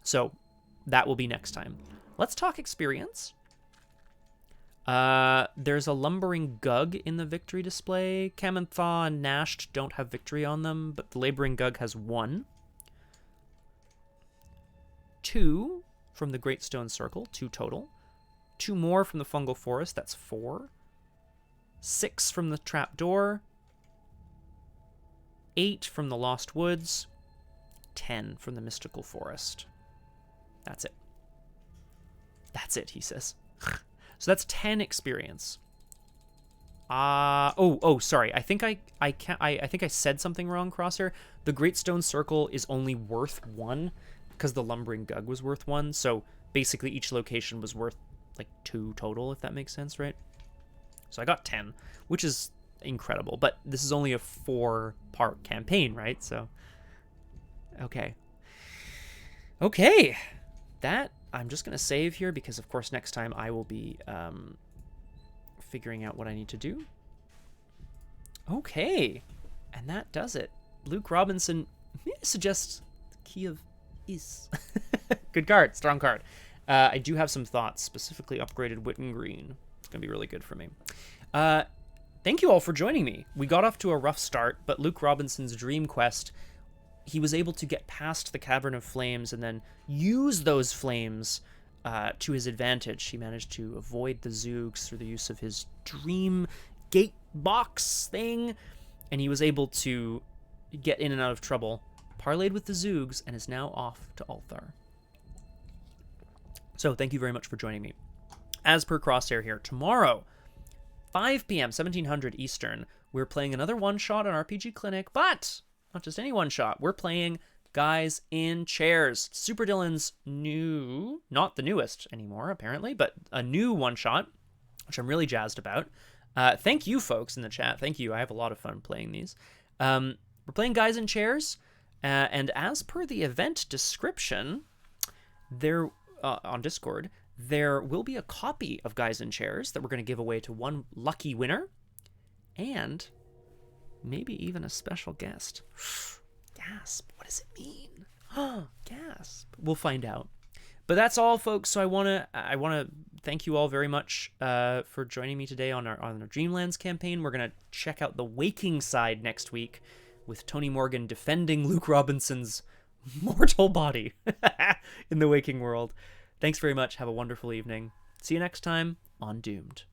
So, that will be next time. Let's talk experience. There's a Lumbering Gug in the victory display. Kamanthaw and Nasht don't have victory on them, but the Laboring Gug has 1. 2 from the Great Stone Circle, 2 total. 2 more from the Fungal Forest, that's 4. 6 from the Trapdoor. 8 from the Lost Woods. 10 from the Mystical Forest. That's it. That's it, he says. So that's 10 experience. Sorry. I think I said something wrong, Crosshair. The Great Stone Circle is only worth 1 because the Lumbering Gug was worth 1. So basically each location was worth like 2 total, if that makes sense, right? So I got 10, which is incredible. But this is only a 4-part campaign, right? So, okay. That, I'm just going to save here because, of course, next time I will be figuring out what I need to do. Okay. And that does it. Luke Robinson may suggest the Key of Is. Good card. Strong card. I do have some thoughts, specifically upgraded Witten Green. It's going to be really good for me. Thank you all for joining me. We got off to a rough start, but Luke Robinson's Dream Quest, he was able to get past the Cavern of Flames and then use those flames to his advantage. He managed to avoid the Zoogs through the use of his Dream Gate Box thing, and he was able to get in and out of trouble, parlayed with the Zoogs, and is now off to Ulthar. So thank you very much for joining me. As per Crosshair here, tomorrow, 5 p.m., 1700 Eastern, we're playing another one-shot on RPG Clinic, but not just any one-shot. We're playing Guys in Chairs. Super Dylan's new, not the newest anymore, apparently, but a new one-shot, which I'm really jazzed about. Thank you, folks in the chat. Thank you. I have a lot of fun playing these. We're playing Guys in Chairs, and as per the event description, there on Discord, there will be a copy of Guys in Chairs that we're going to give away to one lucky winner, and maybe even a special guest. Gasp! What does it mean? Gasp! We'll find out. But that's all, folks. So I wanna thank you all very much for joining me today on our Dreamlands campaign. We're gonna check out the Waking side next week with Tony Morgan defending Luke Robinson's mortal body in the Waking world. Thanks very much. Have a wonderful evening. See you next time on Doomed.